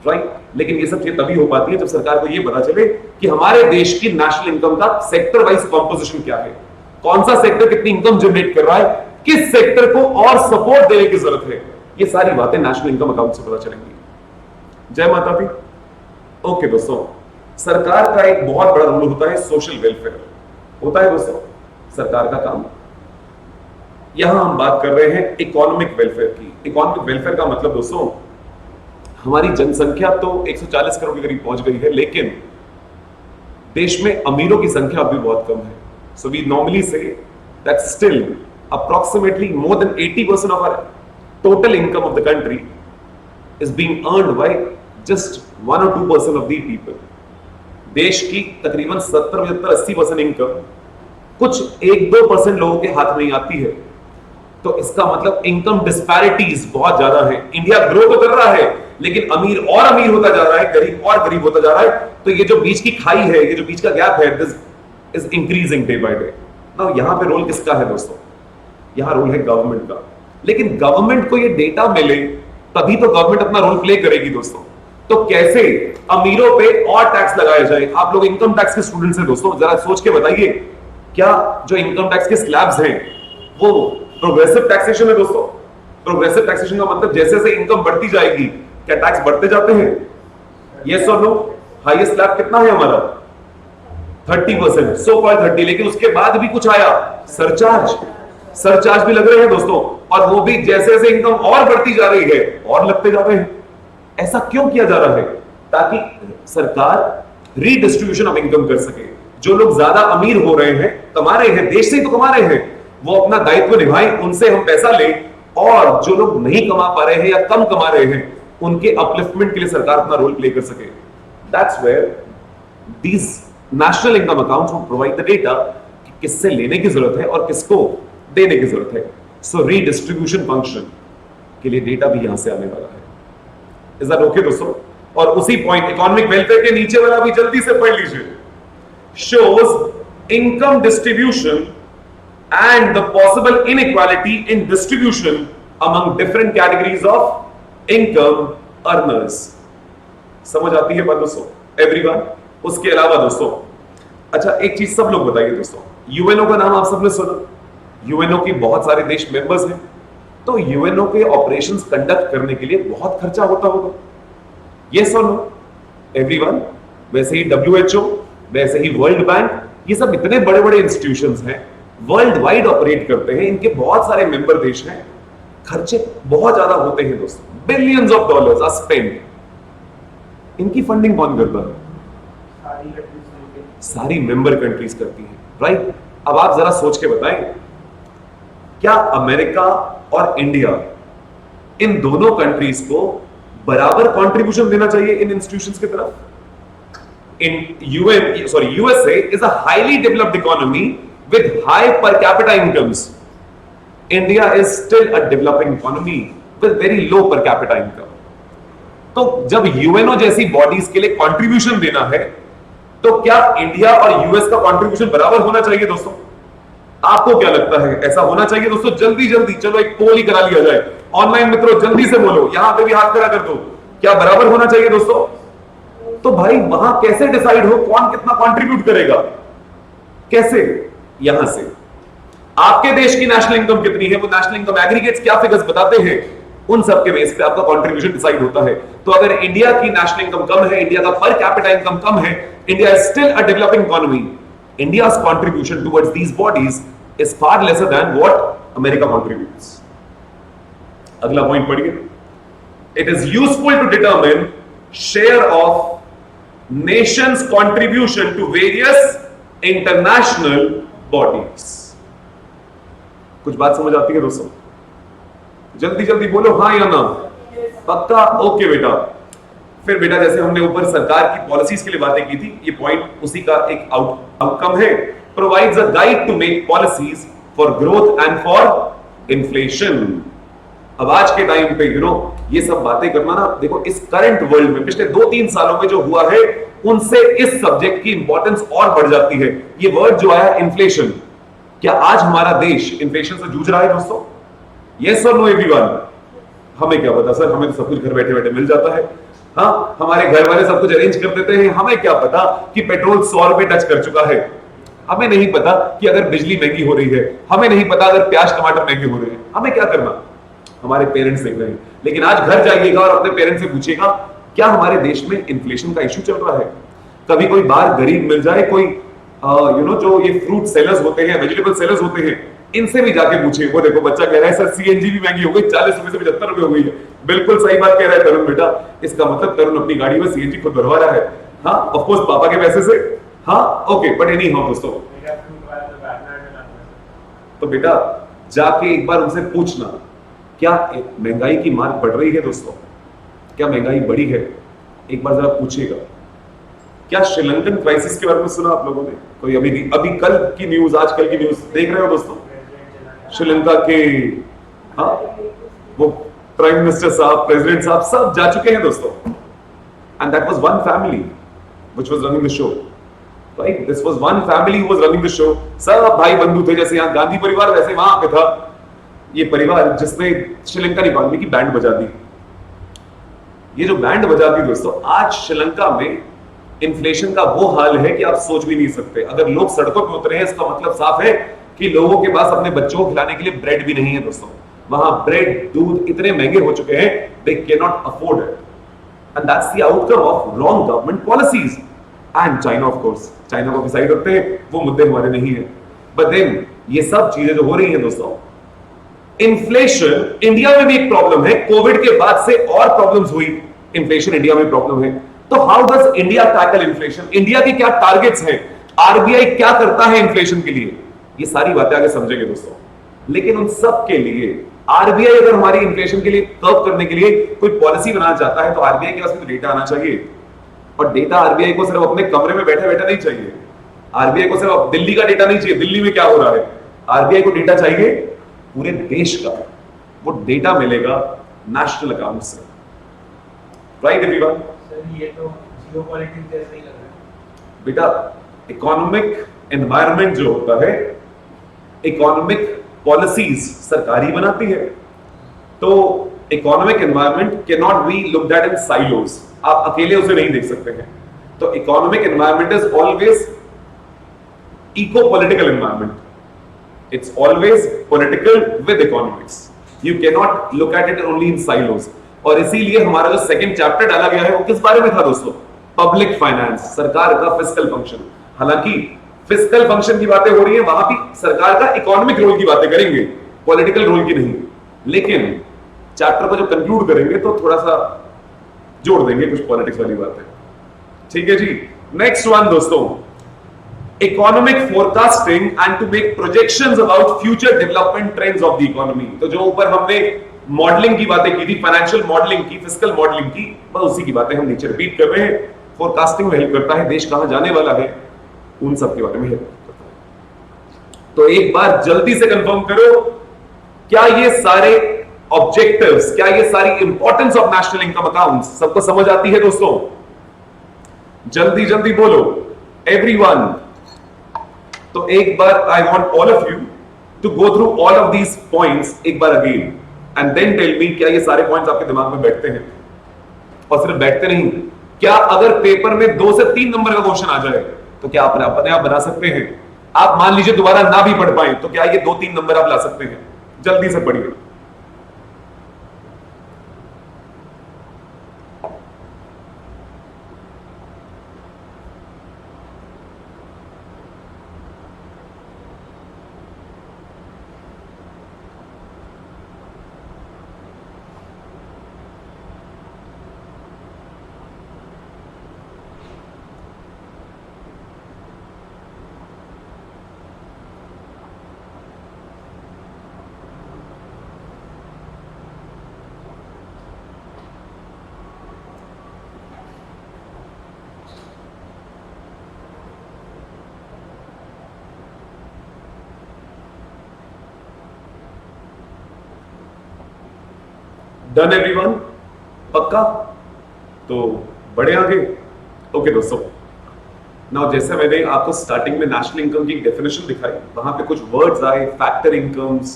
राइट? लेकिन ये सब चीजें तभी हो पाती है जब सरकार को ये पता चले कि हमारे देश की नेशनल इनकम का सेक्टर वाइज कॉम्पोजिशन क्या है, कौन सा सेक्टर कितनी इनकम जनरेट कर रहा है, किस सेक्टर को और सपोर्ट देने की जरूरत है। ये सारी बातें नेशनल इनकम अकाउंट से पता चलेंगी। जय माता दी। ओके दोस्तों, सरकार का एक बहुत बड़ा रोल होता है सोशल वेलफेयर, होता है दोस्तों सरकार का काम। यहां हम बात कर रहे हैं इकोनॉमिक वेलफेयर की। इकोनॉमिक वेलफेयर का मतलब दोस्तों, हमारी जनसंख्या तो 140 करोड़ के करीब पहुंच गई है, लेकिन देश में अमीरों की संख्या अभी बहुत कम है. So we normally say that still approximately more than 80% of our total income of the country is being earned by just 1 or 2% of the people. देश की तकरीबन 70, 75, 80% इनकम कुछ 1-2% लोगों के हाथ में ही आती है. तो इसका मतलब इनकम डिस्पैरिटीज बहुत ज्यादा है. इंडिया ग्रो तो कर रहा है, लेकिन अमीर और अमीर होता जा रहा है, गरीब और गरीब होता जा रहा है. तो ये जो बीच की खाई है, ये जो बीच का गैप है, this is increasing day by day. Now यहां पे रोल किसका है दोस्तों? यहां रोल है गवर्नमेंट का. लेकिन गवर्नमेंट को ये डेटा मिले तभी तो गवर्नमेंट अपना रोल प्ले करेगी दोस्तों. तो कैसे अमीरों पे और टैक्स लगाया जाए? आप लोग इनकम टैक्स के स्टूडेंट्स हैं दोस्तों, जरा सोच के बताइए, क्या जो इनकम टैक्स के स्लैब्स हैं वो प्रोग्रेसिव टैक्सेशन है दोस्तों? प्रोग्रेसिव टैक्सेशन का मतलब जैसे जैसे इनकम बढ़ती जाएगी क्या टैक्स बढ़ते जाते हैं? यस और नो? हाईएस्ट स्लैब कितना है हमारा? 30%, सो कॉल्ड 30. लेकिन उसके बाद भी कुछ आया, सरचार्ज भी लग रहे हैं दोस्तों, और वो भी जैसे जैसे इनकम और बढ़ती जा रही है और लगते जा रहे हैं. ऐसा क्यों किया जा रहा है? ताकि सरकार रीडिस्ट्रीब्यूशन ऑफ इनकम कर सके. जो लोग ज्यादा अमीर हो रहे हैं, कमा रहे हैं, देश से ही तो कमा रहे हैं, वो अपना दायित्व निभाएं, उनसे हम पैसा लें, और जो लोग नहीं कमा पा रहे हैं या कम कमा रहे हैं, उनके अपलिफ्टमेंट के लिए सरकार अपना रोल प्ले कर सके. That's where these national income accounts will provide the data कि किससे लेने की जरूरत है और किसको देने की जरूरत है. सो रीडिस्ट्रीब्यूशन फंक्शन के लिए डेटा भी यहां से आने वाला है. इज दैट ओके दोस्तों? और उसी पॉइंट इकोनॉमिक वेलफेयर के नीचे वाला भी जल्दी से पढ़ लीजिए. Shows income distribution and the possible inequality in distribution among different categories of income earners. समझ आती है बात दोस्तों? एवरीवन. उसके अलावा दोस्तों, अच्छा एक चीज सब लोग बताइए दोस्तों, यूएनओ का नाम आप सबने सुना? यूएनओ की बहुत सारे देश मेंबर्स हैं. तो यूएनओ के ऑपरेशंस कंडक्ट करने के लिए बहुत खर्चा होता होगा. यस और नो? एवरीवन. वैसे ही डब्ल्यूएचओ, वैसे ही वर्ल्ड बैंक, ये सब इतने बड़े बड़े इंस्टीट्यूशंस हैं, वर्ल्ड वाइड ऑपरेट करते हैं, इनके बहुत सारे मेंबर देश हैं, खर्चे बहुत ज्यादा होते हैं दोस्तों. Billions of dollars are spend. इनकी फंडिंग कौन करता है? सारी मेंबर कंट्रीज करती हैं, राइट? अब आप जरा सोच के बताएं, क्या अमेरिका और इंडिया, इन दोनों कंट्रीज को बराबर कंट्रीब्यूशन देना चाहिए इन इंस्टीट्यूशंस की तरफ? USA is a highly developed economy with high per capita incomes. India is still a developing economy with very low per capita income. तो जब यूएनओ जैसी बॉडीज के लिए कंट्रीब्यूशन देना है, तो क्या इंडिया और यूएस का कंट्रीब्यूशन बराबर होना चाहिए दोस्तों? आपको क्या लगता है, ऐसा होना चाहिए दोस्तों? जल्दी जल्दी चलो एक पोल ही करा लिया जाए. ऑनलाइन मित्रों जल्दी से बोलो, यहां पे भी हाथ खड़ा कर दो. क्या बराबर होना चाहिए दोस्तों? तो भाई वहां कैसे डिसाइड हो कौन कितना कंट्रीब्यूट करेगा? कैसे? यहां से आपके देश की नेशनल इनकम कितनी है, वो नेशनल इनकम एग्रीगेट्स क्या फिगर्स बताते हैं, उन सब के बेस पे आपका कंट्रीब्यूशन डिसाइड होता है. तो अगर इंडिया की नेशनल इनकम कम है, इंडिया का पर कैपिटा इनकम कम है, India is still a developing economy, India's contribution towards these bodies is far lesser than what America contributes. अगला पॉइंट पढ़िए. It is useful to determine share of nation's contribution to various international bodies. कुछ बात समझ आती है दोस्तों? जल्दी जल्दी बोलो हाँ या ना. पक्का? ओके बेटा. फिर बेटा जैसे हमने ऊपर सरकार की पॉलिसीज के लिए बातें की थी, ये पॉइंट उसी का एक आउटकम है. Provides a guide to make policies for growth and for inflation. अब आज के टाइम पे ये सब बातें करना ना, देखो इस करंट वर्ल्ड में पिछले 2-3 सालों में जो हुआ है, उनसे इस सब्जेक्ट की इंपॉर्टेंस और बढ़ जाती है. ये वर्ड जो आया इन्फ्लेशन, क्या आज हमारा देश इन्फ्लेशन से जूझ रहा है दोस्तों? यस और नो एवरीवन? हमें क्या पता सर, हमें तो सब कुछ घर बैठे बैठे मिल जाता है. हाँ, हमारे घर वाले सब कुछ अरेंज कर देते हैं. हमें क्या पता कि पेट्रोल 100 रुपए टच कर चुका है. हमें नहीं पता कि अगर बिजली महंगी हो रही है. हमें नहीं पता अगर प्याज टमाटर महंगे हो रहे हैं. हमें क्या करना, हमारे पेरेंट्स देख रहे हैं. लेकिन आज घर जाइएगा और अपने पेरेंट्स से पूछिएगा, क्या हमारे देश में इन्फ्लेशन का इश्यू चल रहा है? कभी कोई बाहर गरीब मिल जाए, कोई जो ये फ्रूट सेलर्स होते हैं, वेजिटेबल सेलर्स होते हैं, इनसे भी जाके पूछिए। वो देखो बच्चा कह रहा है सर सीएनजी भी महंगी हो गई, 40 रुपए से 75 रुपए हो गई है। बिल्कुल सही बात कह रहा है तरुण बेटा। इसका मतलब तरुण अपनी गाड़ी में सीएनजी खुद भरवा रहा है। हाँ ऑफ कोर्स पापा के पैसे से। हाँ ओके बट एनी हाउ दोस्तों, तो बेटा जाके एक बार उनसे पूछना क्या महंगाई की मार बढ़ रही है दोस्तों, क्या महंगाई बढ़ी है, एक बार जरा पूछिएगा। क्या श्रीलंकन क्राइसिस के बारे में सुना आप लोगों ने? कोई अभी कल की न्यूज, आजकल की न्यूज देख रहे हो दोस्तों? श्रीलंका के हाँ वो प्राइम मिनिस्टर साहब, प्रेसिडेंट साहब सब जा चुके हैं दोस्तों। And that was one family which was running the show, right? This was one family who was running the show. सब भाई बंधु थे, जैसे यहां गांधी परिवार वैसे वहां पे था ये परिवार जिसने श्रीलंका इकोनॉमी की बैंड बजा दी। ये जो बैंड बजा दी दोस्तों, आज श्रीलंका में इन्फ्लेशन का वो हाल है कि आप सोच भी नहीं सकते। अगर लोग सड़कों पे उतरे हैं इसका मतलब साफ है कि लोगों के पास अपने बच्चों को खिलाने के लिए ब्रेड भी नहीं है दोस्तों। वहां ब्रेड दूध इतने महंगे हो चुके हैं, they can not afford it, and that's the outcome of wrong government policies. And China of course, China को भी साइड रखते हैं, वो मुद्दे हमारे नहीं है। बट देन ये सब चीजें जो हो रही हैं दोस्तों, इन्फ्लेशन इंडिया में भी एक प्रॉब्लम है। कोविड के बाद से और प्रॉब्लम्स हुई, इन्फ्लेशन इंडिया में प्रॉब्लम है। तो how does India tackle inflation? India के क्या टारगेट्स हैं? आरबीआई क्या करता है इन्फ्लेशन के लिए? ये सारी बातें आगे समझेंगे दोस्तों। लेकिन उन सब के लिए आरबीआई अगर हमारी इन्फ्लेशन के लिए कर्व करने के लिए कोई पॉलिसी बनाना चाहता है तो आरबीआई के पास भी डेटा आना चाहिए। और डेटा आरबीआई को सिर्फ अपने कमरे में बैठे बैठे नहीं चाहिए। आरबीआई को सिर्फ दिल्ली का डेटा नहीं चाहिए, दिल्ली में क्या हो रहा है। आरबीआई को डेटा चाहिए पूरे देश का। वो डेटा मिलेगा नेशनल अकाउंट से, राइट एवरीवन? सर ये तो जियोपॉलिटिक्स जैसा ही लग रहा है बेटा। इकोनॉमिक एनवायरनमेंट जो होता है, इकोनॉमिक पॉलिसीज सरकार ही बनाती है। तो economic environment can not be looked at in silos. आप अकेले उसे नहीं देख सकते हैं। तो economic environment is always eco political environment, it's always political with economics. You cannot look at it only in silos. और इसीलिए हमारा जो सेकंड चैप्टर डाला गया है वो किस बारे में था दोस्तों? पब्लिक फाइनेंस, सरकार का फिस्कल फंक्शन। हालांकि फिस्कल फंक्शन की बातें हो रही है, वहां भी सरकार का इकोनॉमिक रोल की बातें करेंगे, पॉलिटिकल रोल की नहीं। लेकिन चैप्टर को जो कंक्लूड करेंगे तो थोड़ा सा जोड़ देंगे कुछ पॉलिटिक्स वाली बातें। ठीक है जी। नेक्स्ट वन दोस्तों, economic forecasting and to make projections about future development trends of the economy. तो जो ऊपर हमने मॉडलिंग की बातें की थी, फाइनेंशियल मॉडलिंग की, फिस्कल मॉडलिंग की, बस उसी की बातें हम नीचे रिपीट कर रहे हैं। फोरकास्टिंग में हेल्प करता है, देश कहां जाने वाला है उन सब के बारे में हेल्प करता है। तो एक बार जल्दी से कंफर्म करो, क्या ये सारे ऑब्जेक्टिव्स, क्या ये सारी importance of national income accounts सबको समझ आती है दोस्तों? जल्दी जल्दी बोलो एवरीवन। तो एक बार I want all of you to go through all of these points एक बार again and then tell me क्या ये सारे पॉइंट्स आपके दिमाग में बैठते हैं? और सिर्फ बैठते नहीं, क्या अगर पेपर में 2 से 3 नंबर का क्वेश्चन आ जाए तो क्या आप अपने आप बना सकते हैं? आप मान लीजिए दोबारा ना भी पढ़ पाए तो क्या ये 2-3 नंबर आप ला सकते हैं? जल्दी से पढ़िए। Done everyone? पक्का? तो बड़े आगे। ओके दोस्तों, नाउ जैसे मैंने आपको स्टार्टिंग में नेशनल इनकम की डेफिनेशन दिखाई, वहां पे कुछ वर्ड्स आए, फैक्टर इनकम्स,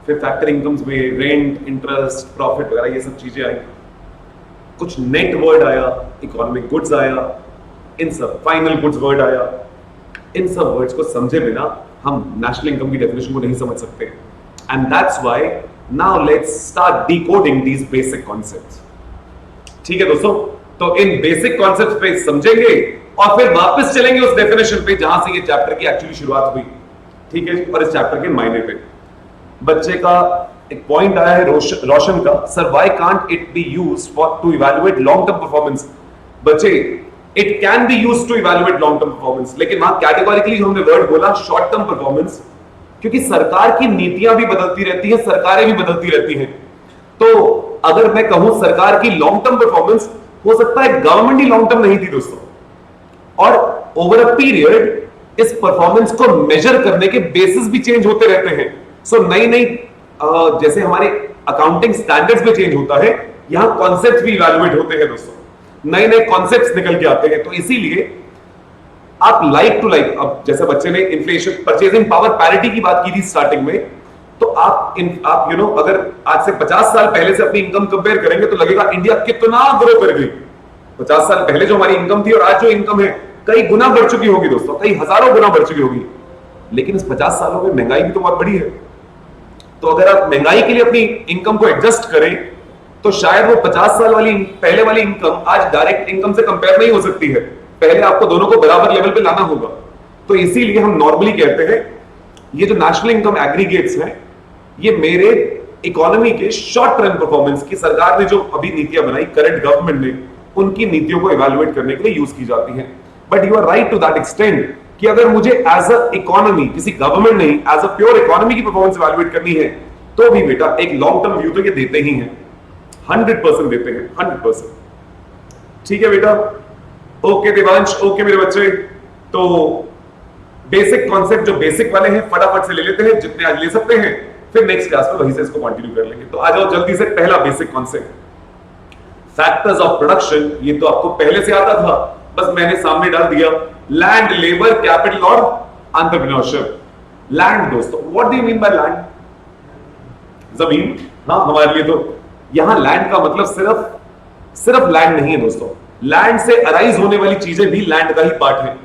फिर फैक्टर इनकम्स में रेंट, इंटरेस्ट, प्रॉफिट वगैरह ये सब चीजें आई। कुछ नेट वर्ड आया, इकोनॉमिक गुड्स आया, इन सब फाइनल गुड्स वर्ड आया। इन सब वर्ड्स को समझे बिना हम नेशनल इनकम की डेफिनेशन को नहीं समझ सकते। And that's why now let's start decoding these basic concepts. ठीक है दोस्तों, तो इन बेसिक कॉन्सेप्ट्स पे समझेंगे और फिर वापस चलेंगे उस डेफिनेशन पे जहां से ये चैप्टर की एक्चुअली शुरुआत हुई। ठीक है जी। और इस चैप्टर के मायने पे बच्चे का एक पॉइंट आया है रोशन का, sir why can't it be used for to evaluate long term performance. बच्चे it can be used to evaluate long term performance, लेकिन वहां कैटेगोरिकली हमने वर्ड बोला शॉर्ट टर्म परफॉर्मेंस, क्योंकि सरकार की नीतियां भी बदलती रहती हैं, सरकारें भी बदलती रहती हैं। तो अगर मैं कहूं सरकार की लॉन्ग टर्म परफॉर्मेंस, हो सकता है गवर्नमेंट ही लॉन्ग टर्म नहीं थी दोस्तों, और ओवर अ पीरियड इस परफॉर्मेंस को मेजर करने के बेसिस भी चेंज होते रहते हैं। सो नई नई जैसे हमारे अकाउंटिंग स्टैंडर्ड्स में चेंज होता है, यहां कॉन्सेप्ट्स भी इवैल्यूएट होते हैं दोस्तों, नए नए कॉन्सेप्ट्स निकल के आते हैं। तो इसीलिए आप लाइक टू लाइक, अब जैसे बच्चे ने इन्फ्लेशन परचेजिंग पावर पैरिटी की बात की थी स्टार्टिंग में, तो आप यू नो अगर आज से 50 साल पहले से अपनी इनकम कंपेयर करेंगे तो लगेगा इंडिया कितना ग्रो कर गई। 50 साल पहले जो हमारी इनकम थी और आज जो इनकम है कई गुना बढ़ चुकी होगी दोस्तों, कई हजारों गुना बढ़ चुकी होगी। लेकिन इस 50 सालों में महंगाई भी तो बहुत बड़ी है। तो अगर आप महंगाई के लिए अपनी इनकम को एडजस्ट करें तो शायद वो 50 साल वाली पहले वाली इनकम आज डायरेक्ट इनकम से कंपेयर नहीं हो सकती है। पहले आपको दोनों को बराबर लेवल पे लाना होगा। तो इसीलिए हम नॉर्मली कहते हैं ये जो नेशनल इनकम एग्रीगेट्स हैं, ये मेरे इकोनॉमी के शॉर्ट टर्म परफॉर्मेंस की सरकार ने जो अभी नीतियां बनाई, करंट गवर्नमेंट ने, उनकी नीतियों को इवैल्यूएट करने के लिए यूज की जाती हैं। But you are right to that extent कि अगर मुझे एज अ इकोनॉमी, किसी गवर्नमेंट नहीं, एज अ प्योर इकोनॉमी की परफॉर्मेंस इवैल्यूएट करनी है, तो भी बेटा एक लॉन्ग टर्म व्यू तो ये देते ही हैं, 100% देते हैं, 100%। ठीक है बेटा, ओके देवांश, ओके मेरे बच्चे। तो बेसिक कॉन्सेप्ट जो बेसिक वाले हैं फटाफट से ले लेते हैं, जितने आज ले सकते हैं, फिर नेक्स्ट क्लास में वहीं से इसको कंटिन्यू कर लेंगे। तो आ जाओ जल्दी से, पहला basic concept factors of production. ये तो आपको पहले से आता था, बस मैंने सामने डाल दिया। लैंड, लेबर, कैपिटल और एंटरप्रेन्योरशिप। लैंड दोस्तों, what do you mean by land? जमीन। हाँ, हमारे लिए तो यहां लैंड का मतलब सिर्फ लैंड नहीं है दोस्तों, लैंड से अराइज होने वाली चीजें भी लैंड का ही पार्ट है।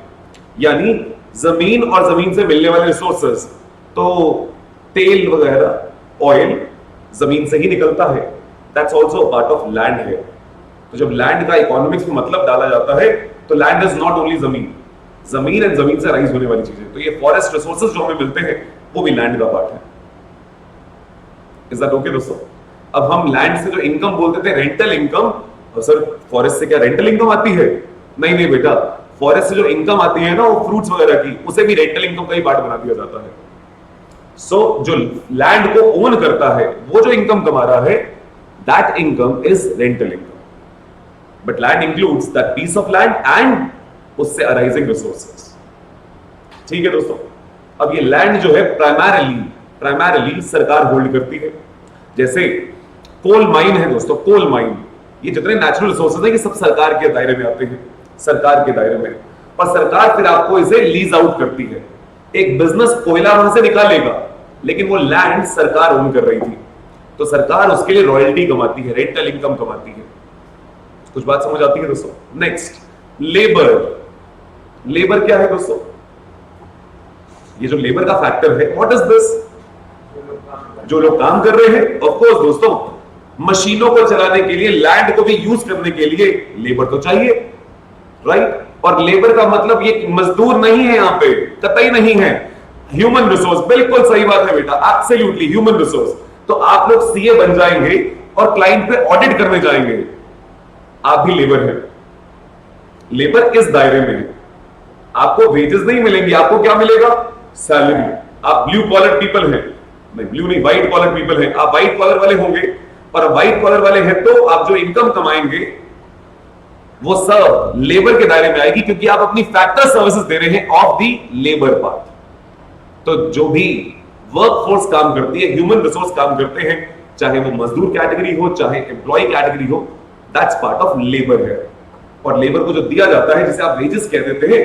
यानी जमीन और जमीन से मिलने वाले रिसोर्सेस, तो तेल वगैरह, ऑयल जमीन से ही निकलता है, that's also part of land है। तो जब लैंड का इकोनॉमिक्स में मतलब डाला जाता है तो लैंड इज नॉट ओनली जमीन, जमीन एंड जमीन से राइज होने वाली चीजें। तो ये फॉरेस्ट रिसोर्सेज जो हमें मिलते हैं वो भी लैंड का पार्ट है। इज दैट ओके दोस्तों? अब हम लैंड से जो इनकम बोलते थे रेंटल इनकम, और सर फॉरेस्ट से क्या रेंटल इनकम आती है? नहीं नहीं बेटा, फॉरेस्ट से जो इनकम आती है ना वो फ्रूट्स वगैरह की, उसे भी रेंटल इनकम का ही पार्ट बना दिया जाता है। सो जो लैंड को ओन करता है वो जो इनकम कमा रहा है, that income is rental income. But land includes that piece of land and उससे अराइजिंग रिसोर्सेस। ठीक है दोस्तों? अब ये लैंड जो है प्राइमरीली सरकार होल्ड करती है। जैसे कोल माइन है दोस्तों, कोल माइन, ये जितने नेचुरल रिसोर्सेज हैं ये सब सरकार के दायरे में आते हैं, सरकार के दायरे में। और सरकार फिर आपको इसे लीज आउट करती है। एक बिजनेस कोयला वहां से निकालेगा, लेकिन वो लैंड सरकार ओन कर रही थी, तो सरकार उसके लिए रॉयल्टी कमाती है, रेंटल इनकम कमाती है। कुछ बात समझ आती है दोस्तों? Next, labour. लेबर क्या है दोस्तों? ये जो लेबर का फैक्टर है, व्हाट इज दिस? जो लोग काम कर रहे हैं। ऑफ कोर्स दोस्तों, मशीनों को चलाने के लिए, लैंड को भी यूज करने के लिए लेबर तो चाहिए, राइट? और लेबर का मतलब ये मजदूर नहीं है, यहां पे कतई नहीं है, ह्यूमन रिसोर्स। बिल्कुल सही बात है बेटा, एब्सोल्युटली ह्यूमन रिसोर्स। तो आप लोग सीए बन जाएंगे और क्लाइंट पे ऑडिट करने जाएंगे, आप भी लेबर हैं, लेबर इस दायरे में है। आपको वेजेस नहीं मिलेंगे, आपको क्या मिलेगा? सैलरी। आप ब्लू कॉलर पीपल हैं, नहीं ब्लू नहीं, व्हाइट कॉलर पीपल हैं, आप व्हाइट कॉलर वाले होंगे, और व्हाइट कॉलर वाले हैं तो आप जो इनकम कमाएंगे वो सब लेबर के दायरे में आएगी, क्योंकि आप अपनी फैक्टर सर्विसेज दे रहे हैं ऑफ दी लेबर पार्ट। तो जो भी वर्क फोर्स काम करती है, ह्यूमन रिसोर्स काम करते हैं, चाहे वो मजदूर कैटेगरी हो, चाहे एम्प्लॉय कैटेगरी हो, दैट्स पार्ट ऑफ लेबर है। और लेबर को जो दिया जाता है, जिसे आप वेजेस कह देते हैं,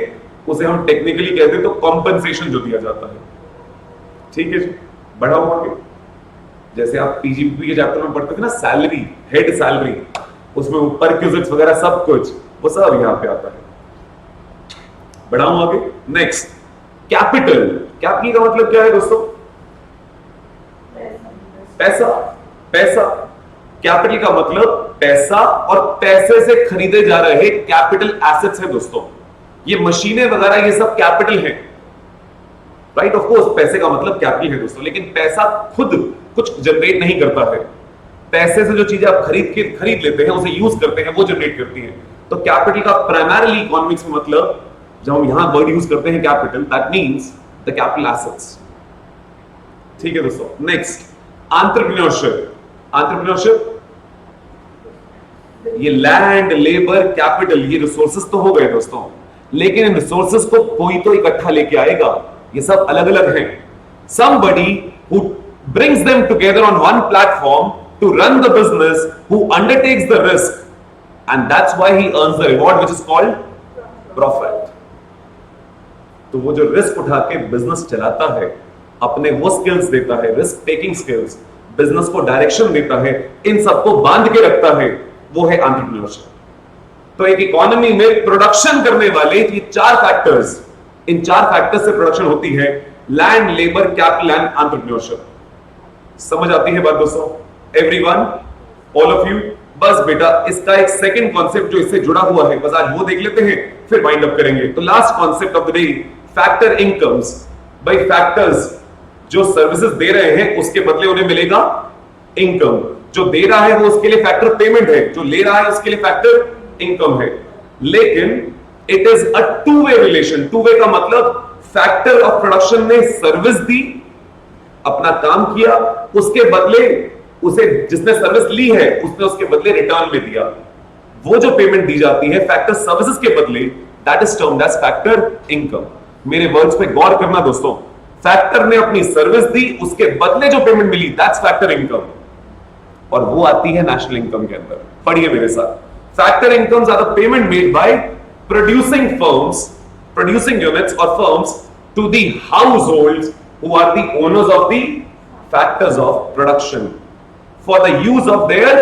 उसे हम टेक्निकली कहते हैं तो कॉम्पनसेशन जो दिया जाता है। ठीक है जी, बढ़ाओ आगे। जैसे आप पीजीपी के चैप्टर में पढ़ते थे ना, सैलरी, हेड सैलरी, उसमें वो परक्विजिट्स वगैरह सब कुछ, वो सब यहां पे आता है। बढ़ाऊं आगे। Next, capital. कैपिटल का मतलब क्या है दोस्तों? पैसा। पैसा। कैपिटल का मतलब पैसा, और पैसे से खरीदे जा रहे कैपिटल एसेट्स हैं दोस्तों। ये मशीनें वगैरह ये सब कैपिटल हैं। राइट? ऑफ कोर्स पैसे का मतलब कैपिटल है दोस्तों, लेकिन पैसा खुद कुछ जनरेट नहीं करता है। पैसे से जो चीजें आप खरीद लेते हैं, उसे यूज करते हैं, वो जनरेट करती है। तो कैपिटल का प्राइमरीली इकोनॉमिक्स में मतलब, जब हम यहां वर्ड यूज करते हैं capital, that means the capital assets. ठीक है दोस्तों। Next, entrepreneurship. एंटरप्रेन्योरशिप, ये लैंड, लेबर, कैपिटल, ये रिसोर्सेस तो हो गए दोस्तों, लेकिन इन रिसोर्सेस को कोई तो इकट्ठा लेके आएगा। ये सब अलग अलग हैं। somebody who brings them together on one platform to run the business, who undertakes the risk, and that's why he earns the reward which is called profit. तो वो जो रिस्क उठा के बिजनेस चलाता है, अपने वो स्किल्स देता है, रिस्क टेकिंग स्किल्स, बिजनेस को डायरेक्शन देता है, इन सबको बांध के रखता है, वो है एंटरप्रेन्योरशिप। तो एक इकोनॉमी में प्रोडक्शन करने वाले ये चार फैक्टर्स, इन चार फैक्टर्स से प्रोडक्शन होती है, land, labour, capital and entrepreneurship. समझ आती है बात दोस्तों? Everyone, all of you? बस बेटा, इसका एक सेकंड कॉन्सेप्ट जो इससे जुड़ा हुआ है, बस आज वो देख लेते हैं, फिर वाइंड अप करेंगे। तो last concept of the day, factor incomes. भाई फैक्टर्स जो सर्विसेज दे रहे हैं उसके बदले उन्हें मिलेगा इनकम। जो दे रहा है वो उसके लिए फैक्टर पेमेंट है, जो ले रहा है उसके लिए फैक्टर इनकम है। लेकिन it is a two way relation. Two way का मतलब फैक्टर ऑफ प्रोडक्शन ने सर्विस दी, अपना काम किया, उसके बदले उसे जिसने सर्विस ली है उसने उसके बदले रिटर्न में दिया। वो जो पेमेंट दी जाती है फैक्टर सर्विसेज के बदले, that is termed age factor income. मेरे वर्ड्स पे गौर करना दोस्तों, फैक्टर ने अपनी सर्विस दी, उसके बदले जो पेमेंट मिली, दैट्स फैक्टर इनकम, और वो आती है नेशनल इनकम के अंदर। पढ़िए मेरे साथ, factor incomes are the payment made by producing firms, producing units or firms to the households who are the owners of the factors of production for the use of their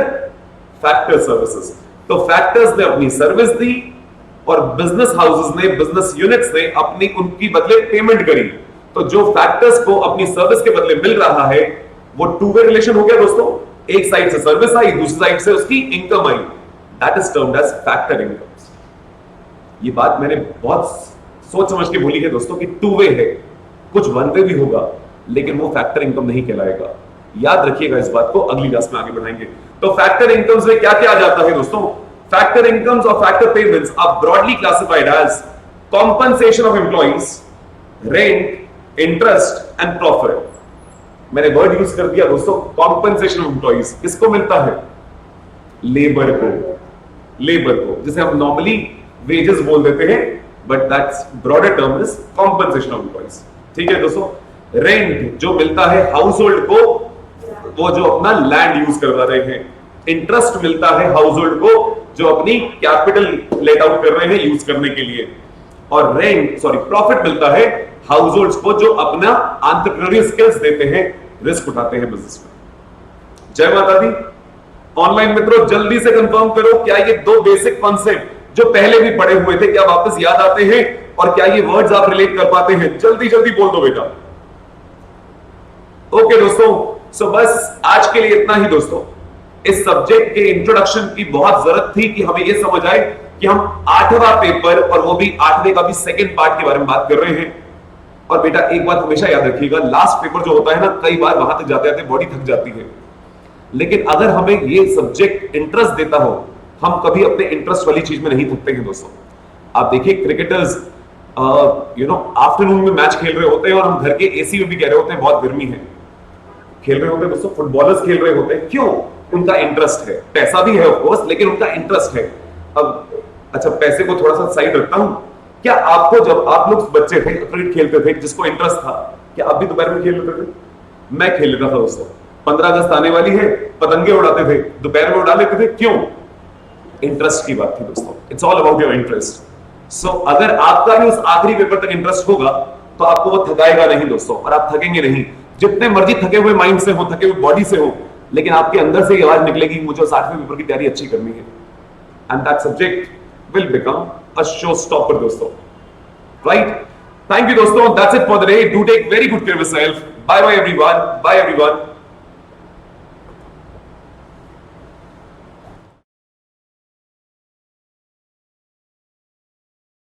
factor services. तो factors ने अपनी service दी और business houses ने, business units ने अपनी उनकी बदले payment करी। तो जो फैक्टर्स को अपनी सर्विस के बदले मिल रहा है वो टू वे रिलेशन हो गया दोस्तों। एक साइड से सर्विस आई, दूसरी साइड से उसकी income I, that is termed age factor incomes. ये बात मैंने बहुत सोच समझ के बोली है दोस्तों कि टू वे है, कुछ वन वे भी होगा लेकिन वो फैक्टर इनकम नहीं कहलाएगा। याद रखिएगा इस बात को, अगली क्लास में आगे बढ़ाएंगे। तो फैक्टर इनकम्स में क्या क्या आ जाता है दोस्तों? फैक्टर इनकम्स और factor payments are broadly classified as compensation of employees, rent, interest and profit. मैंने वर्ड यूज कर दिया दोस्तों, कॉम्पनसेशन ऑफ एम्प्लॉइज। किसको मिलता है? लेबर को। लेबर को, जिसे हम नॉर्मली वेजेस बोल देते हैं, but that's broader term is compensation of employees. ठीक है दोस्तों। रेंट जो मिलता है हाउस होल्ड को, वो जो अपना लैंड यूज करवा रहे हैं। इंटरेस्ट मिलता है हाउस होल्ड को जो अपनी कैपिटल लेट आउट कर रहे हैं यूज करने के लिए। और प्रॉफिट मिलता है हाउस होल्ड्स को जो अपना एंटरप्रेन्योरियल स्किल्स देते हैं, रिस्क उठाते हैं बिजनेस में। जय माता दी। ऑनलाइन मित्रों जल्दी से कंफर्म करो, क्या ये दो बेसिक कॉन्सेप्ट जो पहले भी पढ़े हुए थे क्या वापस याद आते हैं, और क्या ये वर्ड्स आप रिलेट कर पाते हैं? जल्दी जल्दी बोल दो बेटा। ओके दोस्तों, सो बस आज के लिए इतना ही दोस्तों। इस सब्जेक्ट के इंट्रोडक्शन की बहुत जरूरत थी कि हमें यह समझ आए कि हम 8वां पेपर, और वो भी 8वें का भी सेकंड पार्ट के बारे में बात कर रहे हैं। और बेटा एक बात हमेशा याद रखिएगा, लास्ट पेपर जो होता है ना, कई बार वहां तक जाते जाते बॉडी थक जाती है, लेकिन अगर हमें ये सब्जेक्ट इंटरेस्ट देता हो, हम कभी अपने इंटरेस्ट वाली चीज में नहीं थकते हैं दोस्तों। आप देखिए क्रिकेटर्स आफ्टरनून में मैच खेल रहे होते हैं और हम घर के एसी में भी कह रहे होते हैं बहुत गर्मी है, खेल रहे होते हैं दोस्तों। फुटबॉलर्स खेल रहे होते हैं, क्यों? उनका इंटरेस्ट है, पैसा भी है ऑफ कोर्स, लेकिन उनका इंटरेस्ट है। अब अच्छा, पैसे को थोड़ा सा साइड रखता हूं, क्या आपको जब आप लोग बच्चे थे क्रिकेट खेलते थे, जिसको इंटरेस्ट था, क्या आप भी दोपहर में खेल लेते थे? मैं खेल लेता था दोस्तों। 15 अगस्त आने वाली है, पतंगे उड़ाते थे, दोपहर में उड़ा लेते थे, क्यों? इंटरेस्ट की बात थी दोस्तों। It's all about your interest. So अगर आपका भी उस आखिरी पेपर तक इंटरेस्ट होगा तो आपको वो थकाएगा नहीं दोस्तों, और आप थकेंगे नहीं। जितने मर्जी थके हुए माइंड से हो, थके हुए बॉडी से हो, लेकिन आपके अंदर से ये आवाज निकलेगी मुझे 60वें पेपर की तैयारी अच्छी करनी है, and that subject will become a show stopper दोस्तों। राइट? थैंक यू दोस्तों, that's it for the day. Do take very good care of yourself. Bye bye everyone, bye everyone.